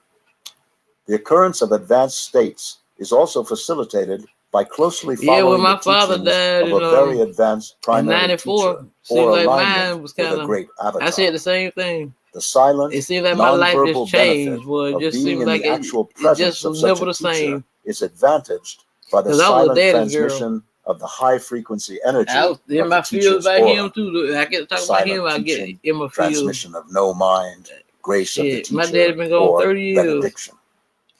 Speaker 5: The occurrence of advanced states is also facilitated by closely following
Speaker 1: when my
Speaker 5: the
Speaker 1: father
Speaker 5: teachings
Speaker 1: died
Speaker 5: of a very advanced
Speaker 1: in
Speaker 5: primary
Speaker 1: 94,
Speaker 5: teacher
Speaker 1: seemed
Speaker 5: or
Speaker 1: like
Speaker 5: alignment
Speaker 1: mine was
Speaker 5: with
Speaker 1: kind
Speaker 5: a
Speaker 1: of.
Speaker 5: great avatar.
Speaker 1: I said the same thing.
Speaker 5: The silent,
Speaker 1: It seemed like my life
Speaker 5: nonverbal
Speaker 1: just changed.
Speaker 5: benefit
Speaker 1: Well, it
Speaker 5: of
Speaker 1: just
Speaker 5: being
Speaker 1: seemed
Speaker 5: in
Speaker 1: like
Speaker 5: the actual
Speaker 1: it
Speaker 5: presence
Speaker 1: just
Speaker 5: of
Speaker 1: was
Speaker 5: such
Speaker 1: never
Speaker 5: a
Speaker 1: the
Speaker 5: teacher
Speaker 1: same.
Speaker 5: is advantaged by the
Speaker 1: Because I was a
Speaker 5: silent
Speaker 1: daddy's girl.
Speaker 5: transmission of the high frequency energy
Speaker 1: I was in
Speaker 5: of
Speaker 1: my
Speaker 5: the
Speaker 1: feels
Speaker 5: teacher's
Speaker 1: about
Speaker 5: aura.
Speaker 1: him too. I get to talk about him. I get
Speaker 5: Teaching,
Speaker 1: in my feels.
Speaker 5: transmission of no mind, grace of the
Speaker 1: Shit,
Speaker 5: teacher,
Speaker 1: my daddy been gone
Speaker 5: or
Speaker 1: 30 years.
Speaker 5: benediction.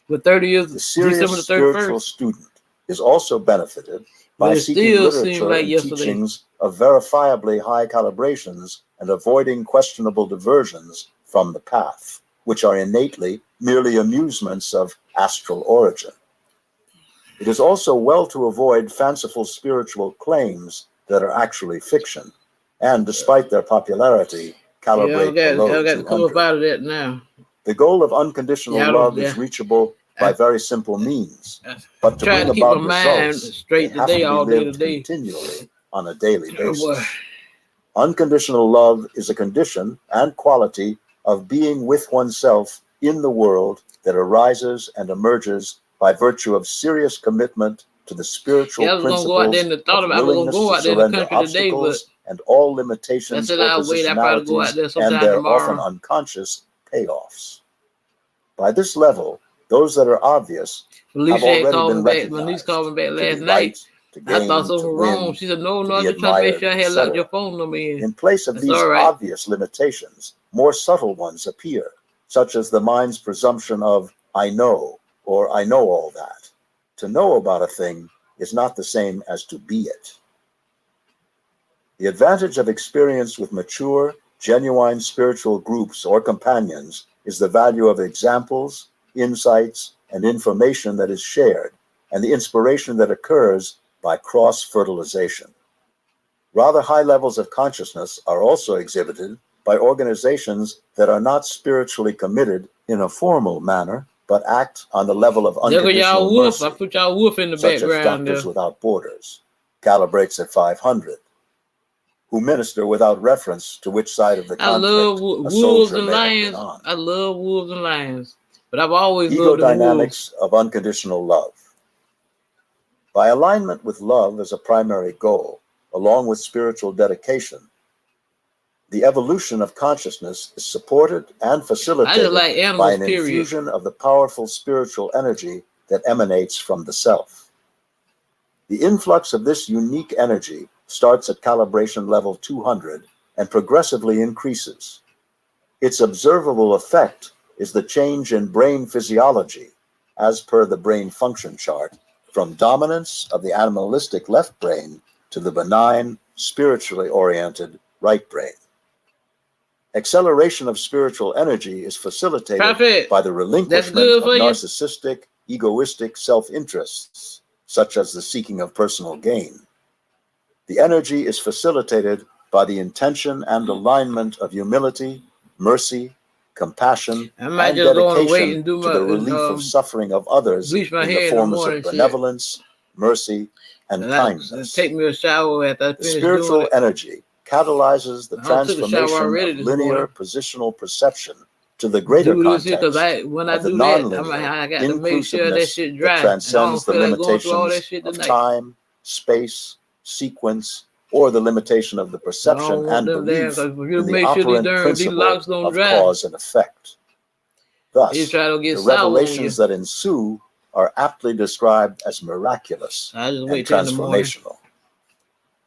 Speaker 1: With 30 years,
Speaker 5: The serious
Speaker 1: December the
Speaker 5: spiritual
Speaker 1: 31st.
Speaker 5: student is also benefited
Speaker 1: But
Speaker 5: by
Speaker 1: it
Speaker 5: seeking
Speaker 1: still seems
Speaker 5: literature
Speaker 1: like
Speaker 5: and
Speaker 1: yesterday.
Speaker 5: teachings of verifiably high calibrations and avoiding questionable diversions from the path, which are innately merely amusements of astral origin. It is also well to avoid fanciful spiritual claims that are actually fiction, and despite their popularity, calibrate below
Speaker 1: I got to come up
Speaker 5: 200.
Speaker 1: out of that now.
Speaker 5: The goal of unconditional love is reachable by very simple means, but to bring about results, they have to be lived continually on a daily basis. Unconditional love is a condition and quality of being with oneself in the world that arises and emerges by virtue of serious commitment to the spiritual
Speaker 1: Yeah, I was gonna go out there
Speaker 5: principles
Speaker 1: and thought
Speaker 5: of
Speaker 1: about I was gonna
Speaker 5: willingness
Speaker 1: go
Speaker 5: to
Speaker 1: out there in the
Speaker 5: surrender
Speaker 1: country today, but
Speaker 5: obstacles and all
Speaker 1: I
Speaker 5: limitations
Speaker 1: said
Speaker 5: or
Speaker 1: I'll wait. I probably go out
Speaker 5: positionalities
Speaker 1: there
Speaker 5: and
Speaker 1: sometime
Speaker 5: their often
Speaker 1: tomorrow.
Speaker 5: unconscious payoffs. By this level, those that are obvious have
Speaker 1: Felicia had
Speaker 5: already
Speaker 1: called
Speaker 5: been
Speaker 1: me back. My niece
Speaker 5: recognized
Speaker 1: called me back
Speaker 5: to be
Speaker 1: last
Speaker 5: right,
Speaker 1: night.
Speaker 5: to
Speaker 1: I thought
Speaker 5: gain,
Speaker 1: something
Speaker 5: to
Speaker 1: was wrong.
Speaker 5: win,
Speaker 1: She said, "No,
Speaker 5: to
Speaker 1: no, I'm
Speaker 5: be
Speaker 1: just trying to make
Speaker 5: admired,
Speaker 1: sure I had locked your
Speaker 5: etc.
Speaker 1: phone number in."
Speaker 5: In place of
Speaker 1: That's
Speaker 5: these
Speaker 1: all right.
Speaker 5: obvious limitations, more subtle ones appear, such as the mind's presumption of "I know" or "I know all that." To know about a thing is not the same as to be it. The advantage of experience with mature, genuine spiritual groups or companions is the value of examples, insights, and information that is shared, and the inspiration that occurs by cross-fertilization. Rather high levels of consciousness are also exhibited by organizations that are not spiritually committed in a formal manner, but act on the level of
Speaker 1: There go y'all
Speaker 5: unconditional
Speaker 1: wolf. I
Speaker 5: mercy,
Speaker 1: put y'all wolf in the
Speaker 5: such as
Speaker 1: background
Speaker 5: Doctors
Speaker 1: there.
Speaker 5: Without Borders, calibrates at 500, who minister without reference to which side of the
Speaker 1: I love
Speaker 5: conflict a
Speaker 1: wolves
Speaker 5: soldier
Speaker 1: and
Speaker 5: may have been
Speaker 1: lions.
Speaker 5: on.
Speaker 1: I love wolves and lions, but I've always
Speaker 5: Ego
Speaker 1: loved them wolves.
Speaker 5: dynamics of unconditional love. By alignment with love as a primary goal, along with spiritual dedication, the evolution of consciousness is supported and
Speaker 1: I just
Speaker 5: facilitated
Speaker 1: like
Speaker 5: by
Speaker 1: animals,
Speaker 5: an
Speaker 1: period.
Speaker 5: infusion of the powerful spiritual energy that emanates from the self. The influx of this unique energy starts at calibration level 200 and progressively increases. Its observable effect is the change in brain physiology, as per the brain function chart, from dominance of the animalistic left brain to the benign, spiritually oriented right brain. Acceleration of spiritual energy is facilitated
Speaker 1: Prophet,
Speaker 5: by the
Speaker 1: that's
Speaker 5: relinquishment
Speaker 1: good
Speaker 5: of
Speaker 1: for you.
Speaker 5: narcissistic, egoistic self-interests, such as the seeking of personal gain. The energy is facilitated by the intention and alignment of humility, mercy, compassion,
Speaker 1: I might
Speaker 5: and
Speaker 1: just go on and wait
Speaker 5: dedication
Speaker 1: and do
Speaker 5: to the
Speaker 1: my
Speaker 5: relief of suffering of others
Speaker 1: bleach my
Speaker 5: in the
Speaker 1: hair in the
Speaker 5: forms
Speaker 1: morning.
Speaker 5: of
Speaker 1: Shit,
Speaker 5: benevolence, mercy, and
Speaker 1: and I
Speaker 5: kindness.
Speaker 1: take me a shower after I
Speaker 5: The
Speaker 1: finish doing
Speaker 5: spiritual
Speaker 1: it.
Speaker 5: energy catalyzes the
Speaker 1: I took a shower
Speaker 5: transformation
Speaker 1: already
Speaker 5: of
Speaker 1: this
Speaker 5: linear
Speaker 1: morning.
Speaker 5: positional perception to the greater
Speaker 1: Do this here because
Speaker 5: context
Speaker 1: when I
Speaker 5: of the
Speaker 1: do that,
Speaker 5: nonlinear
Speaker 1: I got to make sure that
Speaker 5: inclusiveness
Speaker 1: shit
Speaker 5: that
Speaker 1: dry, and I
Speaker 5: transcends
Speaker 1: don't
Speaker 5: the
Speaker 1: feel like going through all that
Speaker 5: limitations
Speaker 1: shit
Speaker 5: of
Speaker 1: tonight.
Speaker 5: time, space, sequence, or the limitation of the
Speaker 1: I
Speaker 5: perception
Speaker 1: don't want
Speaker 5: and
Speaker 1: them damn.
Speaker 5: belief
Speaker 1: Because if you
Speaker 5: in the
Speaker 1: make sure these
Speaker 5: operant
Speaker 1: these
Speaker 5: principle
Speaker 1: locks don't
Speaker 5: of
Speaker 1: dry,
Speaker 5: cause and effect.
Speaker 1: you
Speaker 5: Thus,
Speaker 1: try to
Speaker 5: the
Speaker 1: get sour on you.
Speaker 5: revelations that ensue are aptly described as miraculous
Speaker 1: I just
Speaker 5: and
Speaker 1: wait till in the morning.
Speaker 5: transformational.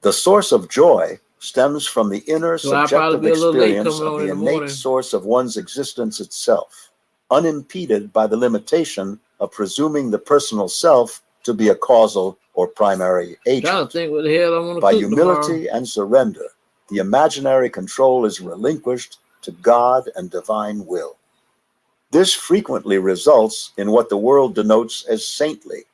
Speaker 5: The source of joy stems from the inner
Speaker 1: So I'll probably
Speaker 5: subjective
Speaker 1: be a little late
Speaker 5: experience
Speaker 1: coming
Speaker 5: of
Speaker 1: on
Speaker 5: the
Speaker 1: in the
Speaker 5: innate
Speaker 1: morning.
Speaker 5: source of one's existence itself, unimpeded by the limitation of presuming the personal self to be a causal or primary
Speaker 1: Trying to
Speaker 5: agent.
Speaker 1: think what the hell I want to
Speaker 5: By
Speaker 1: cook tomorrow.
Speaker 5: humility and surrender, the imaginary control is relinquished to God and divine will. This frequently results in what the world denotes as saintly,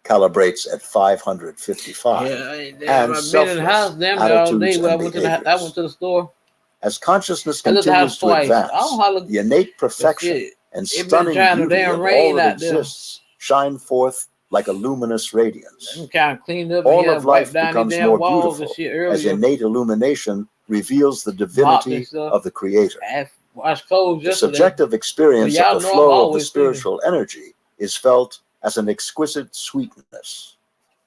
Speaker 5: calibrates at 555,
Speaker 1: Yeah,
Speaker 5: and
Speaker 1: I've been in the house
Speaker 5: selfless
Speaker 1: damn near all day.
Speaker 5: attitudes
Speaker 1: But I
Speaker 5: and
Speaker 1: went to
Speaker 5: behaviors.
Speaker 1: the store.
Speaker 5: As consciousness
Speaker 1: I left the house
Speaker 5: continues to
Speaker 1: twice. I
Speaker 5: advance,
Speaker 1: don't holler.
Speaker 5: the innate
Speaker 1: But
Speaker 5: perfection
Speaker 1: shit,
Speaker 5: and
Speaker 1: it been
Speaker 5: stunning
Speaker 1: trying to
Speaker 5: beauty
Speaker 1: damn
Speaker 5: of all
Speaker 1: rain
Speaker 5: that
Speaker 1: out there.
Speaker 5: exists shine forth like a luminous
Speaker 1: I'm
Speaker 5: radiance.
Speaker 1: kind of cleaned up in
Speaker 5: All
Speaker 1: here,
Speaker 5: of
Speaker 1: wiped
Speaker 5: life
Speaker 1: down these
Speaker 5: becomes
Speaker 1: damn
Speaker 5: more
Speaker 1: walls and
Speaker 5: beautiful
Speaker 1: shit
Speaker 5: as
Speaker 1: earlier.
Speaker 5: innate illumination reveals the
Speaker 1: Mopped and
Speaker 5: divinity
Speaker 1: stuff.
Speaker 5: of the Creator.
Speaker 1: I washed clothes
Speaker 5: The
Speaker 1: yesterday.
Speaker 5: subjective
Speaker 1: But
Speaker 5: experience of
Speaker 1: y'all
Speaker 5: the
Speaker 1: know I'm
Speaker 5: flow of the
Speaker 1: always cleaning.
Speaker 5: spiritual energy is felt as an exquisite sweetness.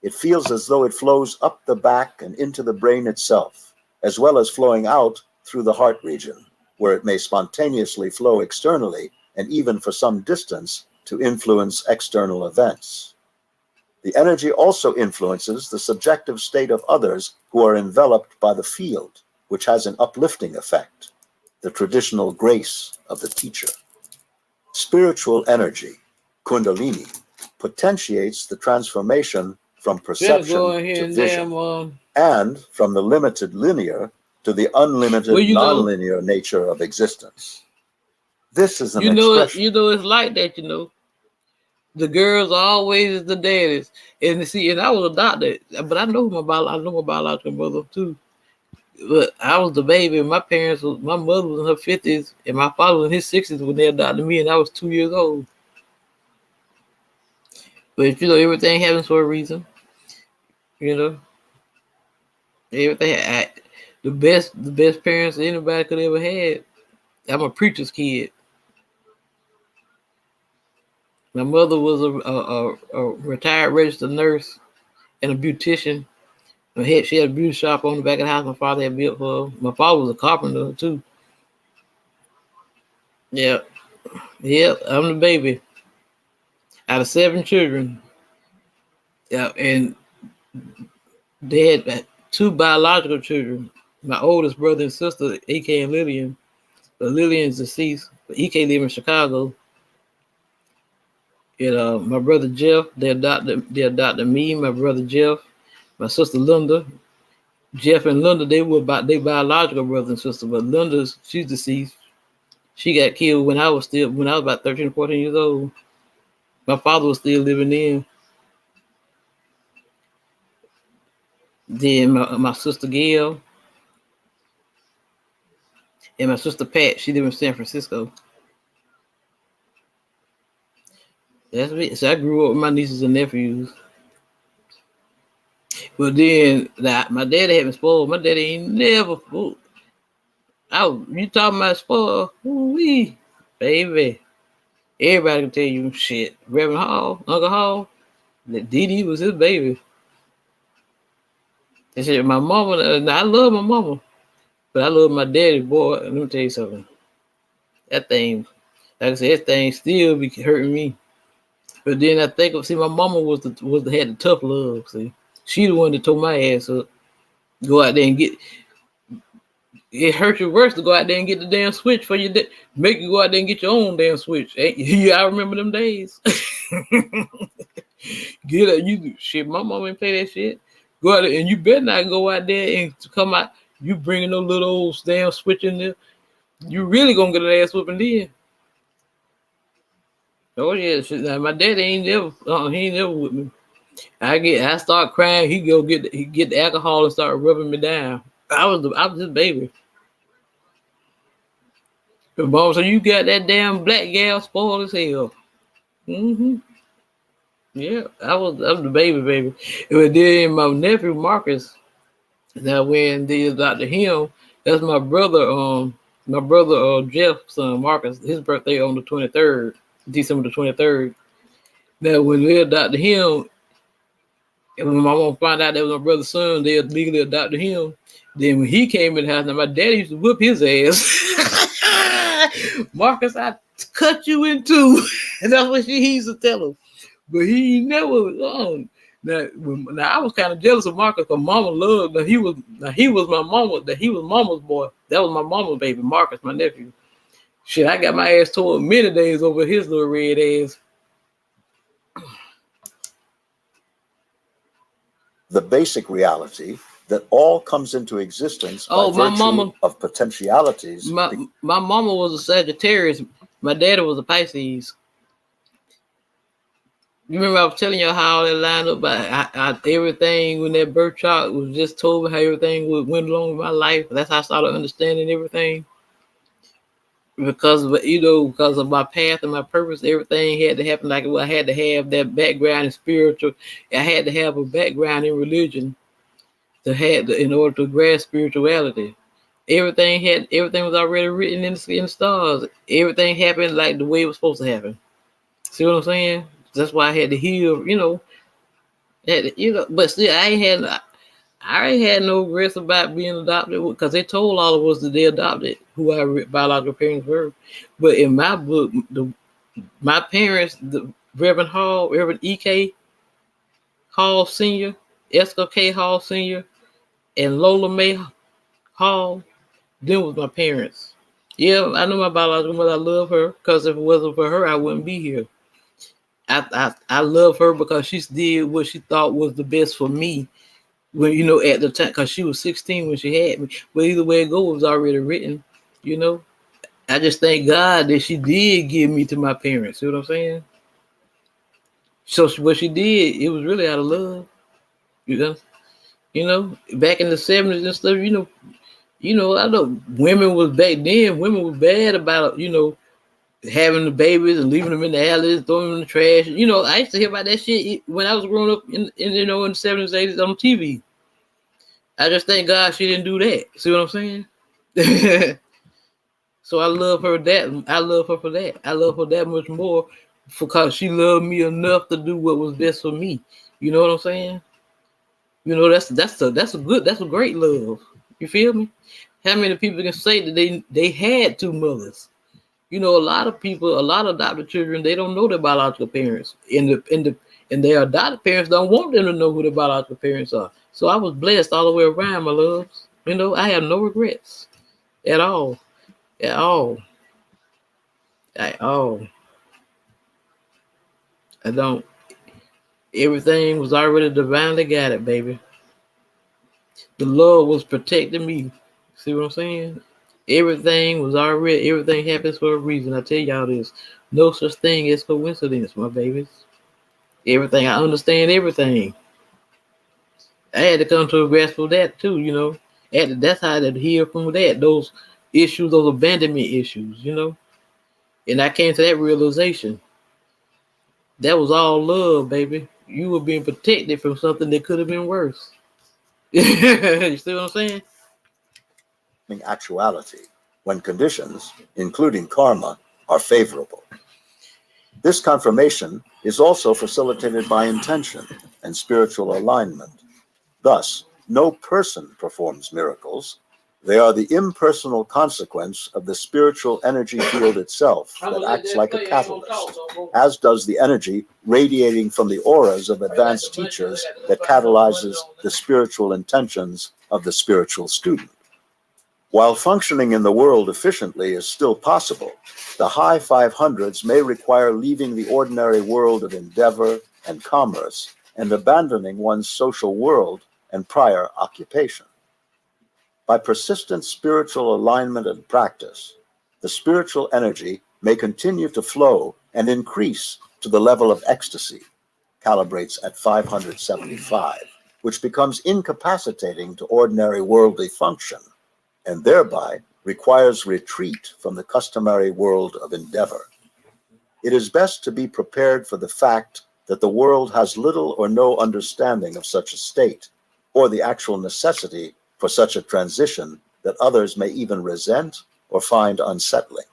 Speaker 5: It feels as though it flows up the back and into the brain itself, as well as flowing out through the heart region, where it may spontaneously flow externally and even for some distance to influence external events. The energy also influences the subjective state of others who are enveloped by the field, which has an uplifting effect, the traditional grace of the teacher. Spiritual energy, Kundalini, potentiates the transformation from
Speaker 1: Finna go
Speaker 5: perception
Speaker 1: in here
Speaker 5: to
Speaker 1: and
Speaker 5: vision,
Speaker 1: damn
Speaker 5: and from the limited linear to the
Speaker 1: where
Speaker 5: unlimited
Speaker 1: you go?
Speaker 5: nonlinear nature of existence. This is an
Speaker 1: You know
Speaker 5: expression.
Speaker 1: it's like that. You know, the girls are always the daddies. And see, and I was a doctor, but I know I know my biological mother too. But I was the baby, and my mother was in her 50s, and my father was in his 60s when they adopted me, and I was 2 years old. But you know, everything happens for a reason. You know, everything. The best parents anybody could ever had. I'm a preacher's kid. My mother was a retired registered nurse, and a beautician. She had a beauty shop on the back of the house my father had built for her. My father was a carpenter too. Yeah. Yeah, I'm the baby. Out of 7 children. Yeah, and they had 2 biological children. My oldest brother and sister, EK and Lillian. But Lillian's deceased. But EK live in Chicago. And my brother Jeff, they adopted me, my brother Jeff, my sister Linda. Jeff and Linda, they biological brother and sister, but she's deceased. She got killed when I was about 13 or 14 years old. My father was still living in. Then my sister Gail and my sister Pat, she live in San Francisco. That's me. So I grew up with my nieces and nephews. But then my daddy had me spoiled. My daddy ain't never fooled. You talking about spoiled? Ooh-wee, baby. Everybody can tell you shit. Reverend Hall, Uncle Hall, that Dee Dee was his baby. They said my mama, I love my mama, but I love my daddy, boy. Let me tell you something. That thing, like I said, that thing still be hurting me. But then I think, my mama had the tough love. See, she the one that tore my ass up. Go out there and get. It hurts you worse to go out there and get the damn switch for your make you go out there and get your own damn switch. Yeah, I remember them days. Get it, you shit. My mama ain't play that shit. Go out there and you better not go out there and come out. You bringing no little old damn switch in there. You really gonna get an ass whooping then. Oh yeah, shit. Now, my daddy ain't never. He ain't never with me. I start crying. He get the alcohol and start rubbing me down. I was his baby. The mom said, "You got that damn black gal spoiled as hell." Mm-hmm. Yeah, I'm the baby. And then my nephew Marcus. Now when they adopted him, that's my brother. Jeff's son Marcus. His birthday on the 23rd, December the 23rd. Now when they adopted him, and when my mom found out that was my brother's son, they legally adopted him. Then when he came in the house, now my daddy used to whip his ass. Marcus, I cut you in two. And that's what he used to tell him. But he never was on. Now I was kind of jealous of Marcus because Mama loved. He was my mama. He was Mama's boy. That was my mama's baby, Marcus, my nephew. Shit, I got my ass tore many days over his little red ass.
Speaker 5: The basic reality that all comes into existence by virtue of potentialities.
Speaker 1: My mama was a Sagittarius. My daddy was a Pisces. You remember I was telling you how all that lined up about everything when that birth chart was just told me how everything went along with my life. That's how I started understanding everything. Because of my path and my purpose, everything had to happen like I had to have that background in spiritual. I had to have a background in religion in order to grasp spirituality. Everything was already written in the stars. Everything happened like the way it was supposed to happen. See what I'm saying? That's why I had to heal, but still I ain't had no regrets about being adopted because they told all of us that they adopted who our biological parents were. But in my book, my parents, the Reverend EqG Hall Sr., Esther K. Hall Sr., and Lola Mae Hall, them was my parents. Yeah, I know my biological mother. I love her because if it wasn't for her, I wouldn't be here. I love her because she did what she thought was the best for me. When at the time, because she was 16 when she had me. But either way it goes, it was already written. I just thank God that she did give me to my parents. See what I'm saying? So what she did, it was really out of love. Back in the 70s and stuff. I know women was back then. Women was bad about having the babies and leaving them in the alleys, throwing them in the trash. I used to hear about that shit when I was growing up in the 70s, 80s on TV. I just thank God she didn't do that. See what I'm saying? So I love her that. I love her for that. I love her that much more because she loved me enough to do what was best for me. You know what I'm saying? You know, that's a great love. You feel me? How many people can say that they had two mothers? You know, a lot of people, a lot of adopted children, they don't know their biological parents. And their adopted parents don't want them to know who their biological parents are. So I was blessed all the way around, my loves. You know, I have no regrets at all. At all. At all. I don't. Everything was already divinely guided, baby. The Lord was protecting me. See what I'm saying? Everything happens for a reason. I tell y'all this. No such thing as coincidence, my babies. Everything. I understand everything. I had to come to a grasp of that too, you know. That's how I had to heal from that. Those issues, those abandonment issues, you know. And I came to that realization. That was all love, baby. You were being protected from something that could have been worse. You see what I'm saying?
Speaker 5: Actuality, when conditions, including karma, are favorable. This confirmation is also facilitated by intention and spiritual alignment. Thus, no person performs miracles. They are the impersonal consequence of the spiritual energy field itself that acts like a catalyst, as does the energy radiating from the auras of advanced teachers that catalyzes the spiritual intentions of the spiritual student. While functioning in the world efficiently is still possible, the high 500s may require leaving the ordinary world of endeavor and commerce and abandoning one's social world and prior occupation. By persistent spiritual alignment and practice, the spiritual energy may continue to flow and increase to the level of ecstasy, calibrates at 575, which becomes incapacitating to ordinary worldly function, and thereby requires retreat from the customary world of endeavor. It is best to be prepared for the fact that the world has little or no understanding of such a state, or the actual necessity for such a transition that others may even resent or find unsettling.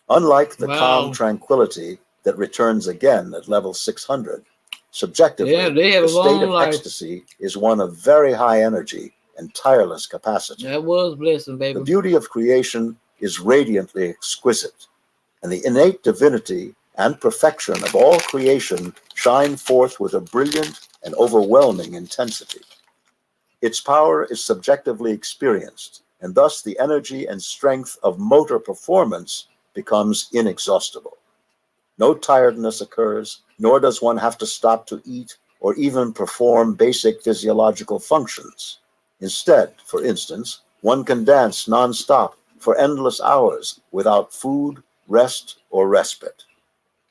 Speaker 5: Unlike the calm tranquility that returns again at level 600, subjectively, the state of ecstasy is one of very high energy and tireless capacity.
Speaker 1: That was blessing, baby.
Speaker 5: The beauty of creation is radiantly exquisite, and the innate divinity and perfection of all creation shine forth with a brilliant and overwhelming intensity. Its power is subjectively experienced, and thus the energy and strength of motor performance becomes inexhaustible. No tiredness occurs, nor does one have to stop to eat or even perform basic physiological functions. Instead, for instance, one can dance non-stop for endless hours without food, rest, or respite.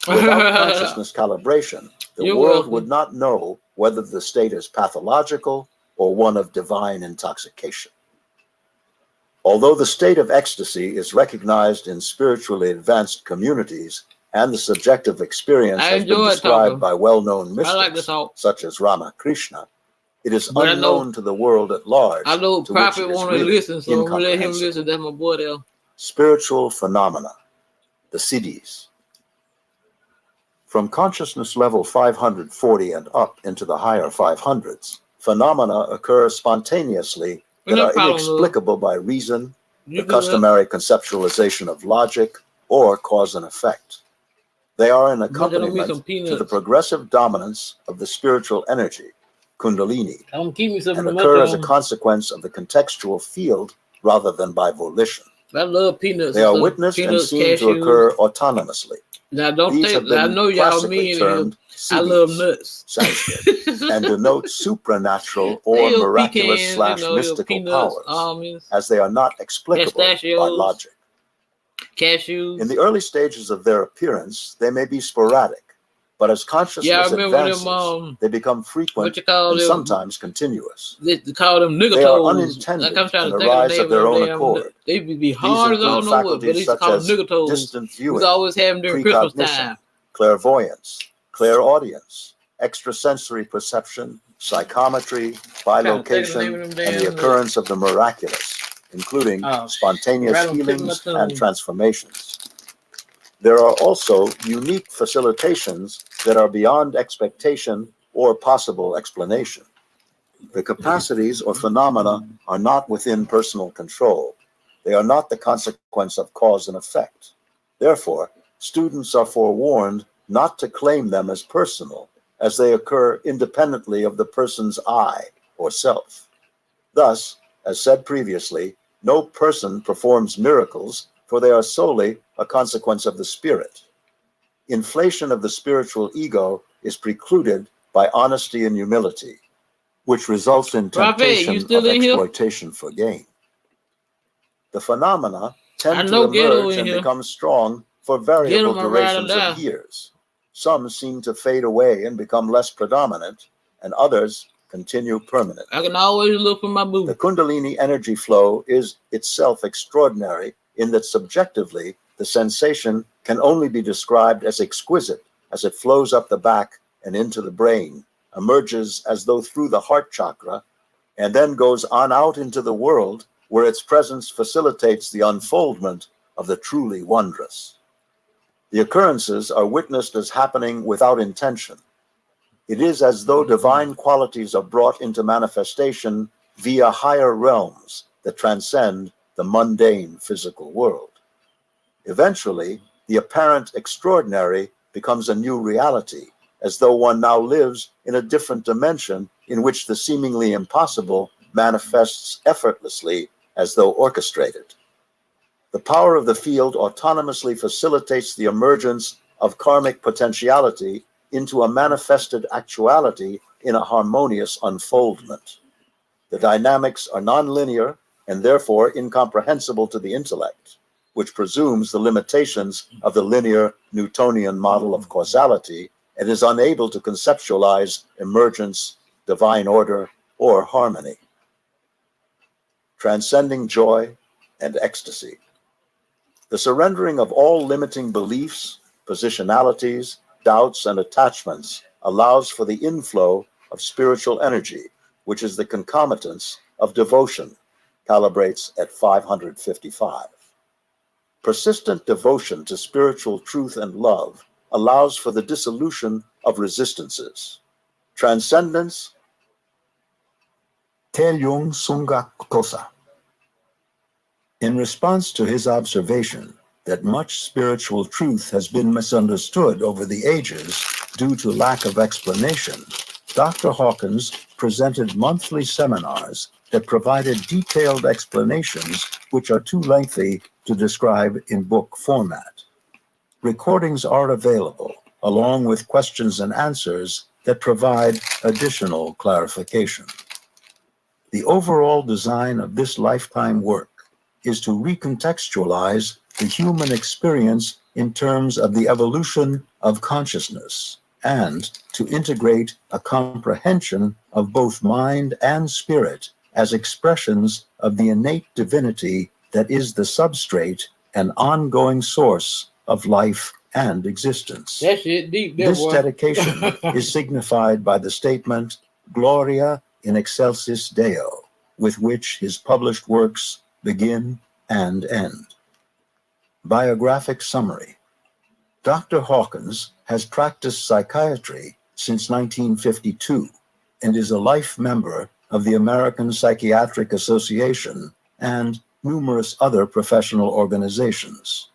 Speaker 5: Without consciousness calibration, the world would not know whether the state is pathological or one of divine intoxication. Although the state of ecstasy is recognized in spiritually advanced communities and the subjective experience has been described by well-known mystics such as Ramakrishna, it is unknown to the world at large.
Speaker 1: I know Prophet want to listen, so I'm going to let him listen. That's my boy there.
Speaker 5: Spiritual phenomena, the siddhis. From consciousness level 540 and up into the higher 500s, phenomena occur spontaneously that are inexplicable by reason, the customary conceptualization of logic, or cause and effect. They are an accompaniment to the progressive dominance of the spiritual energy, Kundalini, and occur as a consequence of the contextual field rather than by volition.
Speaker 1: I love peanuts.
Speaker 5: They are witnessed and seen to occur autonomously.
Speaker 1: Now, I know y'all mean I love nuts.
Speaker 5: Sanskrit, and denote supernatural or miraculous / mystical powers, as they are not explicable by logic.
Speaker 1: Cashews.
Speaker 5: In the early stages of their appearance, they may be sporadic, but as consciousness advances, they become frequent and sometimes continuous.
Speaker 1: They call them nigger toes.
Speaker 5: They are unintended and arise of their own accord.
Speaker 1: They be hard as all know what, but they call them nigger toes.
Speaker 5: Distant viewing,
Speaker 1: we always have them during Christmas time.
Speaker 5: Clairvoyance, clairaudience, extrasensory perception, psychometry, bilocation, and the occurrence of the miraculous, including spontaneous healings and transformations. There are also unique facilitations that are beyond expectation or possible explanation. The capacities or phenomena are not within personal control. They are not the consequence of cause and effect. Therefore, students are forewarned not to claim them as personal, as they occur independently of the person's I or self. Thus, as said previously, no person performs miracles, for they are solely a consequence of the spirit. Inflation of the spiritual ego is precluded by honesty and humility, which results in
Speaker 1: Prophet, you
Speaker 5: temptation
Speaker 1: still
Speaker 5: of
Speaker 1: in here?
Speaker 5: exploitation for gain. The phenomena tend
Speaker 1: I
Speaker 5: to
Speaker 1: know Ghetto
Speaker 5: emerge
Speaker 1: in
Speaker 5: and
Speaker 1: here.
Speaker 5: become strong for variable
Speaker 1: Ghetto, my ride or
Speaker 5: durations
Speaker 1: die.
Speaker 5: of years. Some seem to fade away and become less predominant, and others continue permanent.
Speaker 1: I can always look for my boo.
Speaker 5: The Kundalini energy flow is itself extraordinary in that subjectively the sensation can only be described as exquisite as it flows up the back and into the brain, emerges as though through the heart chakra, and then goes on out into the world where its presence facilitates the unfoldment of the truly wondrous. The occurrences are witnessed as happening without intention. It is as though divine qualities are brought into manifestation via higher realms that transcend the mundane physical world. Eventually, the apparent extraordinary becomes a new reality, as though one now lives in a different dimension in which the seemingly impossible manifests effortlessly as though orchestrated. The power of the field autonomously facilitates the emergence of karmic potentiality into a manifested actuality in a harmonious unfoldment. The dynamics are nonlinear and therefore incomprehensible to the intellect, which presumes the limitations of the linear Newtonian model of causality and is unable to conceptualize emergence, divine order, or harmony. Transcending joy and ecstasy. The surrendering of all limiting beliefs, positionalities, doubts, and attachments allows for the inflow of spiritual energy, which is the concomitance of devotion, calibrates at 555. Persistent devotion to spiritual truth and love allows for the dissolution of resistances. Transcendence, Telyung Sungak Kosa. In response to his observation that much spiritual truth has been misunderstood over the ages due to lack of explanation, Dr. Hawkins presented monthly seminars that provided detailed explanations which are too lengthy to describe in book format. Recordings are available, along with questions and answers that provide additional clarification. The overall design of this lifetime work is to recontextualize the human experience in terms of the evolution of consciousness and to integrate a comprehension of both mind and spirit as expressions of the innate divinity that is the substrate and ongoing source of life and existence.
Speaker 1: That shit deep there,
Speaker 5: This
Speaker 1: boy.
Speaker 5: dedication is signified by the statement, Gloria in excelsis Deo, with which his published works begin and end. Biographic summary. Dr. Hawkins has practiced psychiatry since 1952 and is a life member of the American Psychiatric Association and numerous other professional organizations.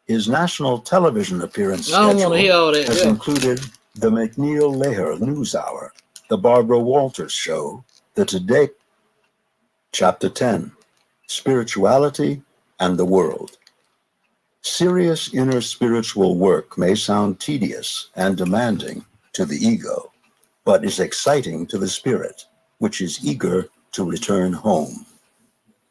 Speaker 5: His national television appearance
Speaker 1: I don't
Speaker 5: schedule
Speaker 1: want to hear all that.
Speaker 5: has
Speaker 1: Yeah.
Speaker 5: included the McNeil Lehrer News Hour, the Barbara Walters Show, the Today, Chapter 10, Spirituality and the World. Serious inner spiritual work may sound tedious and demanding to the ego, but is exciting to the spirit, which is eager to return home.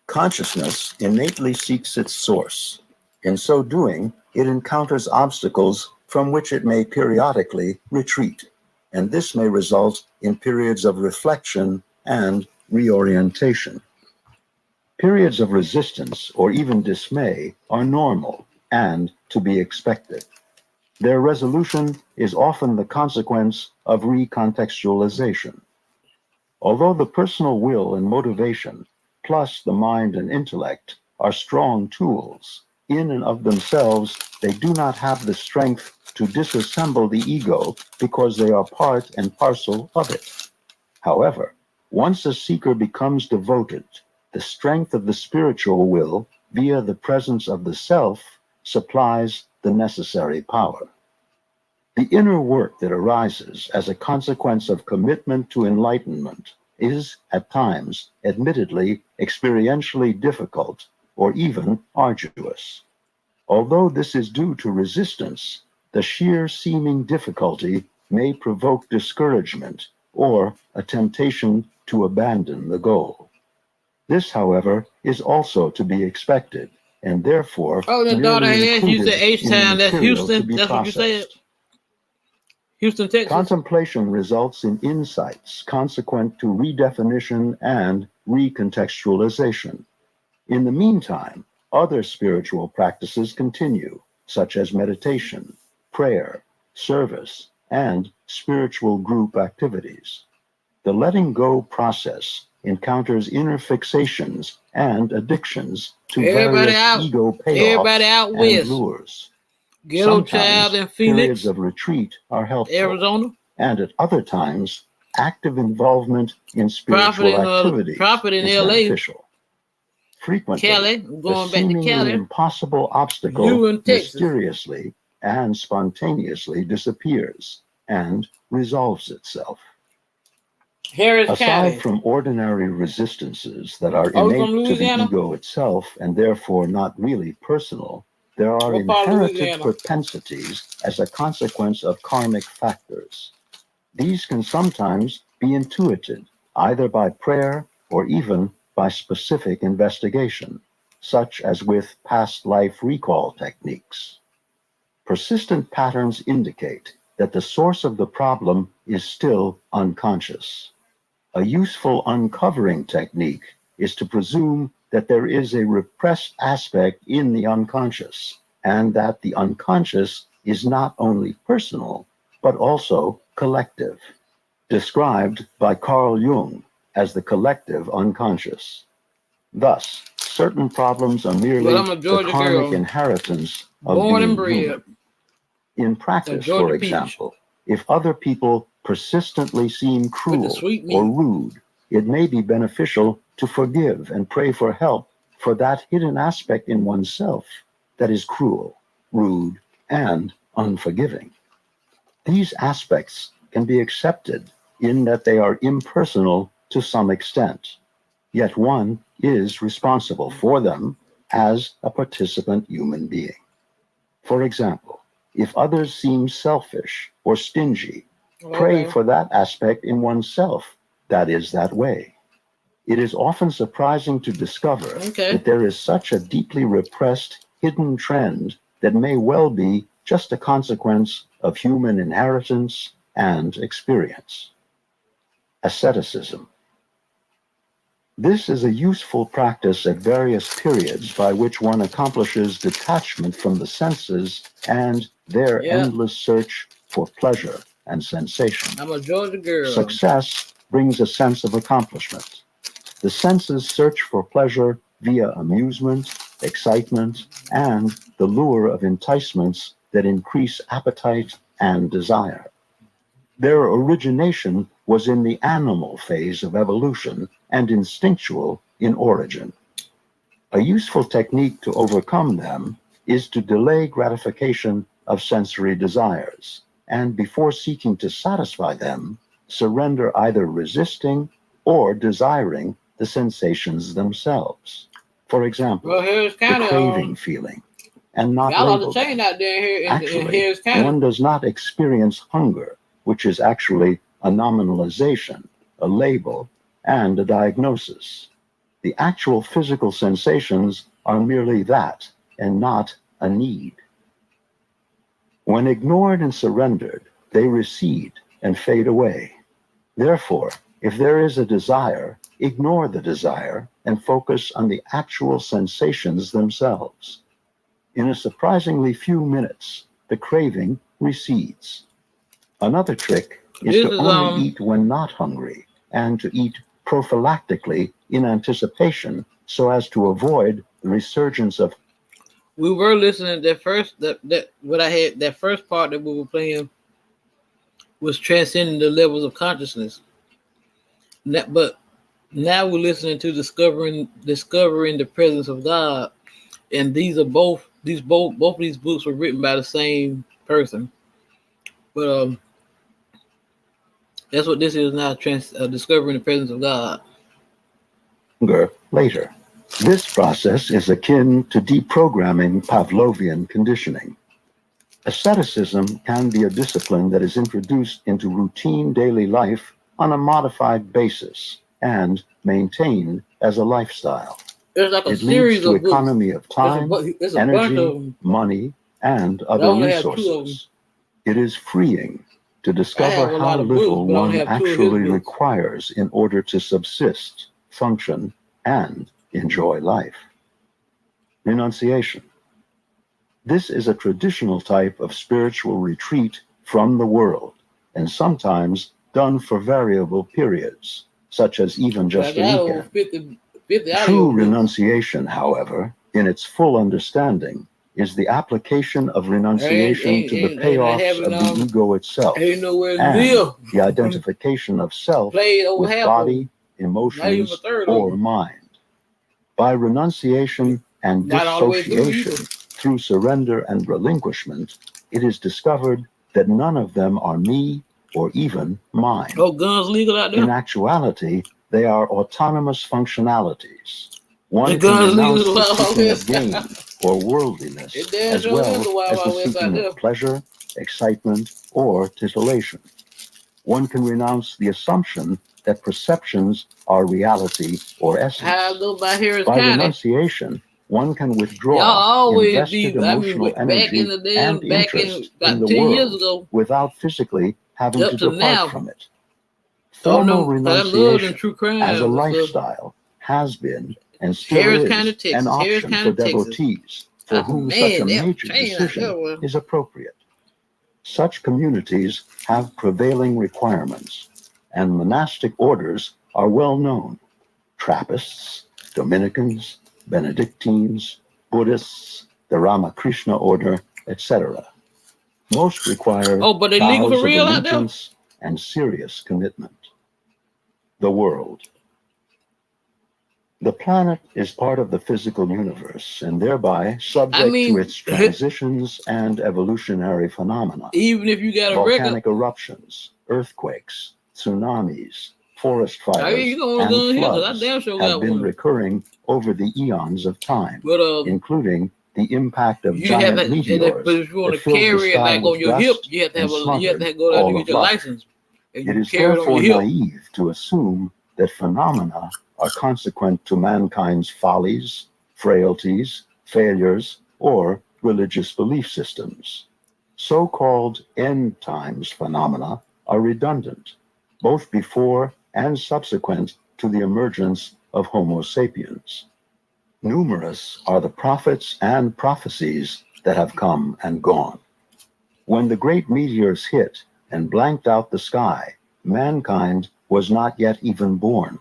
Speaker 5: Consciousness innately seeks its source. In so doing, it encounters obstacles from which it may periodically retreat, and this may result in periods of reflection and reorientation. Periods of resistance or even dismay are normal and to be expected. Their resolution is often the consequence of recontextualization. Although the personal will and motivation, plus the mind and intellect, are strong tools, in and of themselves, they do not have the strength to disassemble the ego because they are part and parcel of it. However,
Speaker 6: Once a seeker becomes devoted, the strength of the spiritual will, via the presence of the self, supplies the necessary power. The inner work that arises as a consequence of commitment to enlightenment is, at times, admittedly, experientially difficult or even arduous. Although this is due to resistance, the sheer seeming difficulty may provoke discouragement or a temptation to abandon the goal. This, however, is also to be expected, and therefore
Speaker 1: Oh, the daughter
Speaker 6: merely
Speaker 1: had you
Speaker 6: included
Speaker 1: said H
Speaker 6: in the
Speaker 1: Town. That's
Speaker 6: material to
Speaker 1: Houston.
Speaker 6: be
Speaker 1: That's what you said.
Speaker 6: processed.
Speaker 1: Houston, Texas.
Speaker 6: Contemplation results in insights consequent to redefinition and recontextualization. In the meantime, other spiritual practices continue, such as meditation, prayer, service, and spiritual group activities. The letting go process encounters inner fixations and addictions to
Speaker 1: Everybody
Speaker 6: various
Speaker 1: out.
Speaker 6: ego
Speaker 1: Everybody
Speaker 6: payoffs
Speaker 1: out
Speaker 6: and
Speaker 1: west.
Speaker 6: lures.
Speaker 1: Ghetto Child
Speaker 6: Sometimes
Speaker 1: in
Speaker 6: periods
Speaker 1: Phoenix,
Speaker 6: of retreat are helpful,
Speaker 1: Arizona.
Speaker 6: and at other times, active involvement in spiritual activities
Speaker 1: Prophet in
Speaker 6: is
Speaker 1: LA.
Speaker 6: beneficial. Frequently,
Speaker 1: Cali.
Speaker 6: the
Speaker 1: Going back to
Speaker 6: seemingly
Speaker 1: Cali.
Speaker 6: impossible
Speaker 1: You
Speaker 6: obstacle
Speaker 1: in Texas.
Speaker 6: mysteriously and spontaneously disappears and resolves itself.
Speaker 1: Harris
Speaker 6: Aside
Speaker 1: County.
Speaker 6: from ordinary resistances that are
Speaker 1: Oh, you from
Speaker 6: innate to the
Speaker 1: Louisiana?
Speaker 6: ego itself and therefore not really personal, there are
Speaker 1: What part of
Speaker 6: inherited
Speaker 1: Louisiana?
Speaker 6: propensities as a consequence of karmic factors. These can sometimes be intuited, either by prayer or even by specific investigation, such as with past life recall techniques. Persistent patterns indicate that the source of the problem is still unconscious. A useful uncovering technique is to presume that there is a repressed aspect in the unconscious, and that the unconscious is not only personal, but also collective, described by Carl Jung as the collective unconscious. Thus, certain problems are merely
Speaker 1: Well, I'm a
Speaker 6: the
Speaker 1: Georgia
Speaker 6: karmic
Speaker 1: girl.
Speaker 6: inheritance of
Speaker 1: Born and
Speaker 6: being
Speaker 1: bred.
Speaker 6: human. In practice,
Speaker 1: Georgia
Speaker 6: for
Speaker 1: peach.
Speaker 6: example, if other people persistently seem
Speaker 1: With the
Speaker 6: cruel
Speaker 1: sweet
Speaker 6: or
Speaker 1: meat.
Speaker 6: rude, it may be beneficial to forgive and pray for help for that hidden aspect in oneself that is cruel, rude, and unforgiving. These aspects can be accepted in that they are impersonal to some extent, yet one is responsible for them as a participant human being. For example, if others seem selfish or stingy, pray
Speaker 1: Okay.
Speaker 6: for that aspect in oneself that is that way. It is often surprising to discover
Speaker 1: Okay.
Speaker 6: that there is such a deeply repressed hidden trend that may well be just a consequence of human inheritance and experience. Asceticism. This is a useful practice at various periods by which one accomplishes detachment from the senses and their
Speaker 1: Yeah.
Speaker 6: endless search for pleasure and sensation.
Speaker 1: I'm a Georgia girl.
Speaker 6: Success brings a sense of accomplishment. The senses search for pleasure via amusement, excitement, and the lure of enticements that increase appetite and desire. Their origination was in the animal phase of evolution and instinctual in origin. A useful technique to overcome them is to delay gratification of sensory desires, and before seeking to satisfy them, surrender either resisting or desiring the sensations themselves. For example,
Speaker 1: Well, Harris
Speaker 6: the
Speaker 1: County.
Speaker 6: craving feeling, and not
Speaker 1: Y'all ought to
Speaker 6: label
Speaker 1: change
Speaker 6: them.
Speaker 1: out there here in
Speaker 6: Actually,
Speaker 1: Harris County.
Speaker 6: one does not experience hunger, which is actually a nominalization, a label, and a diagnosis. The actual physical sensations are merely that, and not a need. When ignored and surrendered, they recede and fade away. Therefore, if there is a desire, ignore the desire and focus on the actual sensations themselves. In a surprisingly few minutes, the craving recedes. Another trick is
Speaker 1: This
Speaker 6: to
Speaker 1: is
Speaker 6: only eat when not hungry and to eat prophylactically in anticipation so as to avoid the resurgence of.
Speaker 1: we were listening that first that what I had that first part that we were playing was transcending the levels of consciousness. But Now we're listening to discovering the presence of God, and these are both of these books were written by the same person. But that's what this is now, discovering the presence of God.
Speaker 6: Later. This process is akin to deprogramming Pavlovian conditioning. Asceticism can be a discipline that is introduced into routine daily life on a modified basis and maintained as a lifestyle.
Speaker 1: There's like a
Speaker 6: It
Speaker 1: series
Speaker 6: leads to
Speaker 1: of books.
Speaker 6: economy of time,
Speaker 1: There's a bunch of
Speaker 6: energy,
Speaker 1: them.
Speaker 6: money, and
Speaker 1: I
Speaker 6: other
Speaker 1: only have 2 of them.
Speaker 6: resources. It is freeing to discover
Speaker 1: a
Speaker 6: how
Speaker 1: lot of
Speaker 6: little
Speaker 1: books, but I only
Speaker 6: one
Speaker 1: have 2 of his
Speaker 6: actually
Speaker 1: books.
Speaker 6: requires in order to subsist, function, and enjoy life. Renunciation. This is a traditional type of spiritual retreat from the world, and sometimes done for variable periods, such as even just a weekend.
Speaker 1: 50
Speaker 6: True renunciation, however, in its full understanding, is the application of renunciation to the payoffs of the ego itself and the identification of self with body, emotions, or mind. By renunciation and dissociation through surrender and relinquishment, it is discovered that none of them are me or even mine.
Speaker 1: Oh, guns legal out there?
Speaker 6: In actuality, they are autonomous functionalities. One can renounce the seeking of gain or worldliness, as well as the seeking of pleasure, excitement, or titillation. One can renounce the assumption that perceptions are reality or essence. By renunciation, one can withdraw invested emotional energy and interest in the world without physically having to depart from it. Formal renunciation as a lifestyle has been and still is an option for devotees for whom such a major decision is appropriate. Such communities have prevailing requirements, and monastic orders are well known. Trappists, Dominicans, Benedictines, Buddhists, the Ramakrishna order, etc. Most require
Speaker 1: but they legal
Speaker 6: vows
Speaker 1: for real
Speaker 6: of
Speaker 1: out there?
Speaker 6: allegiance and serious commitment. The world. The planet is part of the physical universe and thereby subject to its transitions and evolutionary phenomena.
Speaker 1: Even if you got a
Speaker 6: volcanic eruptions, earthquakes, tsunamis, forest fires, and floods have been recurring over the eons of time, including the impact of giant meteors.
Speaker 1: But if you want to carry it like on your hip, you have to go down and get your license.
Speaker 6: It is therefore naive to assume that phenomena are consequent to mankind's follies, frailties, failures, or religious belief systems. So-called end times phenomena are redundant, both before and subsequent to the emergence of Homo sapiens. Numerous are the prophets and prophecies that have come and gone. When the great meteors hit and blanked out the sky, mankind was not yet even born.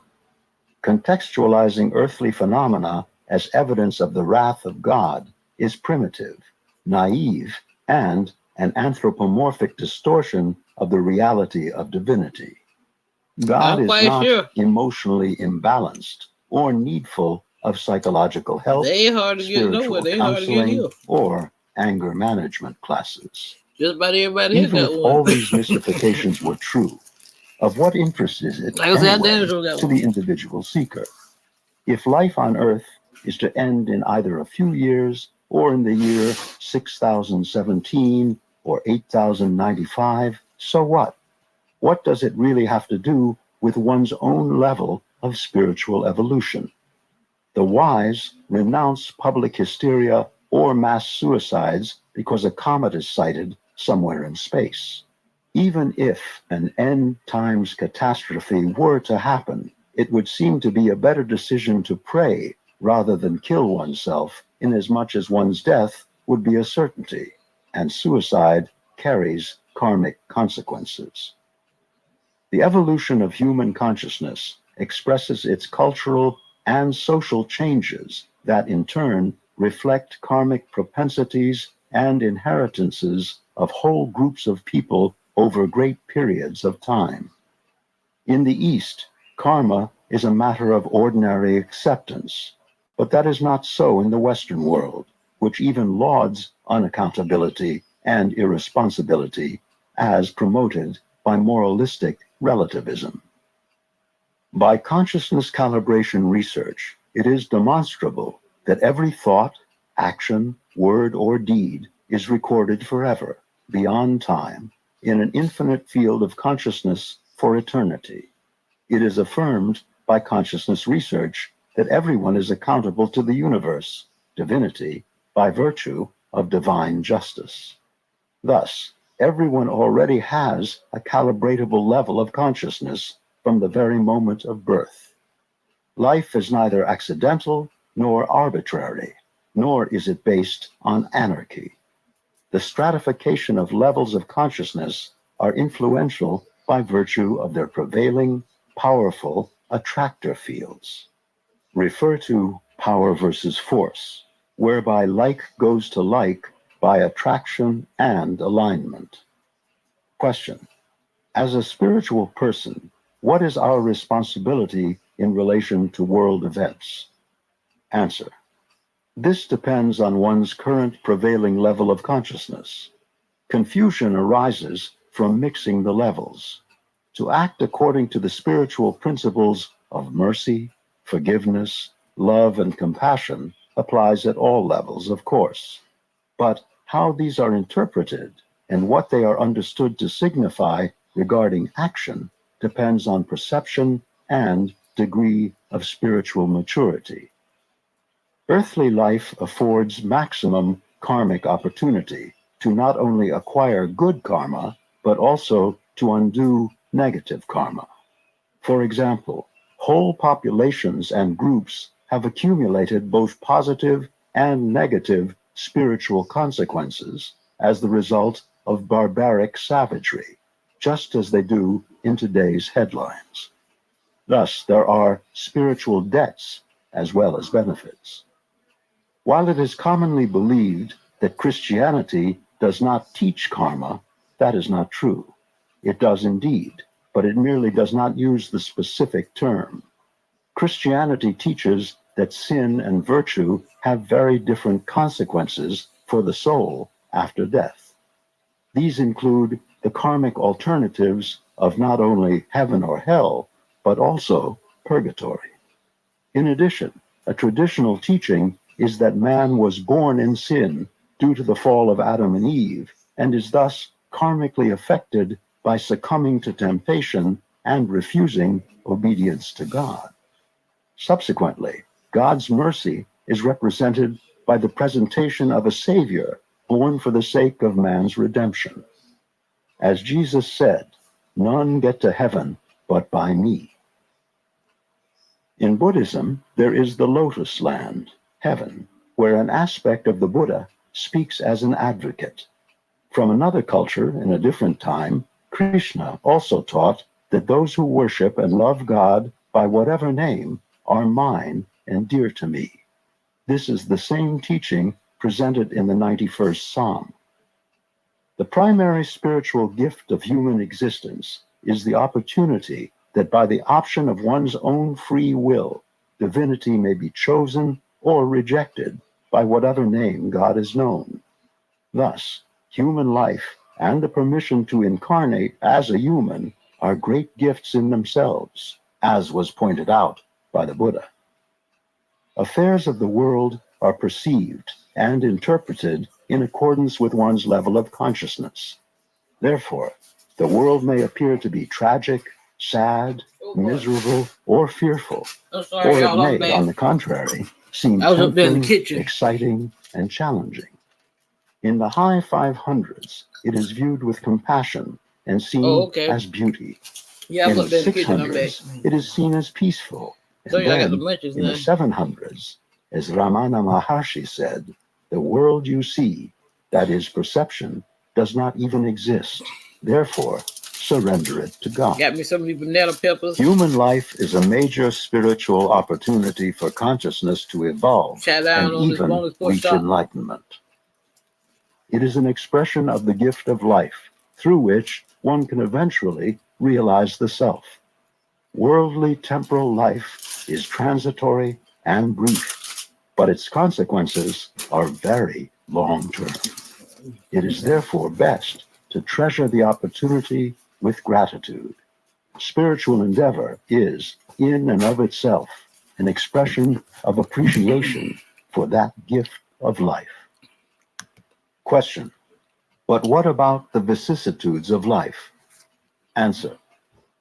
Speaker 6: Contextualizing earthly phenomena as evidence of the wrath of God is primitive, naive, and an anthropomorphic distortion of the reality of divinity. God is not emotionally imbalanced or needful of psychological help, spiritual counseling, or anger management classes.
Speaker 1: Just about everybody
Speaker 6: Even if all these mystifications were true, of what interest is it anyway to the individual seeker? If life on Earth is to end in either a few years or in the year 6017 or 8095, so what? What does it really have to do with one's own level of spiritual evolution? The wise renounce public hysteria or mass suicides because a comet is sighted somewhere in space. Even if an end times catastrophe were to happen, it would seem to be a better decision to pray rather than kill oneself, inasmuch as one's death would be a certainty, and suicide carries karmic consequences. The evolution of human consciousness expresses its cultural and social changes that in turn reflect karmic propensities and inheritances of whole groups of people over great periods of time. In the East, karma is a matter of ordinary acceptance, but that is not so in the Western world, which even lauds unaccountability and irresponsibility as promoted by moralistic relativism. By consciousness calibration research, it is demonstrable that every thought, action, word, or deed is recorded forever, beyond time, in an infinite field of consciousness for eternity. It is affirmed by consciousness research that everyone is accountable to the universe, divinity, by virtue of divine justice. Thus, everyone already has a calibratable level of consciousness from the very moment of birth. Life is neither accidental nor arbitrary, nor is it based on anarchy. The stratification of levels of consciousness are influential by virtue of their prevailing, powerful attractor fields. Refer to power versus force, whereby like goes to like by attraction and alignment. Question: as a spiritual person, what is our responsibility in relation to world events? Answer: this depends on one's current prevailing level of consciousness. Confusion arises from mixing the levels. To act according to the spiritual principles of mercy, forgiveness, love, and compassion applies at all levels, of course. But how these are interpreted and what they are understood to signify regarding action depends on perception and degree of spiritual maturity. Earthly life affords maximum karmic opportunity to not only acquire good karma, but also to undo negative karma. For example, whole populations and groups have accumulated both positive and negative spiritual consequences as the result of barbaric savagery, just as they do in today's headlines. Thus, there are spiritual debts as well as benefits. While it is commonly believed that Christianity does not teach karma, that is not true. It does indeed, but it merely does not use the specific term. Christianity teaches that sin and virtue have very different consequences for the soul after death. These include the karmic alternatives of not only heaven or hell, but also purgatory. In addition, a traditional teaching is that man was born in sin due to the fall of Adam and Eve, and is thus karmically affected by succumbing to temptation and refusing obedience to God. Subsequently, God's mercy is represented by the presentation of a Savior born for the sake of man's redemption. As Jesus said, "None get to heaven but by me." In Buddhism, there is the Lotus Land, heaven, where an aspect of the Buddha speaks as an advocate. From another culture in a different time, Krishna also taught that those who worship and love God by whatever name are mine and dear to me. This is the same teaching presented in the 91st Psalm. The primary spiritual gift of human existence is the opportunity that by the option of one's own free will, divinity may be chosen or rejected by whatever name God is known. Thus, human life and the permission to incarnate as a human are great gifts in themselves, as was pointed out by the Buddha. Affairs of the world are perceived and interpreted in accordance with one's level of consciousness. Therefore, the world may appear to be tragic, sad, miserable, or fearful,
Speaker 1: I'm
Speaker 6: or
Speaker 1: sorry,
Speaker 6: it
Speaker 1: y'all. I'm
Speaker 6: may,
Speaker 1: back.
Speaker 6: on the contrary, seem
Speaker 1: I was up there in the
Speaker 6: tempting,
Speaker 1: kitchen.
Speaker 6: exciting, and challenging. In the high 500s, it is viewed with compassion and seen
Speaker 1: Oh, okay.
Speaker 6: as beauty.
Speaker 1: Yeah, I
Speaker 6: In
Speaker 1: was up
Speaker 6: the
Speaker 1: there in the kitchen. I'm back.
Speaker 6: 600s, it is seen as peaceful.
Speaker 1: So
Speaker 6: And
Speaker 1: yeah, I got the
Speaker 6: then,
Speaker 1: munchies
Speaker 6: in the
Speaker 1: now.
Speaker 6: 700s, as Ramana Maharshi said, the world you see, that is perception, does not even exist. Therefore, surrender it to God.
Speaker 1: Got me some of these banana peppers.
Speaker 6: Human life is a major spiritual opportunity for consciousness to evolve
Speaker 1: Shout out
Speaker 6: and
Speaker 1: on this
Speaker 6: even
Speaker 1: bonus pork
Speaker 6: reach
Speaker 1: chop.
Speaker 6: enlightenment. It is an expression of the gift of life, through which one can eventually realize the self. Worldly temporal life is transitory and brief, but its consequences are very long-term. It is therefore best to treasure the opportunity with gratitude. Spiritual endeavor is, in and of itself, an expression of appreciation for that gift of life. Question: but what about the vicissitudes of life? Answer: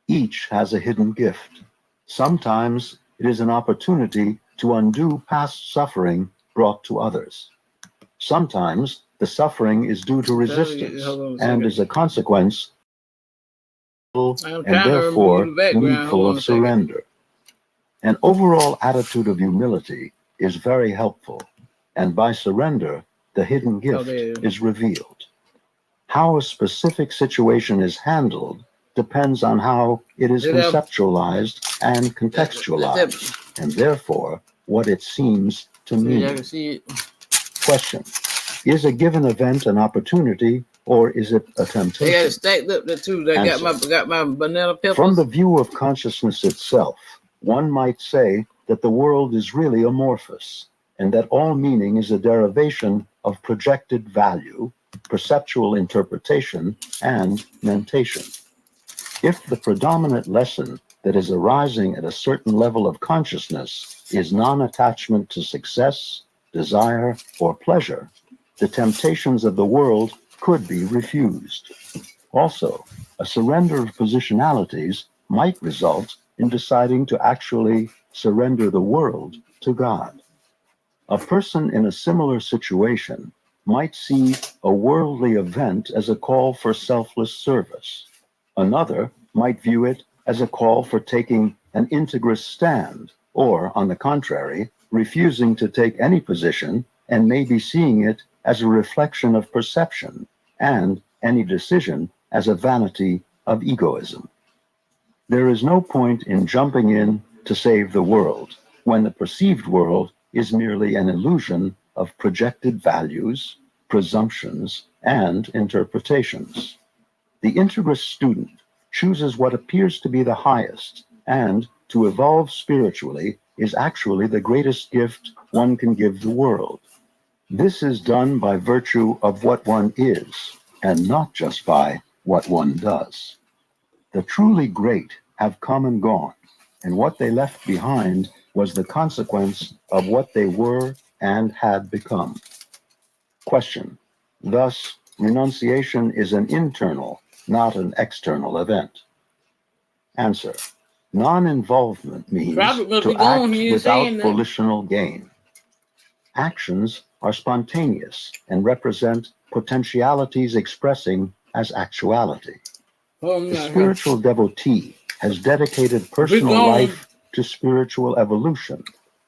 Speaker 6: each has a hidden gift. Sometimes it is an opportunity to undo past suffering brought to others. Sometimes the suffering is due to resistance and is a consequence and therefore needful of surrender. An overall attitude of humility is very helpful, and by surrender, the hidden gift is revealed. How a specific situation is handled depends on how it is conceptualized and contextualized, and therefore what it seems to mean. Question: is a given event an opportunity or is it a temptation?
Speaker 1: They got it stacked up there too. They got my banana peppers.
Speaker 6: From the view of consciousness itself, one might say that the world is really amorphous, and that all meaning is a derivation of projected value, perceptual interpretation, and mentation. If the predominant lesson that is arising at a certain level of consciousness is non-attachment to success, desire, or pleasure, the temptations of the world could be refused. Also, a surrender of positionalities might result in deciding to actually surrender the world to God. A person in a similar situation might see a worldly event as a call for selfless service. Another might view it as a call for taking an integrous stand, or, on the contrary, refusing to take any position and maybe seeing it as a reflection of perception, and any decision as a vanity of egoism. There is no point in jumping in to save the world when the perceived world is merely an illusion of projected values, presumptions, and interpretations. The integrous student chooses what appears to be the highest, and to evolve spiritually is actually the greatest gift one can give the world. This is done by virtue of what one is, and not just by what one does. The truly great have come and gone, and what they left behind was the consequence of what they were and had become. Question: thus, renunciation is an internal, not an external event. Answer: non-involvement means to act without volitional gain. Actions are spontaneous and represent potentialities expressing as actuality. The spiritual devotee has dedicated personal life to spiritual evolution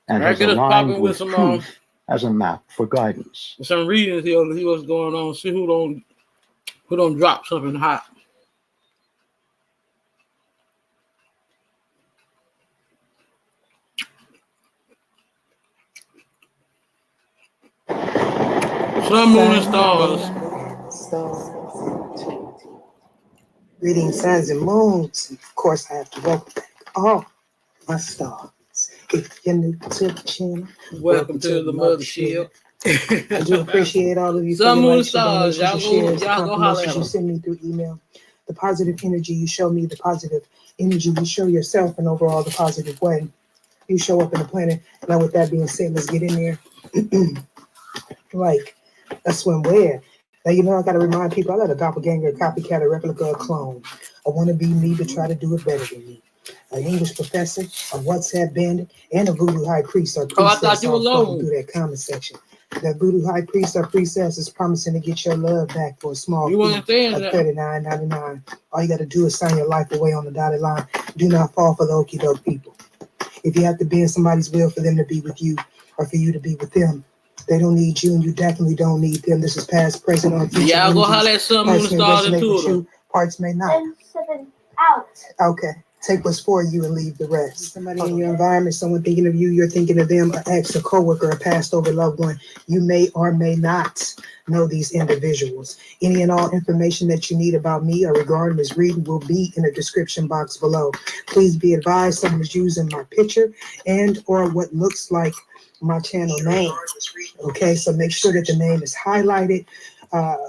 Speaker 6: and has aligned with truth as a map for guidance.
Speaker 1: Some readings here to see what's going on, see who don't drop something hot. Sun, moon, and stars.
Speaker 7: Greetings, suns and moons. Of course, I have to welcome back all my stars. If you're new to the channel,
Speaker 1: welcome to the mothership.
Speaker 7: I do appreciate all of you.
Speaker 1: Sun, moon, and stars. Y'all go holler at
Speaker 7: you send me through email. The positive energy you show me, the positive energy you show yourself, and overall the positive way you show up in the planet. Now, with that being said, let's get in there. Like a swimwear. Now, you know, I got to remind people, I got a doppelganger, a copycat, a replica, a clone. I want to be me, but try to do it better than me. An English professor, a WhatsApp bandit, and a voodoo high priest or priestess.
Speaker 1: I thought you were alone.
Speaker 7: Through that comment section. That voodoo high priest or priestess is promising to get your love back for a small fee of $39.99. All you got to do is sign your life away on the dotted line. Do not fall for the okie doke people. If you have to bend somebody's will for them to be with you or for you to be with them, they don't need you, and you definitely don't need them. This is past, present, or future.
Speaker 1: Yeah, I'll go holler at some moon stars into it.
Speaker 7: Parts may not.
Speaker 8: And 7 out.
Speaker 7: Okay. Take what's for you and leave the rest. Somebody in your environment, someone thinking of you, you're thinking of them, an ex, a coworker, a passed over loved one. You may or may not know these individuals. Any and all information that you need about me or regarding this reading will be in the description box below. Please be advised someone is using my picture and or what looks like my channel name. Okay, so make sure that the name is highlighted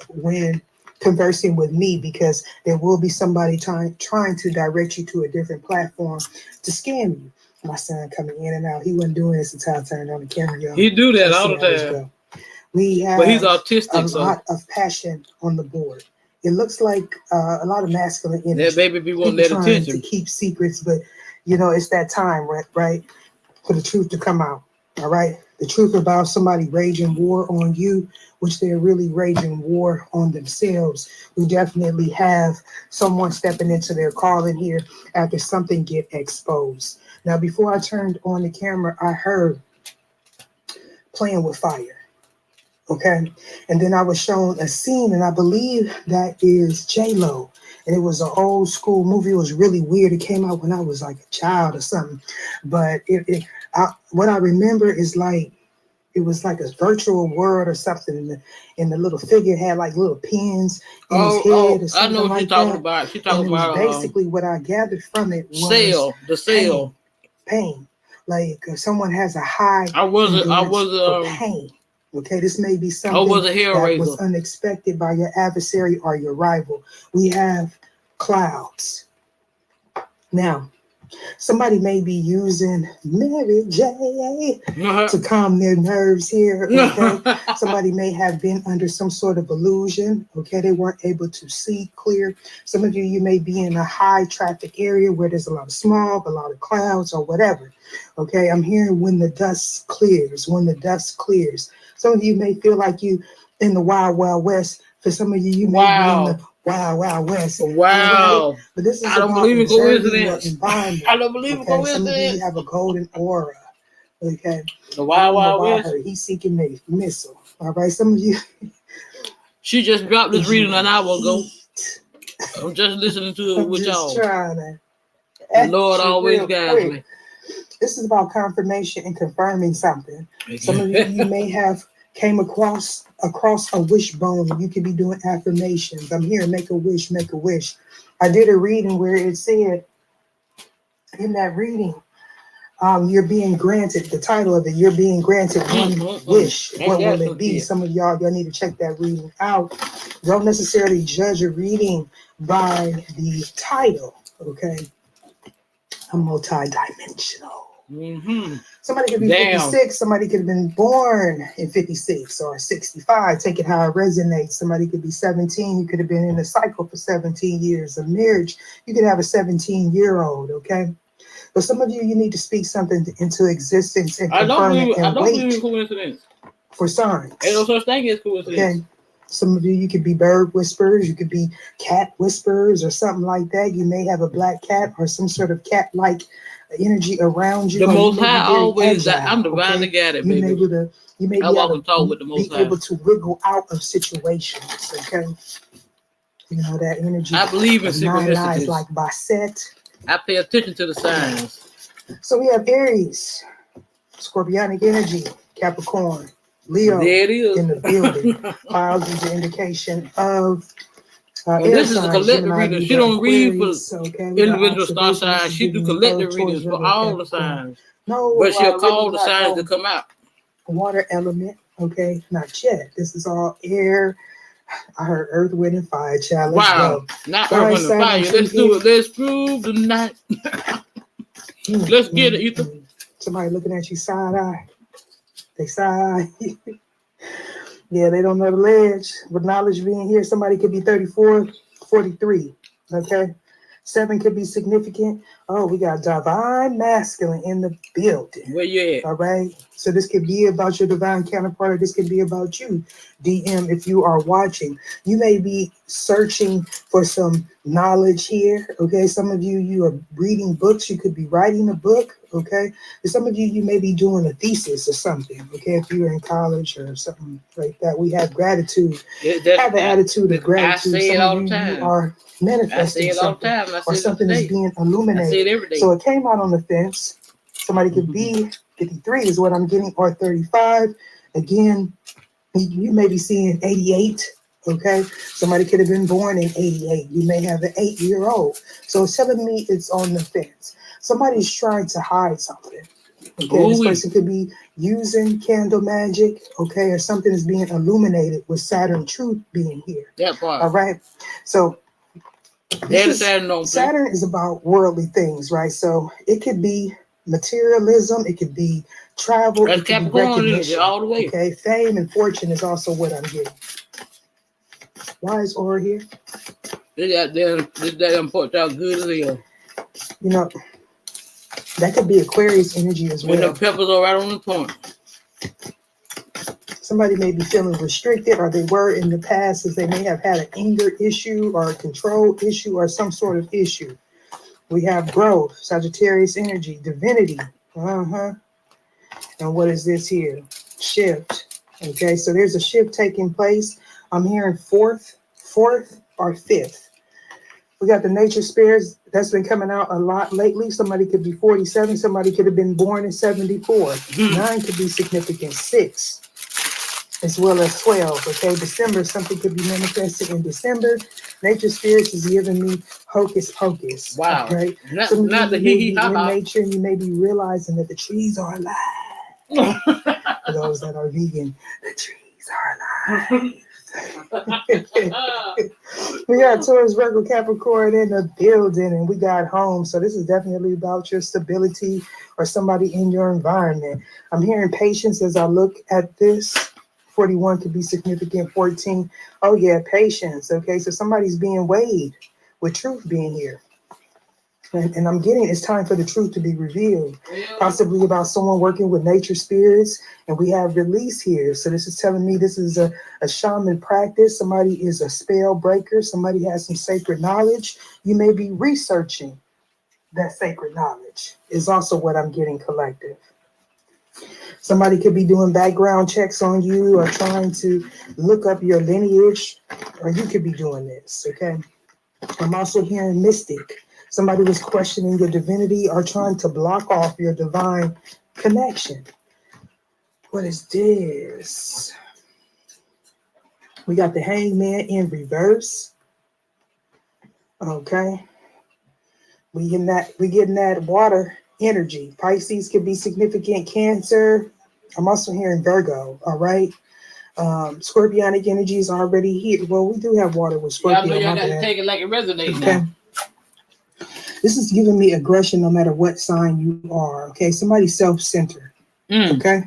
Speaker 7: when conversing with me, because there will be somebody trying to direct you to a different platform to scam you. My son coming in and out. He wasn't doing this until I turned on the camera, y'all.
Speaker 1: He do that
Speaker 7: Let's
Speaker 1: all
Speaker 7: see
Speaker 1: the
Speaker 7: how this
Speaker 1: time.
Speaker 7: go. We have
Speaker 1: But he's autistic,
Speaker 7: a
Speaker 1: so
Speaker 7: lot of passion on the board. It looks like a lot of masculine energy.
Speaker 1: that baby be wanting that
Speaker 7: People trying
Speaker 1: attention.
Speaker 7: to keep secrets, but you know, it's that time, right? For the truth to come out. All right. The truth about somebody raging war on you, which they're really raging war on themselves. We definitely have someone stepping into their calling here after something get exposed. Now, before I turned on the camera, I heard playing with fire. Okay. And then I was shown a scene, and I believe that is J-Lo. And it was an old school movie. It was really weird. It came out when I was like a child or something. But what I remember is like, it was like a virtual world or something. And the little figure had like little pins in his head or
Speaker 1: I
Speaker 7: something
Speaker 1: know what
Speaker 7: like
Speaker 1: you're talking
Speaker 7: that.
Speaker 1: about. She's
Speaker 7: And
Speaker 1: talking
Speaker 7: it was
Speaker 1: about
Speaker 7: basically what I gathered from it was
Speaker 1: the cell.
Speaker 7: pain. Like someone has a high
Speaker 1: I was
Speaker 7: for pain. Okay, this may be something
Speaker 1: a
Speaker 7: that
Speaker 1: Hellraiser.
Speaker 7: was unexpected by your adversary or your rival. We have clouds. Now, somebody may be using Mary J to calm their nerves here. Okay? Somebody may have been under some sort of illusion. Okay, they weren't able to see clear. Some of you may be in a high traffic area where there's a lot of smog, a lot of clouds, or whatever. Okay, I'm hearing when the dust clears. When the dust clears. Some of you may feel like you in the Wild Wild West. For some of you, you may be in the Wild Wild West.
Speaker 1: Wow.
Speaker 7: Right? But this is
Speaker 1: I don't
Speaker 7: about
Speaker 1: believe in
Speaker 7: observing your
Speaker 1: coincidence.
Speaker 7: environment.
Speaker 1: I don't believe in
Speaker 7: Okay? Some of
Speaker 1: coincidence.
Speaker 7: you have a golden aura. Okay.
Speaker 1: The Wild Wild West.
Speaker 7: Her heat seeking missile. All right. Some of you.
Speaker 1: She just dropped this reading an hour ago. I'm just listening to it with y'all.
Speaker 7: Trying to.
Speaker 1: The Lord always guides me.
Speaker 7: This is about confirmation and confirming something. Some of you may have came across a wishbone. You could be doing affirmations. I'm here, make a wish, make a wish. I did a reading where it said in that reading, you're being granted, the title of it, you're being granted one wish. What will it be? Some of y'all need to check that reading out. Don't necessarily judge a reading by the title, okay? I'm multi-dimensional. Somebody could be 56, somebody could have been born in 56 or 65, take it how it resonates. Somebody could be 17, you could have been in a cycle for 17 years. A marriage, you could have a 17-year-old, okay? But some of you need to speak something into existence and confirm it and wait for signs.
Speaker 1: Ain't no such thing as coincidence.
Speaker 7: Okay? Some of you could be bird whisperers, you could be cat whisperers or something like that. You may have a black cat or some sort of cat-like energy around you.
Speaker 1: The Most High always, I'm divinely guided, baby.
Speaker 7: You may be able to wiggle out of situations, okay? You know, that energy.
Speaker 1: I believe in synchronicities.
Speaker 7: Like Basset.
Speaker 1: I pay attention to the signs.
Speaker 7: So we have Aries, Scorpionic energy, Capricorn, Leo
Speaker 1: there it is.
Speaker 7: in the building. Files is an indication of
Speaker 1: this is a collective reading. She don't read for individual star signs. She do collective readings for all the signs.
Speaker 7: No,
Speaker 1: but she'll call the signs to come out.
Speaker 7: Water element, okay, not yet. This is all air. I heard earth, wind, and fire. Child, let's go.
Speaker 1: Not earth, wind, and fire. Let's do it. Let's prove the night. Let's get it, Ether.
Speaker 7: Somebody looking at you side eye. They side eye. Yeah, they don't know the ledge. With knowledge being here, somebody could be 34, 43. Okay. 7 could be significant. Oh, we got divine masculine in the building.
Speaker 1: Where you at?
Speaker 7: All right. So this could be about your divine counterpart, or this could be about you. DM, if you are watching, you may be searching for some knowledge here. Okay. Some of you are reading books. You could be writing a book. Okay. And some of you may be doing a thesis or something. Okay. If you're in college or something like that, we have gratitude. Have the attitude of gratitude.
Speaker 1: I say it all the time.
Speaker 7: You are manifesting something, or something is being illuminated
Speaker 1: say it every day.
Speaker 7: So it came out on the fence. Somebody could be 53 is what I'm getting, or 35. Again, you may be seeing 88. Okay, somebody could have been born in 88. You may have an 8-year-old. So it's telling me it's on the fence. Somebody's trying to hide something. Okay, this person could be using candle magic, okay, or something is being illuminated with Saturn truth being here.
Speaker 1: That part.
Speaker 7: All right. So
Speaker 1: Saturn
Speaker 7: is about worldly things, right? So it could be materialism, it could be travel,
Speaker 1: that's
Speaker 7: it could
Speaker 1: Capricorn
Speaker 7: be recognition.
Speaker 1: all the way.
Speaker 7: Okay, fame and fortune is also what I'm getting. Why is Aura here?
Speaker 1: This damn pork out good as hell.
Speaker 7: You know, that could be Aquarius energy as well.
Speaker 1: When the peppers are right on the point.
Speaker 7: Somebody may be feeling restricted, or they were in the past, as they may have had an anger issue or a control issue or some sort of issue. We have growth, Sagittarius energy, divinity. And what is this here? Shift. Okay, so there's a shift taking place. I'm hearing fourth or fifth. We got the nature spirits that's been coming out a lot lately. Somebody could be 47. Somebody could have been born in 74. 9 could be significant. 6, as well as 12. Okay, December, something could be manifested in December. Nature spirits is giving me hocus pocus.
Speaker 1: Wow.
Speaker 7: Okay,
Speaker 1: not the hee ha ha.
Speaker 7: In nature, you may be realizing that the trees are alive. For those that are vegan, the trees are alive. We got Taurus, Virgo, Capricorn in the building, and we got home. So this is definitely about your stability or somebody in your environment. I'm hearing patience as I look at this. 41 could be significant. 14. Oh yeah, patience. Okay, so somebody's being weighed with truth being here. And I'm getting it's time for the truth to be revealed, possibly about someone working with nature spirits. And we have release here. So this is telling me this is a shaman practice. Somebody is a spell breaker. Somebody has some sacred knowledge. You may be researching that sacred knowledge is also what I'm getting collective. Somebody could be doing background checks on you or trying to look up your lineage, or you could be doing this, okay? I'm also hearing mystic. Somebody was questioning your divinity or trying to block off your divine connection. What is this? We got the Hangman in reverse. Okay. We getting that water energy. Pisces could be significant. Cancer. I'm also hearing Virgo. All right. Scorpionic energy is already here. Well, we do have water with Scorpio.
Speaker 1: Y'all got to take it like it resonates
Speaker 7: okay.
Speaker 1: now.
Speaker 7: This is giving me aggression no matter what sign you are. Okay. Somebody's self-centered. Okay.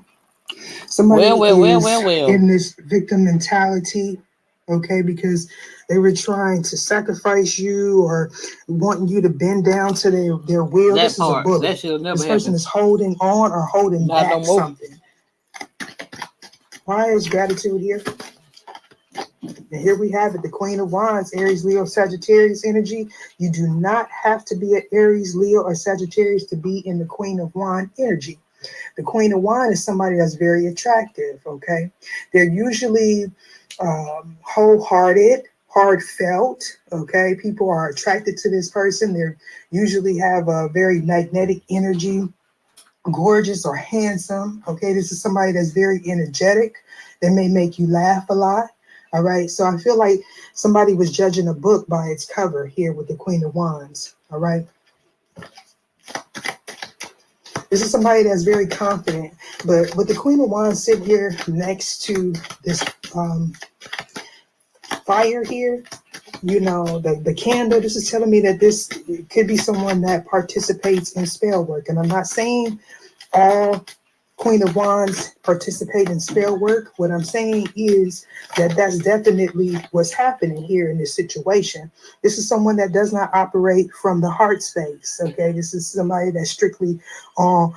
Speaker 7: Somebody is in this victim mentality. Okay. Because they were trying to sacrifice you or wanting you to bend down to their will. This is a bullet. This person is holding on or holding back something. Why is gratitude here? And here we have it, the Queen of Wands, Aries, Leo, Sagittarius energy. You do not have to be an Aries, Leo, or Sagittarius to be in the Queen of Wands energy. The Queen of Wands is somebody that's very attractive, okay? They're usually wholehearted, heartfelt, okay? People are attracted to this person. They usually have a very magnetic energy, gorgeous or handsome, okay? This is somebody that's very energetic. They may make you laugh a lot, all right? So I feel like somebody was judging a book by its cover here with the Queen of Wands, all right? This is somebody that's very confident, but with the Queen of Wands sitting here next to this fire here, you know, the candle, this is telling me that this could be someone that participates in spell work. And I'm not saying all Queen of Wands participate in spell work. What I'm saying is that that's definitely what's happening here in this situation. This is someone that does not operate from the heart space, okay? This is somebody that's strictly all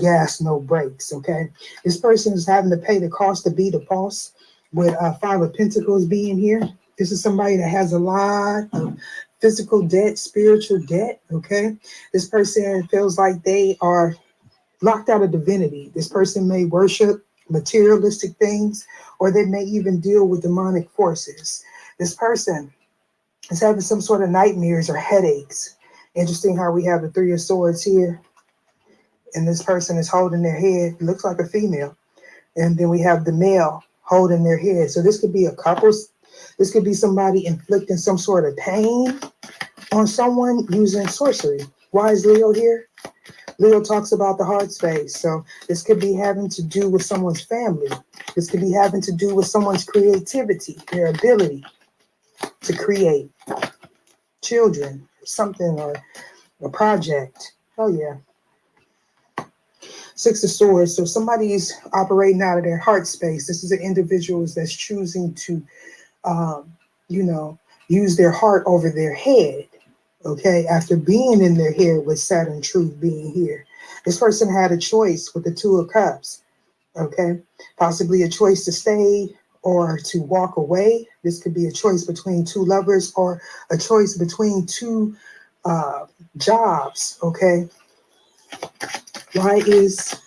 Speaker 7: gas, no brakes, okay? This person is having to pay the cost to be the boss with 5 of Pentacles being here. This is somebody that has a lot of physical debt, spiritual debt, okay? This person feels like they are locked out of divinity. This person may worship materialistic things, or they may even deal with demonic forces. This person is having some sort of nightmares or headaches. Interesting how we have the Three of Swords here, and this person is holding their head. It looks like a female. And then we have the male holding their head. So this could be a couple. This could be somebody inflicting some sort of pain on someone using sorcery. Why is Leo here? Leo talks about the heart space. So this could be having to do with someone's family. This could be having to do with someone's creativity, their ability to create children, something, or a project. Oh, yeah. Six of Swords. So somebody's operating out of their heart space. This is an individual that's choosing to, use their heart over their head. Okay, after being in their head with Saturn truth being here, this person had a choice with the Two of Cups. Okay, possibly a choice to stay or to walk away. This could be a choice between two lovers or a choice between two jobs. Okay. Why is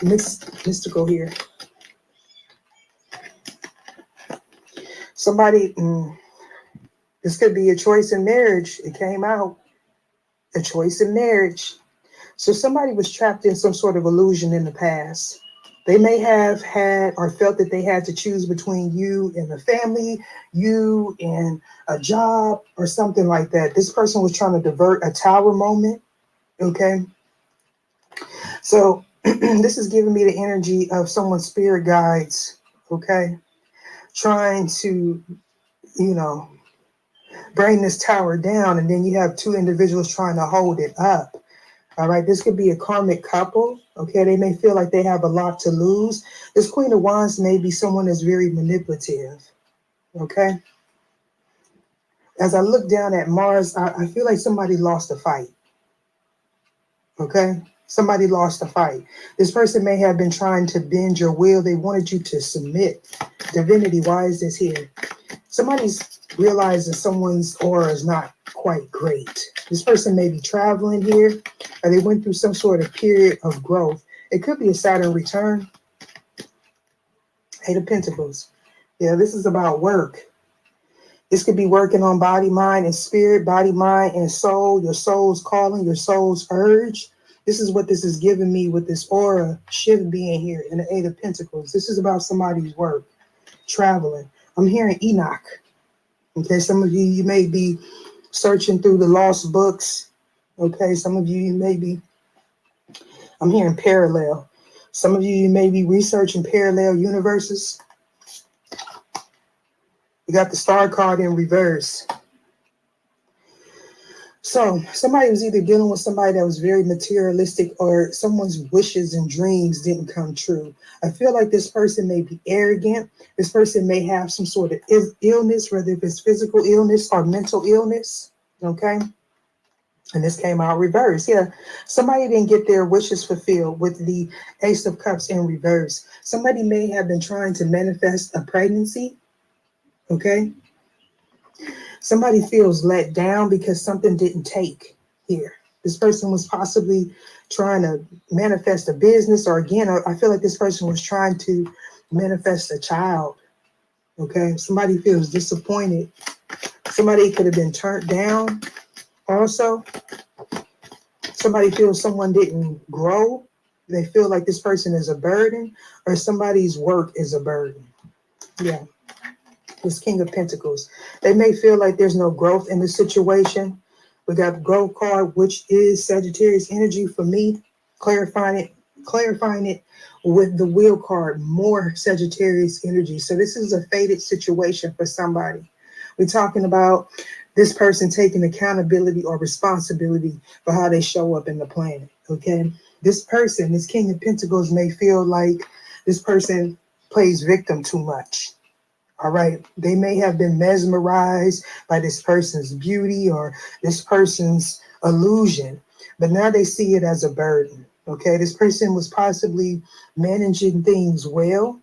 Speaker 7: mystical here? Somebody, this could be a choice in marriage. It came out, a choice in marriage. So somebody was trapped in some sort of illusion in the past. They may have had or felt that they had to choose between you and the family, you and a job or something like that. This person was trying to divert a tower moment. Okay. So this is giving me the energy of someone's spirit guides, okay, trying to, bring this tower down, and then you have two individuals trying to hold it up. All right, this could be a karmic couple, okay? They may feel like they have a lot to lose. This Queen of Wands may be someone that's very manipulative, okay? As I look down at Mars, I feel like somebody lost a fight, okay? Somebody lost a fight. This person may have been trying to bend your will. They wanted you to submit. Divinity, why is this here? Somebody's realizing someone's aura is not quite great. This person may be traveling here, or they went through some sort of period of growth. It could be a Saturn return. Eight of Pentacles. Yeah, this is about work. This could be working on body, mind, and spirit, body, mind, and soul, your soul's calling, your soul's urge. This is what this is giving me with this aura shift being here in the Eight of Pentacles. This is about somebody's work, traveling. I'm hearing Enoch. Okay, some of you may be searching through the lost books. Okay, some of you may be, I'm hearing parallel. Some of you may be researching parallel universes. You got the star card in reverse. So somebody was either dealing with somebody that was very materialistic, or someone's wishes and dreams didn't come true. I feel like this person may be arrogant. This person may have some sort of illness, whether if it's physical illness or mental illness. Okay. And this came out reverse. Yeah. Somebody didn't get their wishes fulfilled with the Ace of Cups in reverse. Somebody may have been trying to manifest a pregnancy. Okay. Somebody feels let down because something didn't take here. This person was possibly trying to manifest a business, or again, I feel like this person was trying to manifest a child. Okay. Somebody feels disappointed. Somebody could have been turned down. Also, somebody feels someone didn't grow. They feel like this person is a burden, or somebody's work is a burden. Yeah. This King of Pentacles. They may feel like there's no growth in the situation. We got the growth card, which is Sagittarius energy for me, clarifying it with the wheel card, more Sagittarius energy. So this is a fated situation for somebody. We're talking about this person taking accountability or responsibility for how they show up in the planet. Okay. This person, this King of Pentacles, may feel like this person plays victim too much. All right. They may have been mesmerized by this person's beauty or this person's illusion, but now they see it as a burden. Okay. This person was possibly managing things well,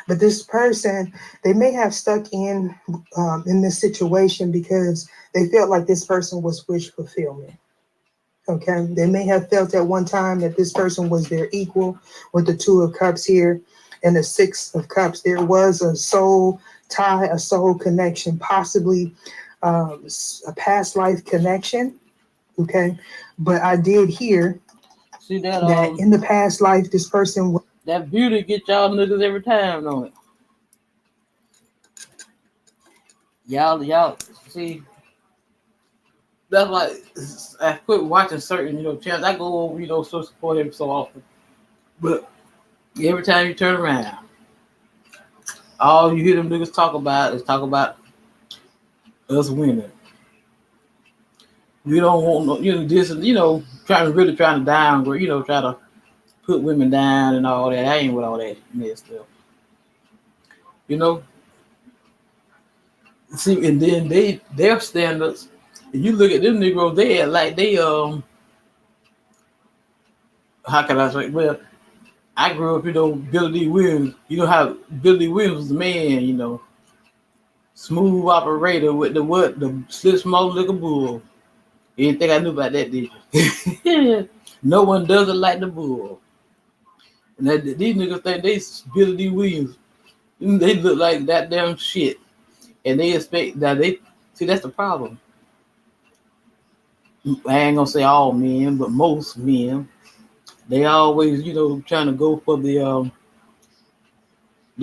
Speaker 7: but this person, they may have stuck in this situation because they felt like this person was wish fulfillment. Okay. They may have felt at one time that this person was their equal with the Two of Cups here. And the Six of Cups, there was a soul tie, a soul connection, possibly a past life connection. Okay. But I did hear
Speaker 1: See that
Speaker 7: in the past life, this person
Speaker 1: that beauty get y'all niggas every time, don't it? Y'all see. That's why I quit watching certain, channels. I go over, so support him so often. But every time you turn around, all you hear them niggas talk about us women. We don't want no, this, trying to downgrade, try to put women down and all that. I ain't with all that mess stuff. See, and then their standards. If you look at them Negroes, they like they how can I say? Well, I grew up, Billy D. Williams. You know how Billy D. Williams was the man, smooth operator with the slip smoke like a bull. You didn't think I knew about that, did you? No one does it like the bull. And these niggas think they Billy D. Williams. They look like that damn shit. And they expect that see, that's the problem. I ain't gonna say all men, but most men, they always, trying to go for the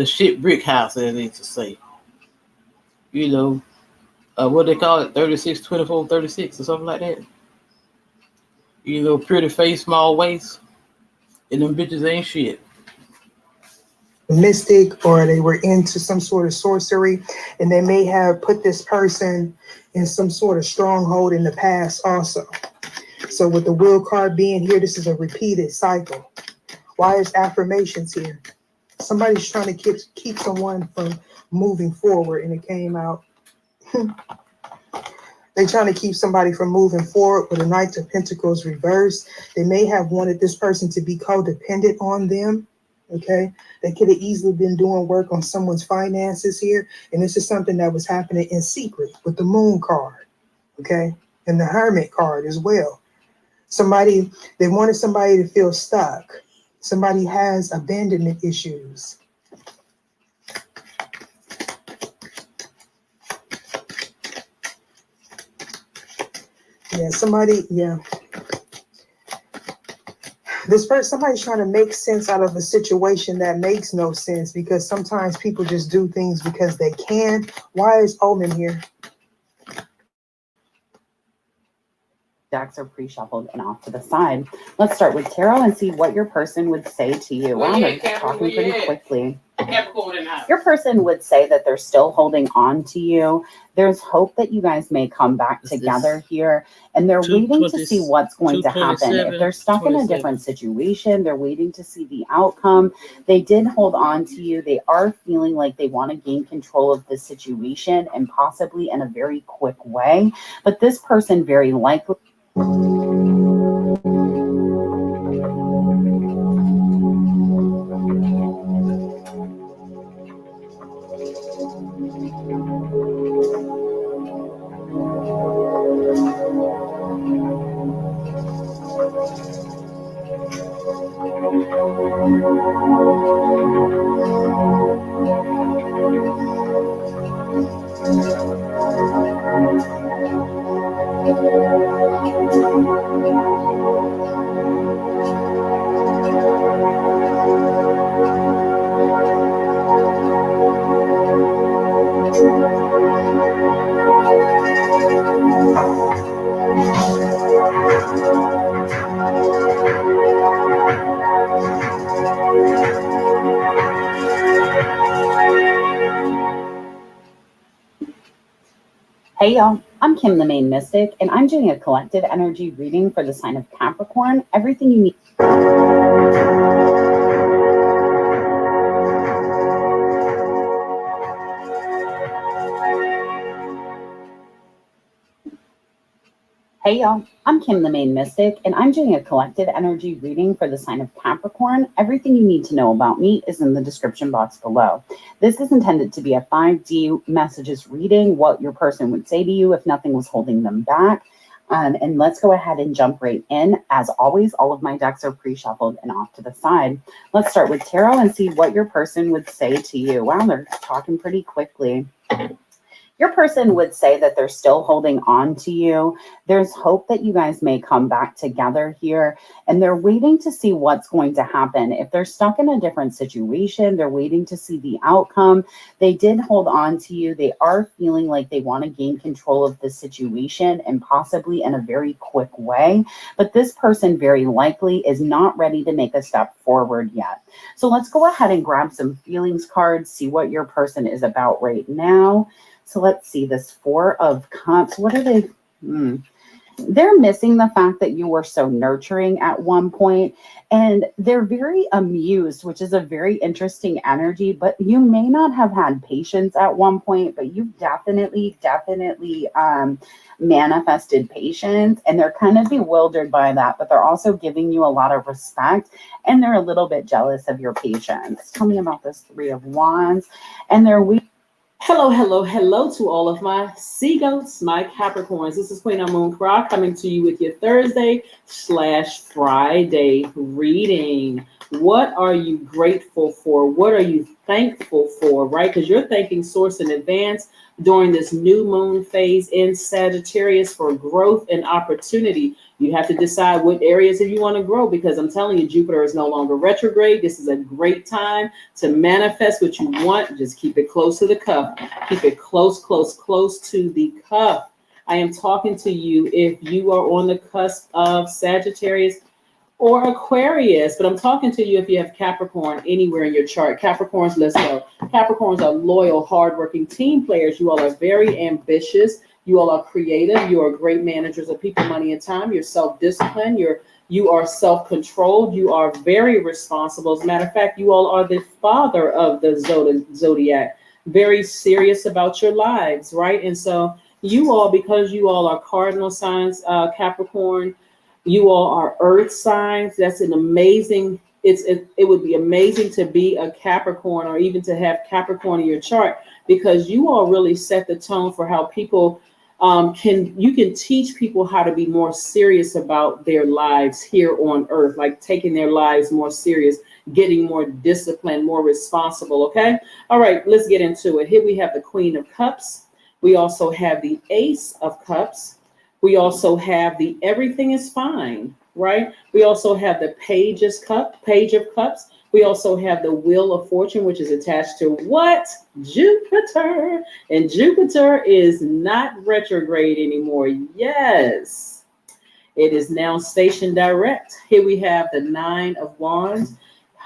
Speaker 1: shit brick house, as they used to say. What they call it, 36, 24, 36 or something like that. Pretty face, small waist, and them bitches ain't shit.
Speaker 7: Mystic, or they were into some sort of sorcery, and they may have put this person in some sort of stronghold in the past also. So with the will card being here, this is a repeated cycle. Why is affirmations here? Somebody's trying to keep someone from moving forward, and it came out. They're trying to keep somebody from moving forward with the Knight of Pentacles reversed. They may have wanted this person to be codependent on them. Okay, they could have easily been doing work on someone's finances here, and this is something that was happening in secret with the Moon card, okay, and the Hermit card as well. They wanted somebody to feel stuck. Somebody has abandonment issues. Yeah. This person, somebody's trying to make sense out of a situation that makes no sense, because sometimes people just do things because they can. Why is Omen here?
Speaker 8: Decks are pre-shuffled and off to the side. Let's start with tarot and see what your person would say to you. Wow, they're talking pretty quickly. Your person would say that they're still holding on to you. There's hope that you guys may come back together here, and they're waiting to see what's going to happen. If they're stuck in a different situation, they're waiting to see the outcome. They did hold on to you. They are feeling like they want to gain control of the situation, and possibly in a very quick way. But this person very likely Hey y'all, I'm Kim, the main mystic, and I'm doing a collective energy reading for the sign of Capricorn. Everything you need. Hey y'all, I'm Kim, the main mystic, and I'm doing a collective energy reading for the sign of Capricorn. Everything you need to know about me is in the description box below. This is intended to be a 5D messages reading, what your person would say to you if nothing was holding them back. And let's go ahead and jump right in. As always, all of my decks are pre-shuffled and off to the side. Let's start with tarot and see what your person would say to you. Wow, they're talking pretty quickly. Your person would say that they're still holding on to you. There's hope that you guys may come back together here, and they're waiting to see what's going to happen. If they're stuck in a different situation, they're waiting to see the outcome. They did hold on to you. They are feeling like they want to gain control of the situation, and possibly in a very quick way. But this person very likely is not ready to make a step forward yet. So let's go ahead and grab some feelings cards, see what your person is about right now. So let's see, this Four of Cups. What are they? They're missing the fact that you were so nurturing at one point, and they're very amused, which is a very interesting energy, but you may not have had patience at one point, but you've definitely manifested patience, and they're kind of bewildered by that, but they're also giving you a lot of respect, and they're a little bit jealous of your patience. Tell me about this Three of Wands, and they're weak.
Speaker 9: Hello, hello, hello to all of my seagulls, my Capricorns. This is Queen Moon Cra coming to you with your Thursday/Friday reading. What are you grateful for? What are you thankful for, right? Because you're thanking Source in advance during this new moon phase in Sagittarius for growth and opportunity. You have to decide what areas you want to grow, because I'm telling you, Jupiter is no longer retrograde. This is a great time to manifest what you want. Just keep it close to the cuff. Keep it close, close, close to the cuff. I am talking to you if you are on the cusp of Sagittarius or Aquarius, but I'm talking to you if you have Capricorn anywhere in your chart. Capricorns, let's go. Capricorns are loyal, hardworking team players. You all are very ambitious. You all are creative. You are great managers of people, money, and time. You're self-disciplined. You are self-controlled. You are very responsible. As a matter of fact, you all are the father of the zodiac. Very serious about your lives, right? And so you all, because you all are cardinal signs, Capricorn, you all are earth signs. That's an amazing, it would be amazing to be a Capricorn, or even to have Capricorn in your chart, because you all really set the tone for how people you can teach people how to be more serious about their lives here on earth, like taking their lives more serious, getting more disciplined, more responsible. Okay. All right, let's get into it. Here we have the Queen of Cups. We also have the Ace of Cups. We also have the Everything is Fine, right? We also have the Page of Cups. We also have the Wheel of Fortune, which is attached to what? Jupiter. And Jupiter is not retrograde anymore. Yes, it is now stationed direct. Here we have the Nine of Wands.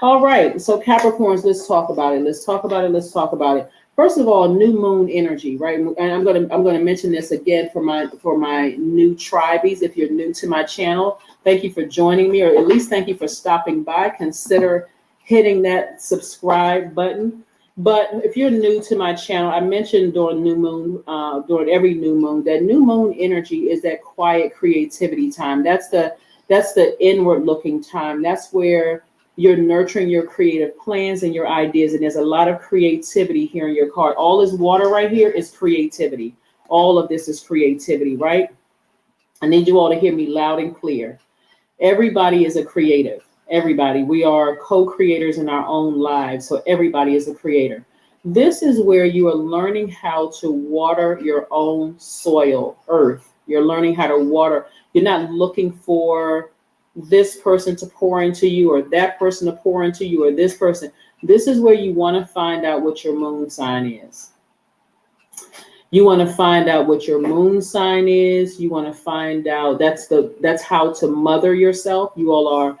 Speaker 9: All right, so Capricorns, let's talk about it. Let's talk about it. First of all, new moon energy, right? And I'm gonna mention this again for my new tribies. If you're new to my channel, thank you for joining me, or at least thank you for stopping by. Consider hitting that subscribe button. But if you're new to my channel, I mentioned during new moon, during every new moon, that new moon energy is that quiet creativity time. That's the inward looking time. That's where you're nurturing your creative plans and your ideas. And there's a lot of creativity here in your card. All this water right here is creativity. All of this is creativity, right? I need you all to hear me loud and clear. Everybody is a creative. Everybody. We are co-creators in our own lives. So everybody is a creator. This is where you are learning how to water your own soil, earth. You're learning how to water. You're not looking for this person to pour into you, or that person to pour into you, or this person. This is where you want to find out what your moon sign is. You want to find out what your moon sign is. You want to find out, that's how to mother yourself. You all are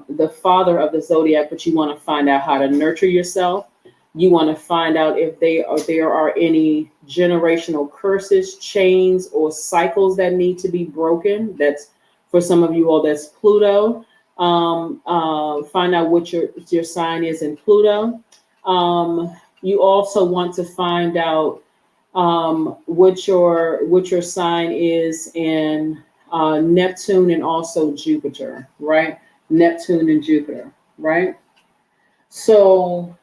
Speaker 9: the father of the zodiac, but you want to find out how to nurture yourself. You want to find out if there are any generational curses, chains, or cycles that need to be broken. That's for some of you all, that's Pluto. Find out what your sign is in Pluto. You also want to find out what your sign is in Neptune and also Jupiter, right? Neptune and Jupiter, right? So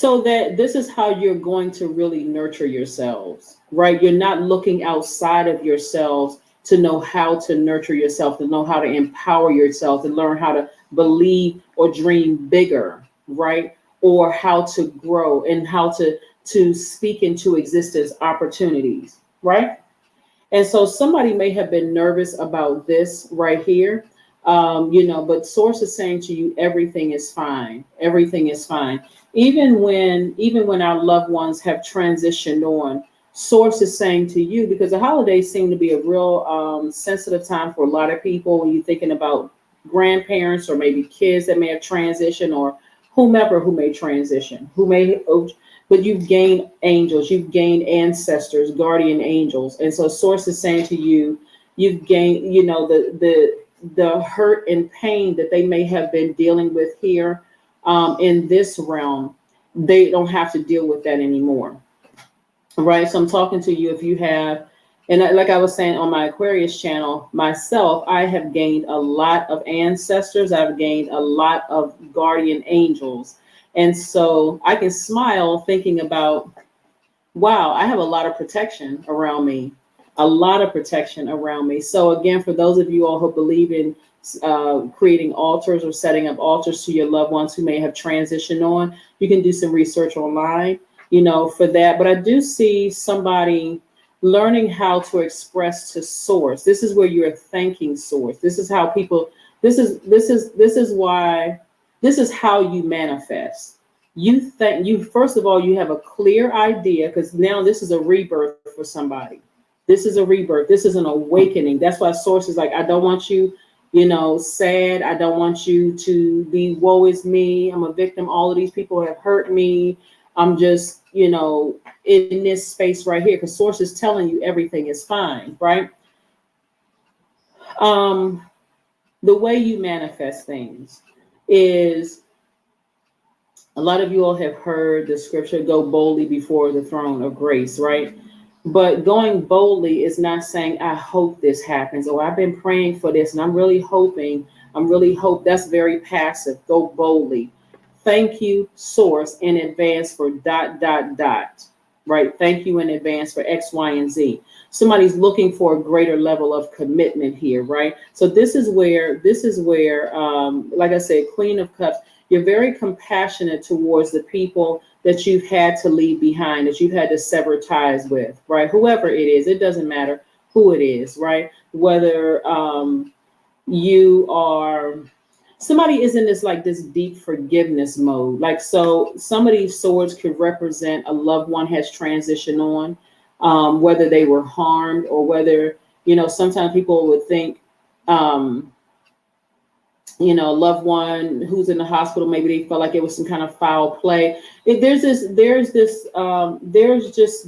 Speaker 9: that this is how you're going to really nurture yourselves, right? You're not looking outside of yourselves to know how to nurture yourself, to know how to empower yourself, to learn how to believe or dream bigger, right? or how to grow and how to speak into existence opportunities, right? And so somebody may have been nervous about this right here, but source is saying to you, everything is fine. Everything is fine. Even when our loved ones have transitioned on, source is saying to you, because the holidays seem to be a real sensitive time for a lot of people when you're thinking about grandparents or maybe kids that may have transitioned or whomever who may transition, but you've gained angels, you've gained ancestors, guardian angels. And so source is saying to you, you've gained, the hurt and pain that they may have been dealing with here in this realm, they don't have to deal with that anymore. Right. So I'm talking to you if you have, and like I was saying on my Aquarius channel, myself, I have gained a lot of ancestors. I've gained a lot of guardian angels. And so I can smile thinking about, wow, I have a lot of protection around me, a lot of protection around me. So again, for those of you all who believe in creating altars or setting up altars to your loved ones who may have transitioned on, you can do some research online, for that. But I do see somebody learning how to express to source. This is where you're thanking source. This is how people, this is how you manifest. First of all, you have a clear idea, because now this is a rebirth for somebody. This is a rebirth. This is an awakening. That's why source is like, I don't want you, sad. I don't want you to be, woe is me. I'm a victim. All of these people have hurt me. I'm just, in this space right here, because source is telling you everything is fine, right? The way you manifest things is, a lot of you all have heard the scripture, go boldly before the throne of grace, right? But going boldly is not saying, I hope this happens, or I've been praying for this and I'm really hoping, that's very passive. Go boldly. Thank you, source, in advance for ... right? Thank you in advance for X, Y, and Z. Somebody's looking for a greater level of commitment here, right? So this is where, like I said, Queen of Cups, you're very compassionate towards the people that you've had to leave behind, that you've had to sever ties with, right? Whoever it is, it doesn't matter who it is, right? Whether you are, somebody is in this deep forgiveness mode. Like, so some of these swords could represent a loved one has transitioned on, whether they were harmed or whether, sometimes people would think, a loved one who's in the hospital, maybe they felt like it was some kind of foul play. There's just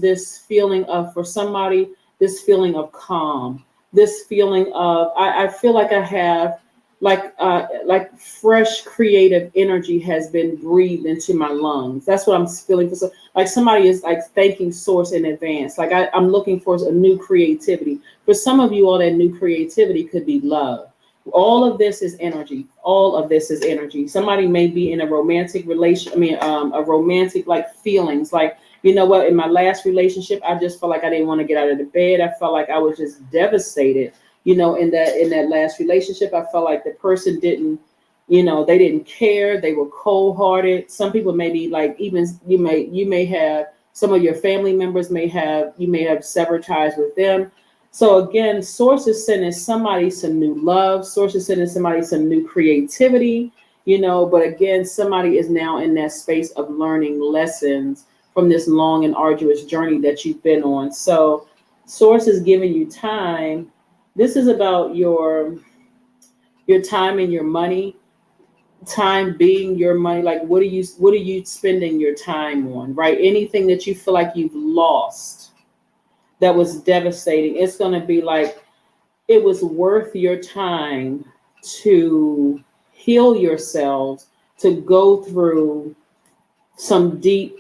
Speaker 9: this feeling of, for somebody, this feeling of calm, this feeling of, I feel like I have like fresh creative energy has been breathed into my lungs. That's what I'm feeling. So, like somebody is like thanking source in advance. Like I'm looking for a new creativity. For some of you, all that new creativity could be love. All of this is energy. All of this is energy. Somebody may be in a romantic relation. A romantic like feelings. Like, you know what? In my last relationship, I just felt like I didn't want to get out of the bed. I felt like I was just devastated. In that last relationship, I felt like the person didn't, they didn't care. They were cold-hearted. Some people maybe like, even you may have some of your family members you may have severed ties with them. So again, source is sending somebody some new love. Source is sending somebody some new creativity, but again, somebody is now in that space of learning lessons from this long and arduous journey that you've been on. So source is giving you time. This is about your time and your money. Time being your money. Like, what are you spending your time on, right? Anything that you feel like you've lost that was devastating, it's going to be like, it was worth your time to heal yourselves, to go through some deep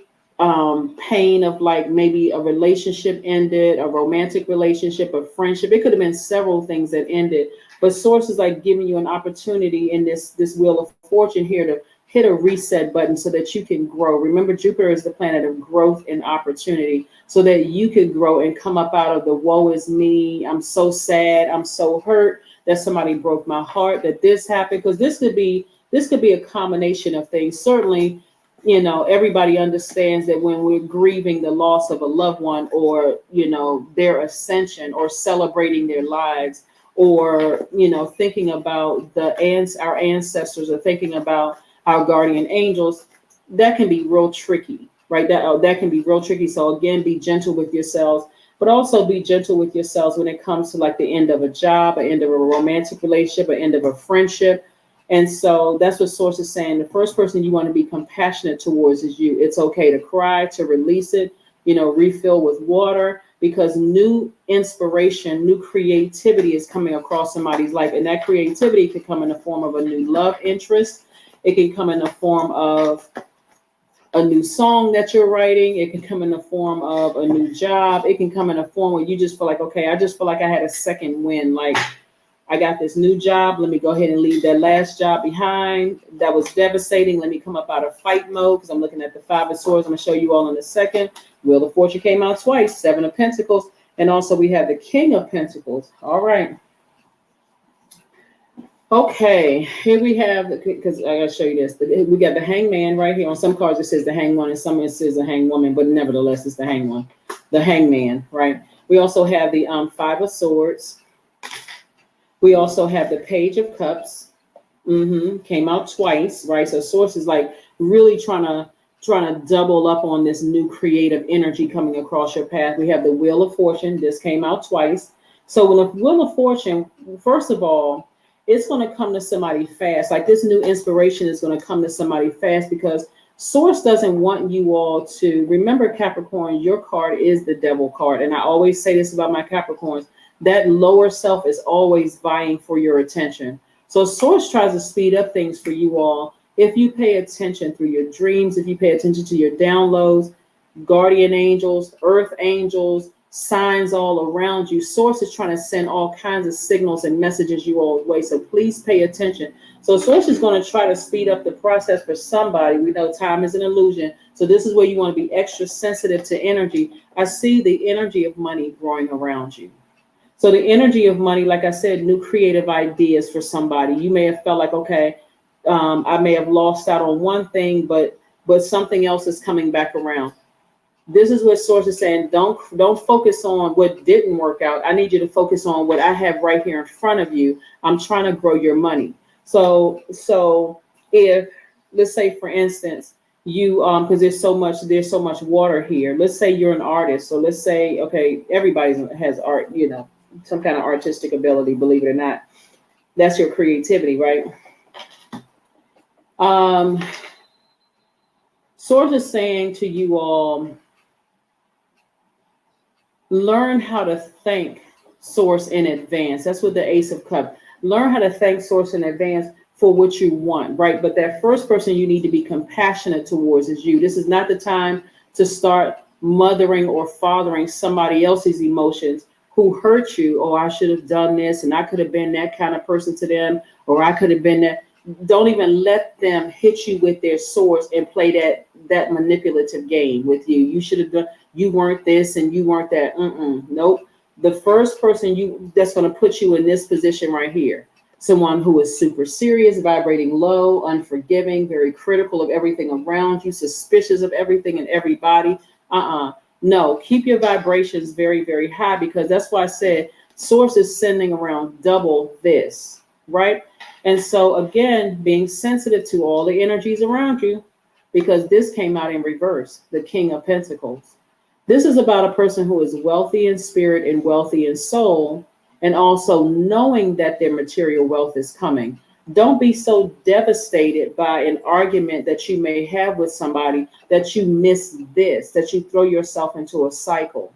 Speaker 9: pain of like maybe a relationship ended, a romantic relationship, a friendship. It could have been several things that ended, but source is like giving you an opportunity in this wheel of fortune here to hit a reset button so that you can grow. Remember, Jupiter is the planet of growth and opportunity, so that you could grow and come up out of the woe is me. I'm so sad. I'm so hurt that somebody broke my heart, that this happened. Because this could be a combination of things. Certainly, you know, everybody understands that when we're grieving the loss of a loved one, or, you know, their ascension, or celebrating their lives, or, you know, thinking about our ancestors, or thinking about our guardian angels, that can be real tricky, right? That can be real tricky. So again, be gentle with yourselves, but also be gentle with yourselves when it comes to like the end of a job, an end of a romantic relationship, an end of a friendship. And so that's what Source is saying. The first person you want to be compassionate towards is you. It's okay to cry, to release it, you know, refill with water, because new inspiration, new creativity is coming across somebody's life. And that creativity can come in the form of a new love interest. It can come in the form of a new song that you're writing. It can come in the form of a new job. It can come in a form where you just feel like, okay, I just feel like I had a second win. Like, I got this new job. Let me go ahead and leave that last job behind. That was devastating. Let me come up out of fight mode, because I'm looking at the 5 of Swords. I'm going to show you all in a second. Wheel of Fortune came out twice, 7 of Pentacles. And also we have the King of Pentacles. All right. Okay, here we have, because I got to show you this. We got the Hangman right here. On some cards it says the Hanged One, and some it says the Hanged Woman, but nevertheless it's the Hanged One. The Hangman, right? We also have the 5 of Swords. We also have the Page of Cups. Came out twice, right? So Source is like really trying to double up on this new creative energy coming across your path. We have the Wheel of Fortune. This came out twice. So when the Wheel of Fortune, first of all, it's going to come to somebody fast. Like, this new inspiration is going to come to somebody fast, because Source doesn't want you all to remember, Capricorn, your card is the Devil card. And I always say this about my Capricorns. That lower self is always vying for your attention. So Source tries to speed up things for you all if you pay attention through your dreams, if you pay attention to your downloads, guardian angels, earth angels, signs all around you. Source is trying to send all kinds of signals and messages you all way. So please pay attention. So Source is going to try to speed up the process for somebody. We know time is an illusion. So this is where you want to be extra sensitive to energy. I see the energy of money growing around you. So the energy of money, like I said, new creative ideas for somebody. You may have felt like, okay, I may have lost out on one thing, but something else is coming back around. This is what Source is saying. Don't focus on what didn't work out. I need you to focus on what I have right here in front of you. I'm trying to grow your money. So if, let's say, for instance, you because there's so much water here. Let's say you're an artist. So let's say, okay, everybody has art, you know, some kind of artistic ability, believe it or not. That's your creativity, right? Source is saying to you all, learn how to thank Source in advance. That's what the Ace of Cups. Learn how to thank Source in advance for what you want, right? But that first person you need to be compassionate towards is you. This is not the time to start mothering or fathering somebody else's emotions who hurt you. Oh, I should have done this, and I could have been that kind of person to them, or I could have been that. Don't even let them hit you with their swords and play that manipulative game with you. You should have done, you weren't this and you weren't that. Nope. The first person that's going to put you in this position right here, someone who is super serious, vibrating low, unforgiving, very critical of everything around you, suspicious of everything and everybody. No, keep your vibrations very, very high, because that's why I said Source is sending around double this, right? And so again, being sensitive to all the energies around you, because this came out in reverse, the King of Pentacles. This is about a person who is wealthy in spirit and wealthy in soul, and also knowing that their material wealth is coming. Don't be so devastated by an argument that you may have with somebody that you miss this, that you throw yourself into a cycle.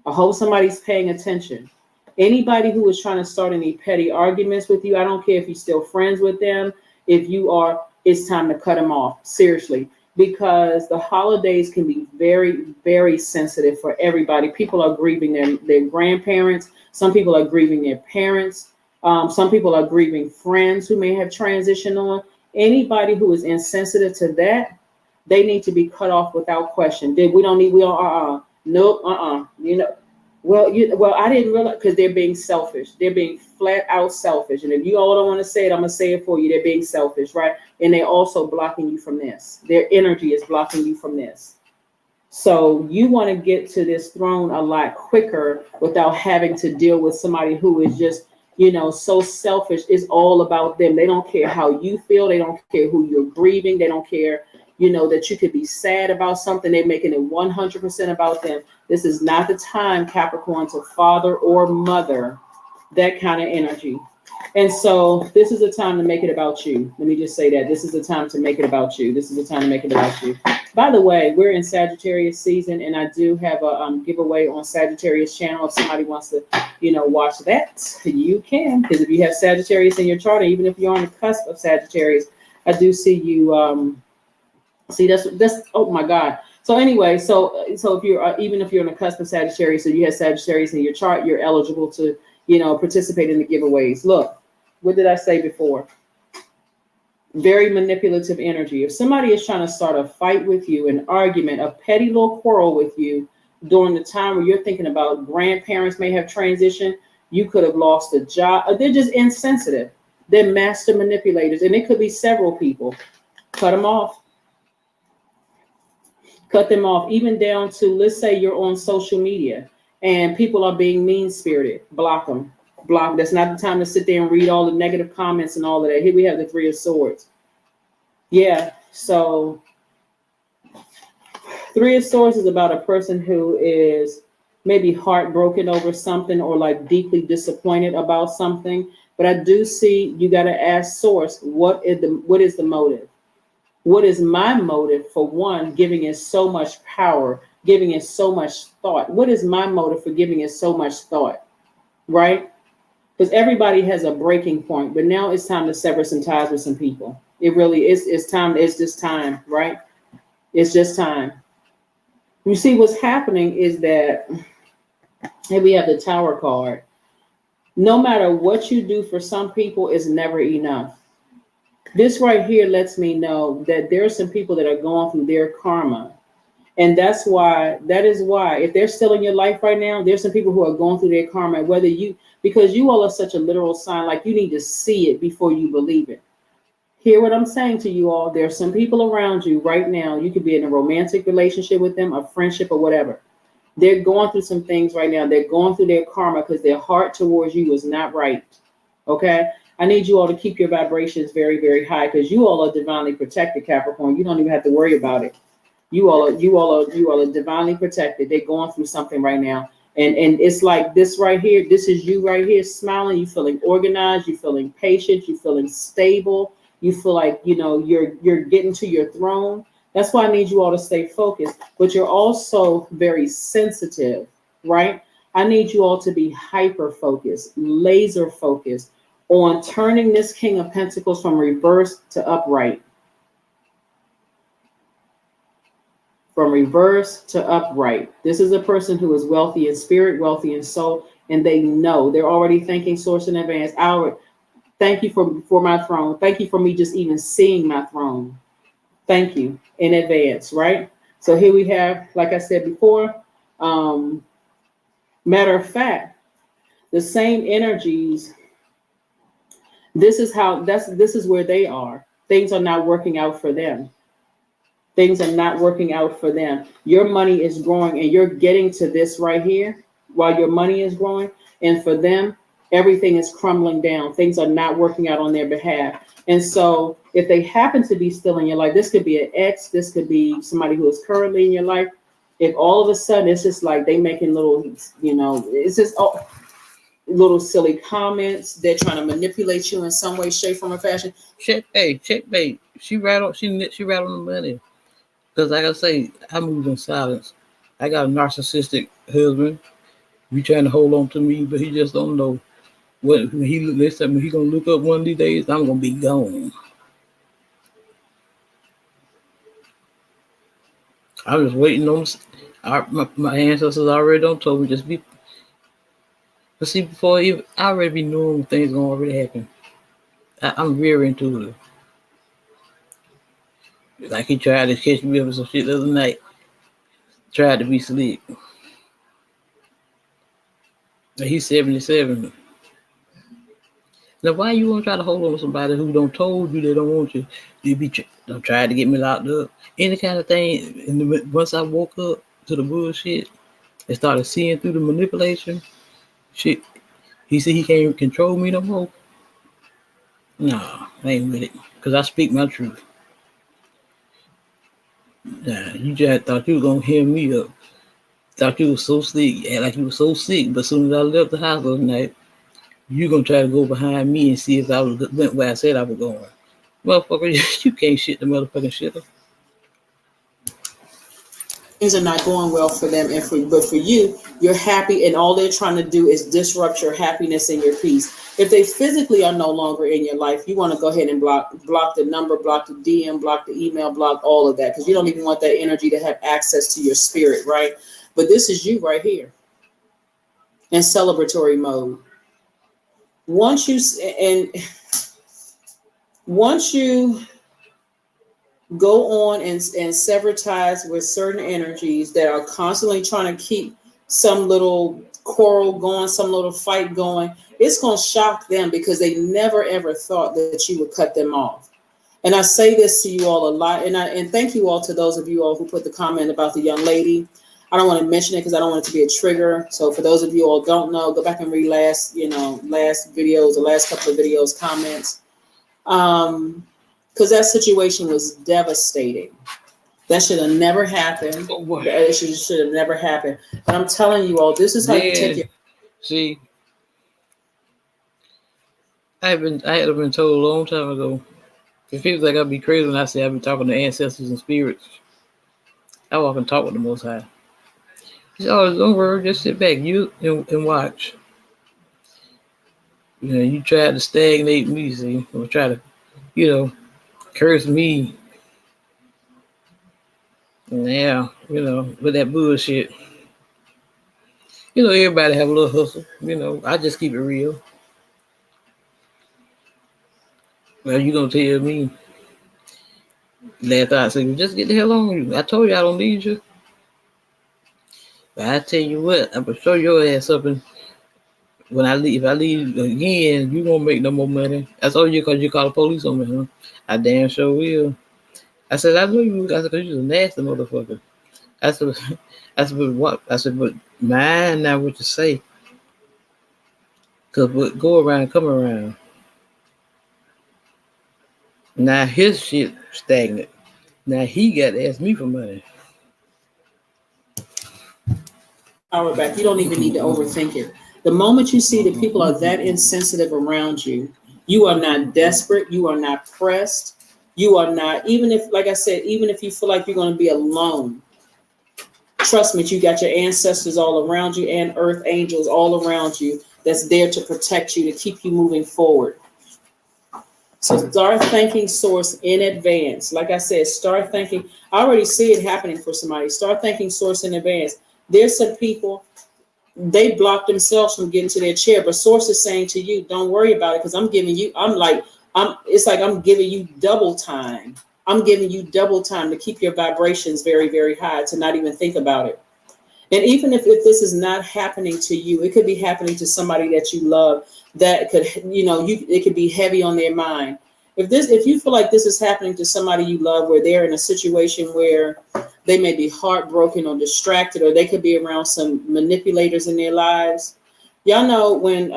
Speaker 9: I hope somebody's paying attention. Anybody who is trying to start any petty arguments with you, I don't care if you're still friends with them. If you are, it's time to cut them off, seriously, because the holidays can be very, very sensitive for everybody. People are grieving their grandparents. Some people are grieving their parents. Some people are grieving friends who may have transitioned on. Anybody who is insensitive to that, they need to be cut off without question. Nope, you know, Well, I didn't realize, because they're being selfish. They're being flat out selfish. And if you all don't want to say it, I'm gonna say it for you. They're being selfish, right? And they're also blocking you from this. Their energy is blocking you from this. So you want to get to this throne a lot quicker without having to deal with somebody who is just, so selfish. It's all about them. They don't care how you feel. They don't care who you're grieving. They don't care, that you could be sad about something. They're making it 100% about them. This is not the time, Capricorn, to father or mother that kind of energy. And so this is the time to make it about you. Let me just say that. This is the time to make it about you. This is the time to make it about you. By the way, we're in Sagittarius season, and I do have a giveaway on Sagittarius channel. If somebody wants to, watch that, you can. Because if you have Sagittarius in your chart, or even if you're on the cusp of Sagittarius, I do see you. See, that's oh my God. So anyway, so if you're even if you're on the cusp of Sagittarius, so you have Sagittarius in your chart, you're eligible to participate in the giveaways. Look, what did I say before? Very manipulative energy. If somebody is trying to start a fight with you, an argument, a petty little quarrel with you during the time where you're thinking about grandparents may have transitioned, you could have lost a job. They're just insensitive. They're master manipulators, and it could be several people. Cut them off. Cut them off, even down to, let's say you're on social media and people are being mean-spirited. Block them. Block. That's not the time to sit there and read all the negative comments and all of that. Here we have the Three of Swords. Yeah, so Three of Swords is about a person who is maybe heartbroken over something or like deeply disappointed about something. But I do see you got to ask Source, what is the motive? What is my motive for one, giving it so much power, giving it so much thought? What is my motive for giving it so much thought, right? Because everybody has a breaking point, but now it's time to sever some ties with some people. It really is. It's time. It's just time, right? It's just time. You see, what's happening is that here we have the Tower card. No matter what you do for some people, it's never enough. This right here lets me know that there are some people that are going through their karma. And that is why, if they're still in your life right now, there's some people who are going through their karma, because you all are such a literal sign, like you need to see it before you believe it. Hear what I'm saying to you all. There's some people around you right now. You could be in a romantic relationship with them, a friendship or whatever. They're going through some things right now. They're going through their karma because their heart towards you is not right. Okay. I need you all to keep your vibrations very, very high because you all are divinely protected, Capricorn. You don't even have to worry about it. You all are divinely protected. They're going through something right now. And it's like this right here. This is you right here smiling. You feeling organized. You feeling patient. You feeling stable. You feel like, you're getting to your throne. That's why I need you all to stay focused. But you're also very sensitive, right? I need you all to be hyper focused, laser focused on turning this King of Pentacles from reverse to upright. From reverse to upright. This is a person who is wealthy in spirit, wealthy in soul, and they know. They're already thanking Source in advance. Thank you for my throne. Thank you for me just even seeing my throne. Thank you in advance, right? So here we have, like I said before, matter of fact, the same energies. This is where they are. Things are not working out for them. Things are not working out for them. Your money is growing and you're getting to this right here while your money is growing. And for them, everything is crumbling down. Things are not working out on their behalf. And so if they happen to be still in your life, this could be an ex, this could be somebody who is currently in your life. If all of a sudden it's just like they making little, it's just little silly comments. They're trying to manipulate you in some way, shape, form, or fashion.
Speaker 1: Checkmate. She rattled the money. Because like I say, I move in silence. I got a narcissistic husband. He trying to hold on to me, but he just don't know what when he gonna look up one of these days. I'm gonna be gone. I'm just waiting on my ancestors already don't told me just be. But see, before I already be knowing things gonna already happen. I'm very intuitive. Like he tried to catch me up with some shit the other night. Tried to be slick. He's 77. Now, why you want to try to hold on to somebody who don't told you they don't want you? You be don't try to get me locked up, any kind of thing. And once I woke up to the bullshit and started seeing through the manipulation, shit, he said he can't control me no more. No, I ain't with it, cause I speak my truth. Nah, you just thought you was gonna hear me up. Thought you was so sick, act like you was so sick. But as soon as I left the house last night, you gonna try to go behind me and see if I went where I said I was going. Motherfucker, you can't shit the motherfucking shitter.
Speaker 9: Things are not going well for them, but for you, you're happy, and all they're trying to do is disrupt your happiness and your peace. If they physically are no longer in your life, you want to go ahead and block the number, block the DM, block the email, block all of that, because you don't even want that energy to have access to your spirit, right? But this is you right here in celebratory mode. Once you go on and sever ties with certain energies that are constantly trying to keep some little quarrel going, some little fight going, it's going to shock them, because they never ever thought that you would cut them off. And I say this to you all a lot, and thank you all to those of you all who put the comment about the young lady. I don't want to mention it because I don't want it to be a trigger. So for those of you all who don't know, go back and read last videos, the last couple of videos, comments. Because that situation was devastating. That should have never happened. It should have never happened. But I'm telling you all, this is how you take it.
Speaker 1: See, I had been told a long time ago. If people think I'd be crazy when I say I've been talking to ancestors and spirits, I walk and talk with the Most High. He said, "Oh, don't worry, just sit back, and watch." You try to stagnate me, see, or try to, curse me. Yeah, with that bullshit. Everybody have a little hustle. I just keep it real. Well, you gonna tell me? Last I said, well, just get the hell on you. I told you I don't need you. But I tell you what, I'm gonna show your ass something. When I leave, if I leave again, you won't make no more money. That's all you because you call the police on me, huh? I damn sure will. I said, I know you. I said, because you're a nasty motherfucker. I said, but what? I said, but mind now what you say. Because what go around, come around. Now his shit stagnant. Now he got to ask me for money.
Speaker 9: Power back. You don't even need to overthink it. The moment you see that people are that insensitive around you, you are not desperate. You are not pressed. You are not, even if, like I said, even if you feel like you're going to be alone, trust me, you got your ancestors all around you and earth angels all around you that's there to protect you, to keep you moving forward. So start thanking Source in advance. Like I said, start thanking. I already see it happening for somebody. Start thanking Source in advance. There's some people, they block themselves from getting to their chair, but Source is saying to you, don't worry about it, because I'm giving you, it's like I'm giving you double time. I'm giving you double time to keep your vibrations very, very high, to not even think about it. And even if this is not happening to you, it could be happening to somebody that you love, that could, it could be heavy on their mind. If you feel like this is happening to somebody you love, where they're in a situation where they may be heartbroken or distracted, or they could be around some manipulators in their lives. Y'all know when,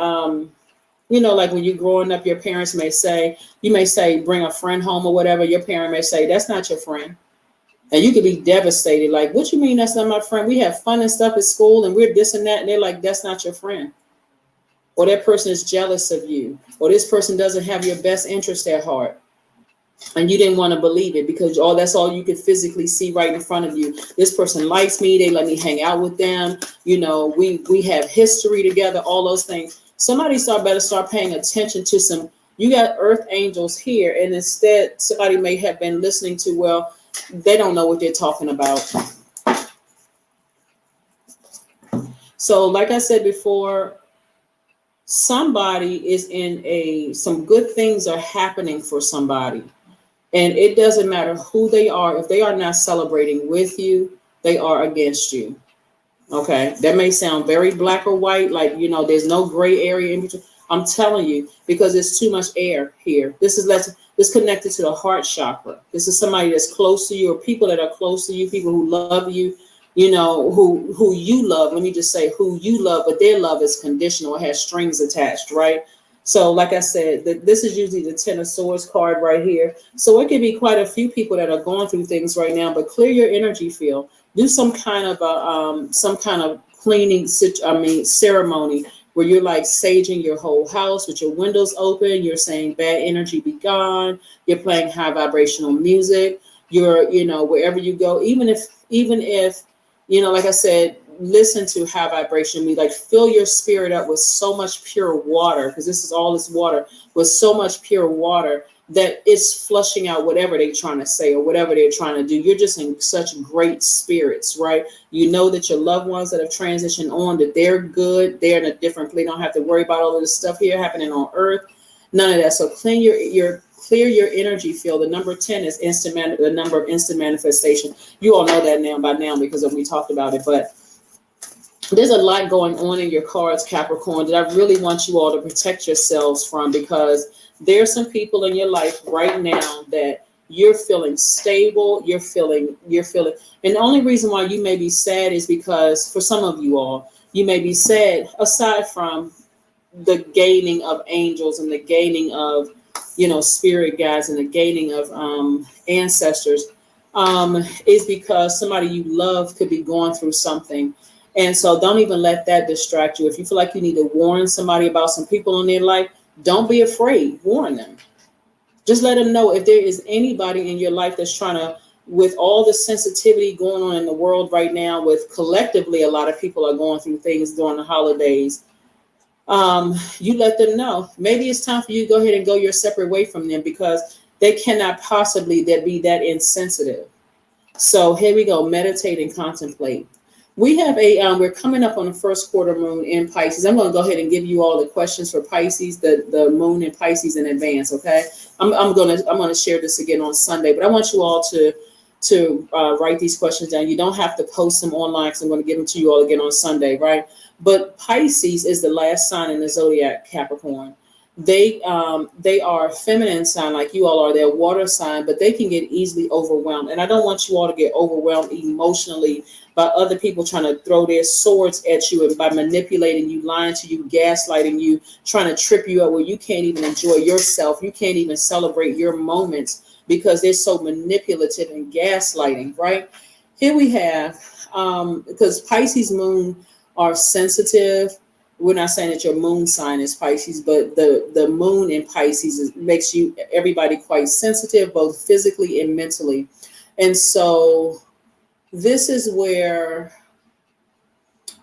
Speaker 9: like when you're growing up, your parents may say, bring a friend home or whatever. Your parent may say, that's not your friend. And you could be devastated. Like, what you mean that's not my friend? We have fun and stuff at school and we're this and that. And they're like, that's not your friend. Or that person is jealous of you. Or this person doesn't have your best interest at heart. And you didn't want to believe it because that's all you could physically see right in front of you. This person likes me. They let me hang out with them. We have history together, all those things. Somebody better start paying attention to you got earth angels here. And instead, somebody may have been listening to, they don't know what they're talking about. So like I said before, somebody is some good things are happening for somebody. And it doesn't matter who they are. If they are not celebrating with you, they are against you. Okay, that may sound very black or white, like, you know, there's no gray area in between. I'm telling you, because there's too much air here. This connected to the heart chakra. This is somebody that's close to you, or people that are close to you, people who love you, you know, who you love. Let me just say who you love, but their love is conditional. It has strings attached, right? So like I said, this is usually the Ten of Swords card right here. So it could be quite a few people that are going through things right now, but clear your energy field. Do some kind of cleaning ceremony where you're like saging your whole house with your windows open. You're saying bad energy be gone. You're playing high vibrational music. You're, you know, wherever you go, even if, you know, like I said, listen to high vibration music, like fill your spirit up with so much pure water, because this is all this water, with so much pure water that it's flushing out whatever they're trying to say or whatever they're trying to do. You're just in such great spirits, right? You know that your loved ones that have transitioned on, that they're good, they're in a different place. Don't have to worry about all of this stuff here happening on earth. None of that. So clear your energy field. The number 10 is the number of instant manifestation. You all know that now by now because we talked about it, but there's a lot going on in your cards, Capricorn, that I really want you all to protect yourselves from, because there's some people in your life right now that you're feeling stable, you're feeling, and the only reason why you may be sad is because for some of you all, you may be sad aside from the gaining of angels and the gaining of, you know, spirit guides and the gaining of ancestors, is because somebody you love could be going through something. And so don't even let that distract you. If you feel like you need to warn somebody about some people in their life, don't be afraid. Warn them. Just let them know if there is anybody in your life that's trying to, with all the sensitivity going on in the world right now, with collectively a lot of people are going through things during the holidays. You let them know. Maybe it's time for you to go ahead and go your separate way from them, because they cannot possibly be that insensitive. So here we go. Meditate and contemplate. We have we're coming up on the first quarter moon in Pisces. I'm going to go ahead and give you all the questions for Pisces, the moon in Pisces in advance. Okay. I'm going to share this again on Sunday, but I want you all to write these questions down. You don't have to post them online, because I'm going to give them to you all again on Sunday. Right. But Pisces is the last sign in the zodiac, Capricorn. They are feminine sign like you all are. They're water sign, but they can get easily overwhelmed. And I don't want you all to get overwhelmed emotionally by other people trying to throw their swords at you and by manipulating you, lying to you, gaslighting you, trying to trip you up where you can't even enjoy yourself. You can't even celebrate your moments because they're so manipulative and gaslighting, right? Here we have, because Pisces moon are sensitive. We're not saying that your moon sign is Pisces, but the moon in Pisces makes everybody quite sensitive, both physically and mentally. And so this is where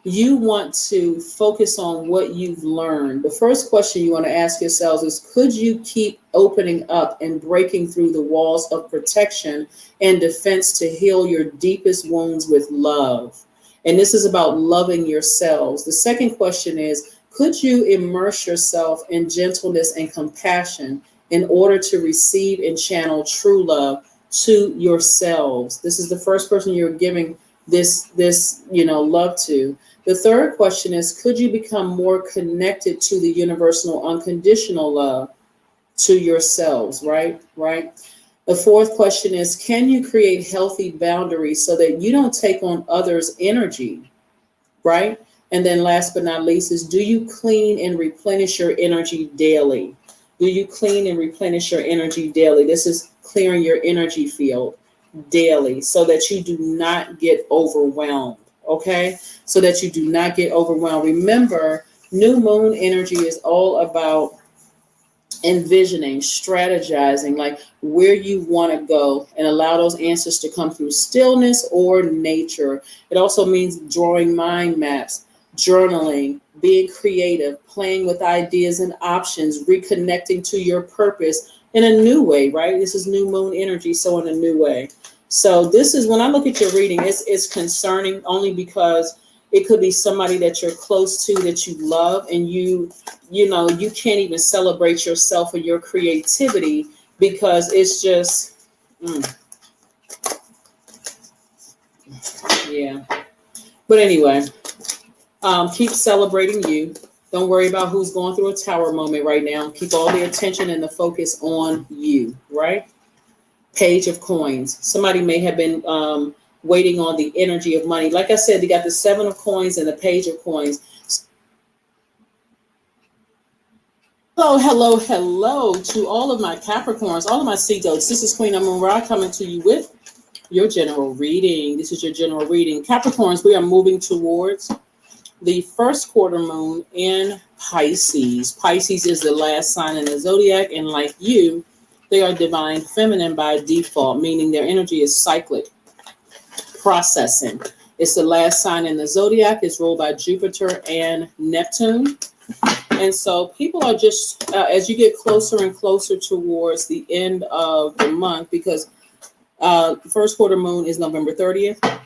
Speaker 9: you want to focus on what you've learned. The first question you want to ask yourselves is, could you keep opening up and breaking through the walls of protection and defense to heal your deepest wounds with love? And this is about loving yourselves. The second question is, could you immerse yourself in gentleness and compassion in order to receive and channel true love to yourselves? This is the first person you're giving this love to. The third question is, could you become more connected to the universal unconditional love to yourselves, right? The fourth question is, can you create healthy boundaries so that you don't take on others' energy, right? And then last but not least is, do you clean and replenish your energy daily? Do you clean and replenish your energy daily? This is clearing your energy field daily so that you do not get overwhelmed, okay? So that you do not get overwhelmed. Remember, new moon energy is all about envisioning, strategizing, like where you want to go, and allow those answers to come through stillness or nature. It also means drawing mind maps, journaling, being creative, playing with ideas and options, reconnecting to your purpose in a new way, right? This is new moon energy, so in a new way. So this is, when I look at your reading, it's concerning only because it could be somebody that you're close to, that you love, and you can't even celebrate yourself or your creativity because it's just, yeah. But anyway, keep celebrating you. Don't worry about who's going through a tower moment right now. Keep all the attention and the focus on you, right? Page of coins. Somebody may have been waiting on the energy of money. Like I said, you got the 7 of coins and the page of coins. Hello, hello, hello to all of my Capricorns, all of my sea goats. This is Queen Amun-Ra coming to you with your general reading. This is your general reading. Capricorns, we are moving towards the first quarter moon in Pisces. Pisces is the last sign in the zodiac, and like you, they are divine feminine by default, meaning their energy is cyclic, processing. It's the last sign in the zodiac. It's ruled by Jupiter and Neptune. And so people are just, as you get closer and closer towards the end of the month, because the first quarter moon is November 30th.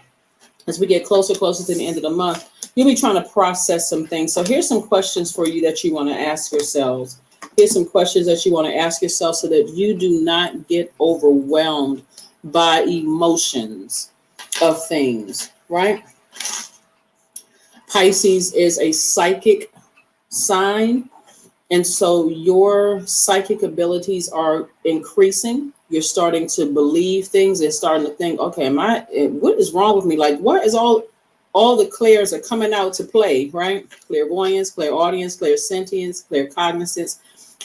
Speaker 9: As we get closer to the end of the month, you'll be trying to process some things. So here's some questions for you that you want to ask yourselves. Here's some questions that you want to ask yourself so that you do not get overwhelmed by emotions of things, right? Pisces is a psychic sign. And so your psychic abilities are increasing. You're starting to believe things and starting to think, okay, what is wrong with me? Like, what is all the clairs are coming out to play, right? Clairvoyance, clairaudience, clairsentience, claircognizance.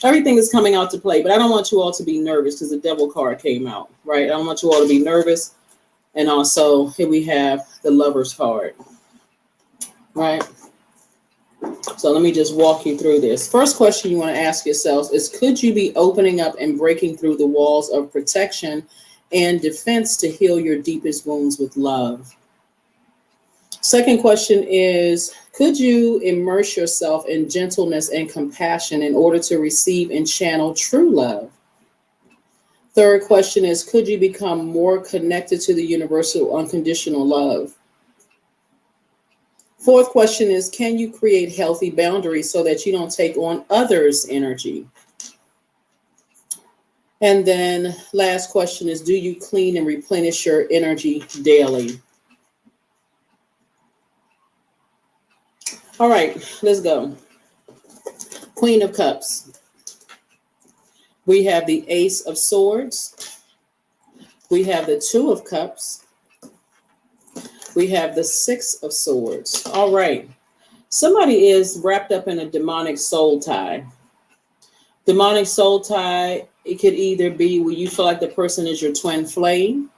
Speaker 9: Everything is coming out to play, but I don't want you all to be nervous because the devil card came out, right? I don't want you all to be nervous. And also here we have the Lover's card, right? So let me just walk you through this. First question you want to ask yourselves is, could you be opening up and breaking through the walls of protection and defense to heal your deepest wounds with love? Second question is, could you immerse yourself in gentleness and compassion in order to receive and channel true love? Third question is, could you become more connected to the universal unconditional love? Fourth question is, can you create healthy boundaries so that you don't take on others' energy? And then last question is, do you clean and replenish your energy daily? All right, let's go. Queen of Cups. We have the Ace of Swords. We have the Two of Cups. We have the Six of Swords. All right. Somebody is wrapped up in a demonic soul tie. Demonic soul tie, it could either be where you feel like the person is your twin flame,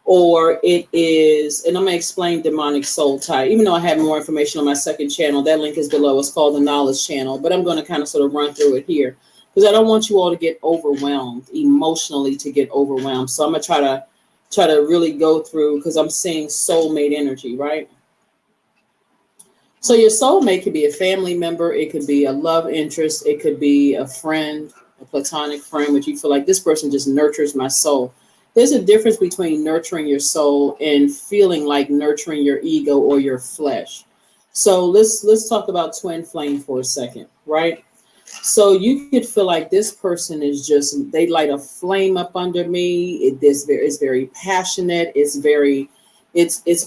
Speaker 9: or it is, and I'm going to explain demonic soul tie, even though I have more information on my second channel. That link is below. It's called the Knowledge Channel, but I'm going to kind of sort of run through it here because I don't want you all to get overwhelmed, emotionally to get overwhelmed. So I'm going to try to really go through, because I'm seeing soulmate energy, right? So your soulmate could be a family member. It could be a love interest. It could be a friend, a platonic friend, which you feel like this person just nurtures my soul. There's a difference between nurturing your soul and feeling like nurturing your ego or your flesh. So let's talk about twin flame for a second, right? So you could feel like this person is just, they light a flame up under me. It's very passionate. It's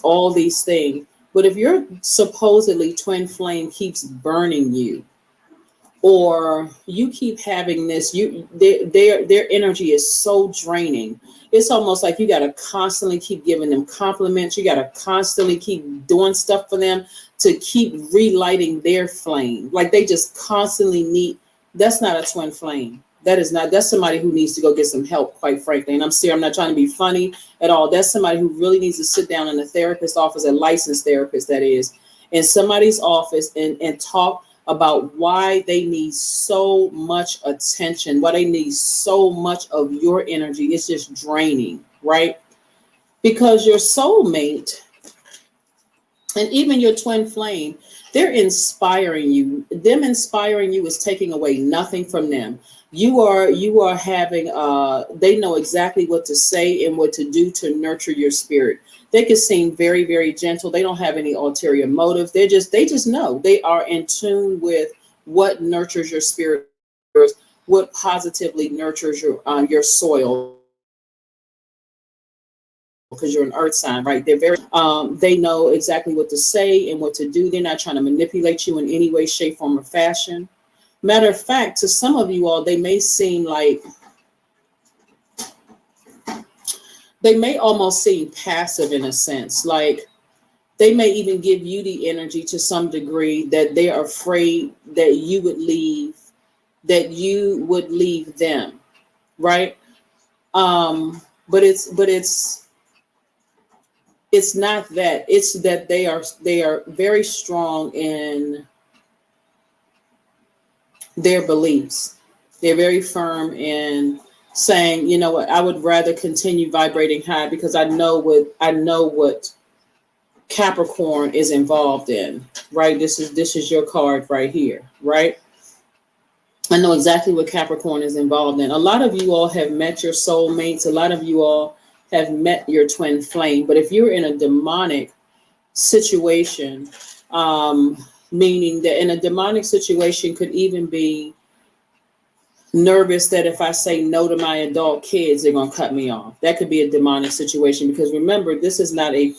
Speaker 9: all these things. But if your supposedly twin flame keeps burning you, or you keep having this, their energy is so draining. It's almost like you got to constantly keep giving them compliments. You got to constantly keep doing stuff for them to keep relighting their flame. Like they just constantly need. That's not a twin flame. That's somebody who needs to go get some help, quite frankly. And I'm serious. I'm not trying to be funny at all. That's somebody who really needs to sit down in a therapist's office, a licensed therapist, that is, in somebody's office and talk about why they need so much attention, why they need so much of your energy. It's just draining, right? Because your soulmate and even your twin flame, they're inspiring you. Them inspiring you is taking away nothing from them. You are having, they know exactly what to say and what to do to nurture your spirit. They can seem very, very gentle. They don't have any ulterior motive. They just know. They are in tune with what nurtures your spirit, what positively nurtures your soil. because you're an earth sign, right? They're very, they know exactly what to say and what to do. They're not trying to manipulate you in any way, shape, form, or fashion. Matter of fact, to some of you all, they may seem like, they may almost seem passive in a sense. Like they may even give you the energy to some degree that they're afraid that you would leave them, right? But it's not that. It's that they are very strong in their beliefs. They're very firm in saying, you know what, I would rather continue vibrating high because I know what Capricorn is involved in, right? This is your card right here, right? I know exactly what Capricorn is involved in. A lot of you all have met your soulmates. A lot of you all have met your twin flame. But if you're in a demonic situation, meaning that in a demonic situation could even be nervous that if I say no to my adult kids, they're going to cut me off. That could be a demonic situation, because remember, this is not a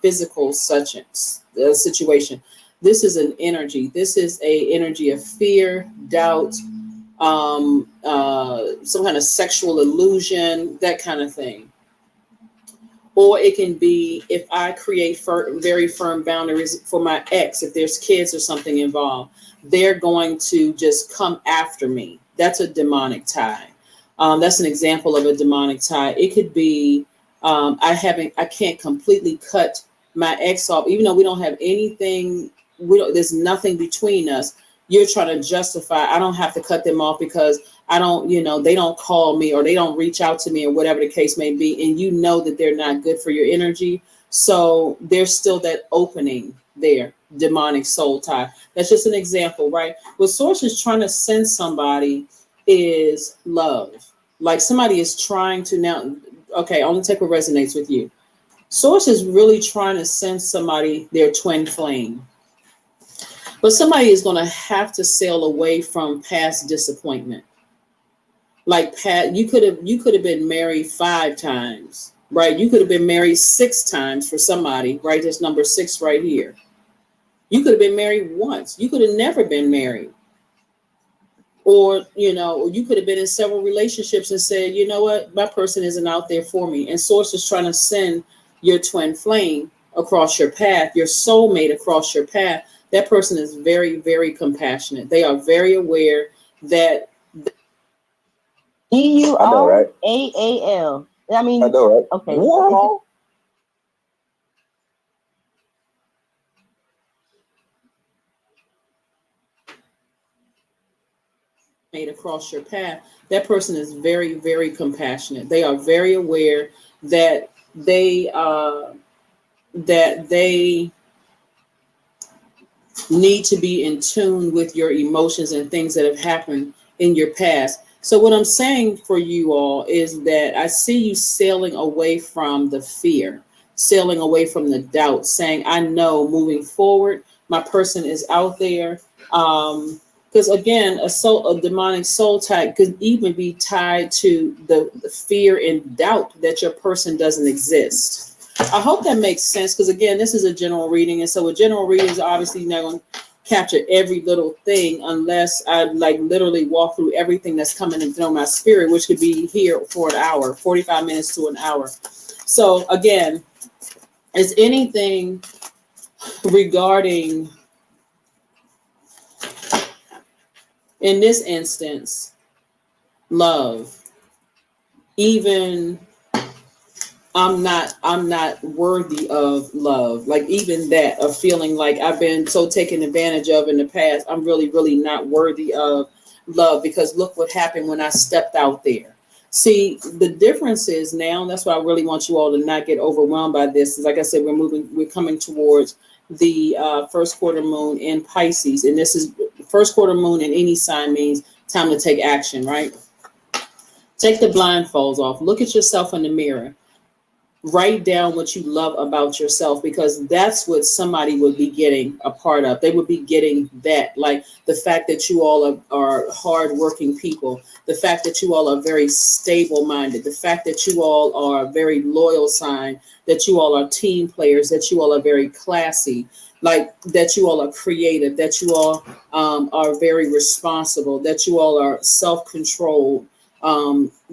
Speaker 9: physical situation. This is an energy. This is a energy of fear, doubt, some kind of sexual illusion, that kind of thing. Or it can be if I create very firm boundaries for my ex, if there's kids or something involved, they're going to just come after me. That's a demonic tie. That's an example of a demonic tie. It could be I can't completely cut my ex off, even though we don't have anything. There's nothing between us. You're trying to justify, I don't have to cut them off because I don't, they don't call me or they don't reach out to me or whatever the case may be. And you know that they're not good for your energy. So there's still that opening there, demonic soul tie. That's just an example, right? What Source is trying to send somebody is love. Like somebody is trying to now, okay, only take what resonates with you. Source is really trying to send somebody their twin flame. But somebody is going to have to sail away from past disappointment. Like you could have been married 5 times, right? You could have been married 6 times for somebody, right? There's number 6 right here. You could have been married once. You could have never been married. Or, you could have been in several relationships and said, you know what, my person isn't out there for me. And Source is trying to send your twin flame across your path, your soulmate across your path. That person is very, very compassionate. They are very aware that
Speaker 10: DURAAL. I mean,
Speaker 5: I know, right?
Speaker 10: Okay.
Speaker 5: Wow.
Speaker 9: made across your path. That person is very, very compassionate. They are very aware that they need to be in tune with your emotions and things that have happened in your past. So what I'm saying for you all is that I see you sailing away from the fear, sailing away from the doubt, saying, I know moving forward, my person is out there. Because again, a demonic soul tie could even be tied to the fear and doubt that your person doesn't exist. I hope that makes sense, because again, this is a general reading, and so a general reading is obviously not going to capture every little thing unless I literally walk through everything that's coming into my spirit, which could be here for an hour, 45 minutes to an hour. So again, is anything regarding, in this instance, love, even I'm not worthy of love. Like even that, of feeling like I've been so taken advantage of in the past, I'm really, really not worthy of love, because look what happened when I stepped out there. See, the difference is now, and that's why I really want you all to not get overwhelmed by this. Is like I said, we're coming towards the first quarter moon in Pisces. And this is first quarter moon in any sign means time to take action, right? Take the blindfolds off. Look at yourself in the mirror. Write down what you love about yourself, because that's what somebody would be getting a part of. They would be getting that, like the fact that you all are hardworking people, the fact that you all are very stable minded, the fact that you all are a very loyal sign, that you all are team players, that you all are very classy, like that you all are creative, that you all are very responsible, that you all are self-controlled,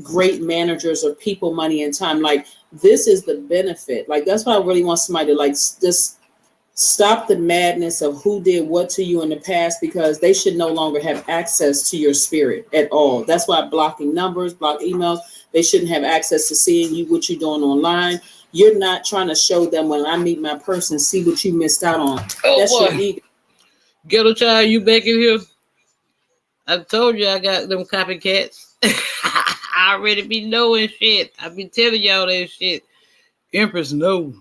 Speaker 9: great managers of people, money, and time. Like, this is the benefit. Like, that's why I really want somebody to like just stop the madness of who did what to you in the past, because they should no longer have access to your spirit at all. That's why blocking numbers, block emails. They shouldn't have access to seeing you, what you're doing online. You're not trying to show them, when I meet my person, see what you missed out on.
Speaker 1: Oh,
Speaker 9: That's
Speaker 1: boy.
Speaker 9: your ego.
Speaker 1: Ghetto child, you back in here? I told you I got them copycats. I already be knowing shit. I be telling y'all that shit. Empress, no.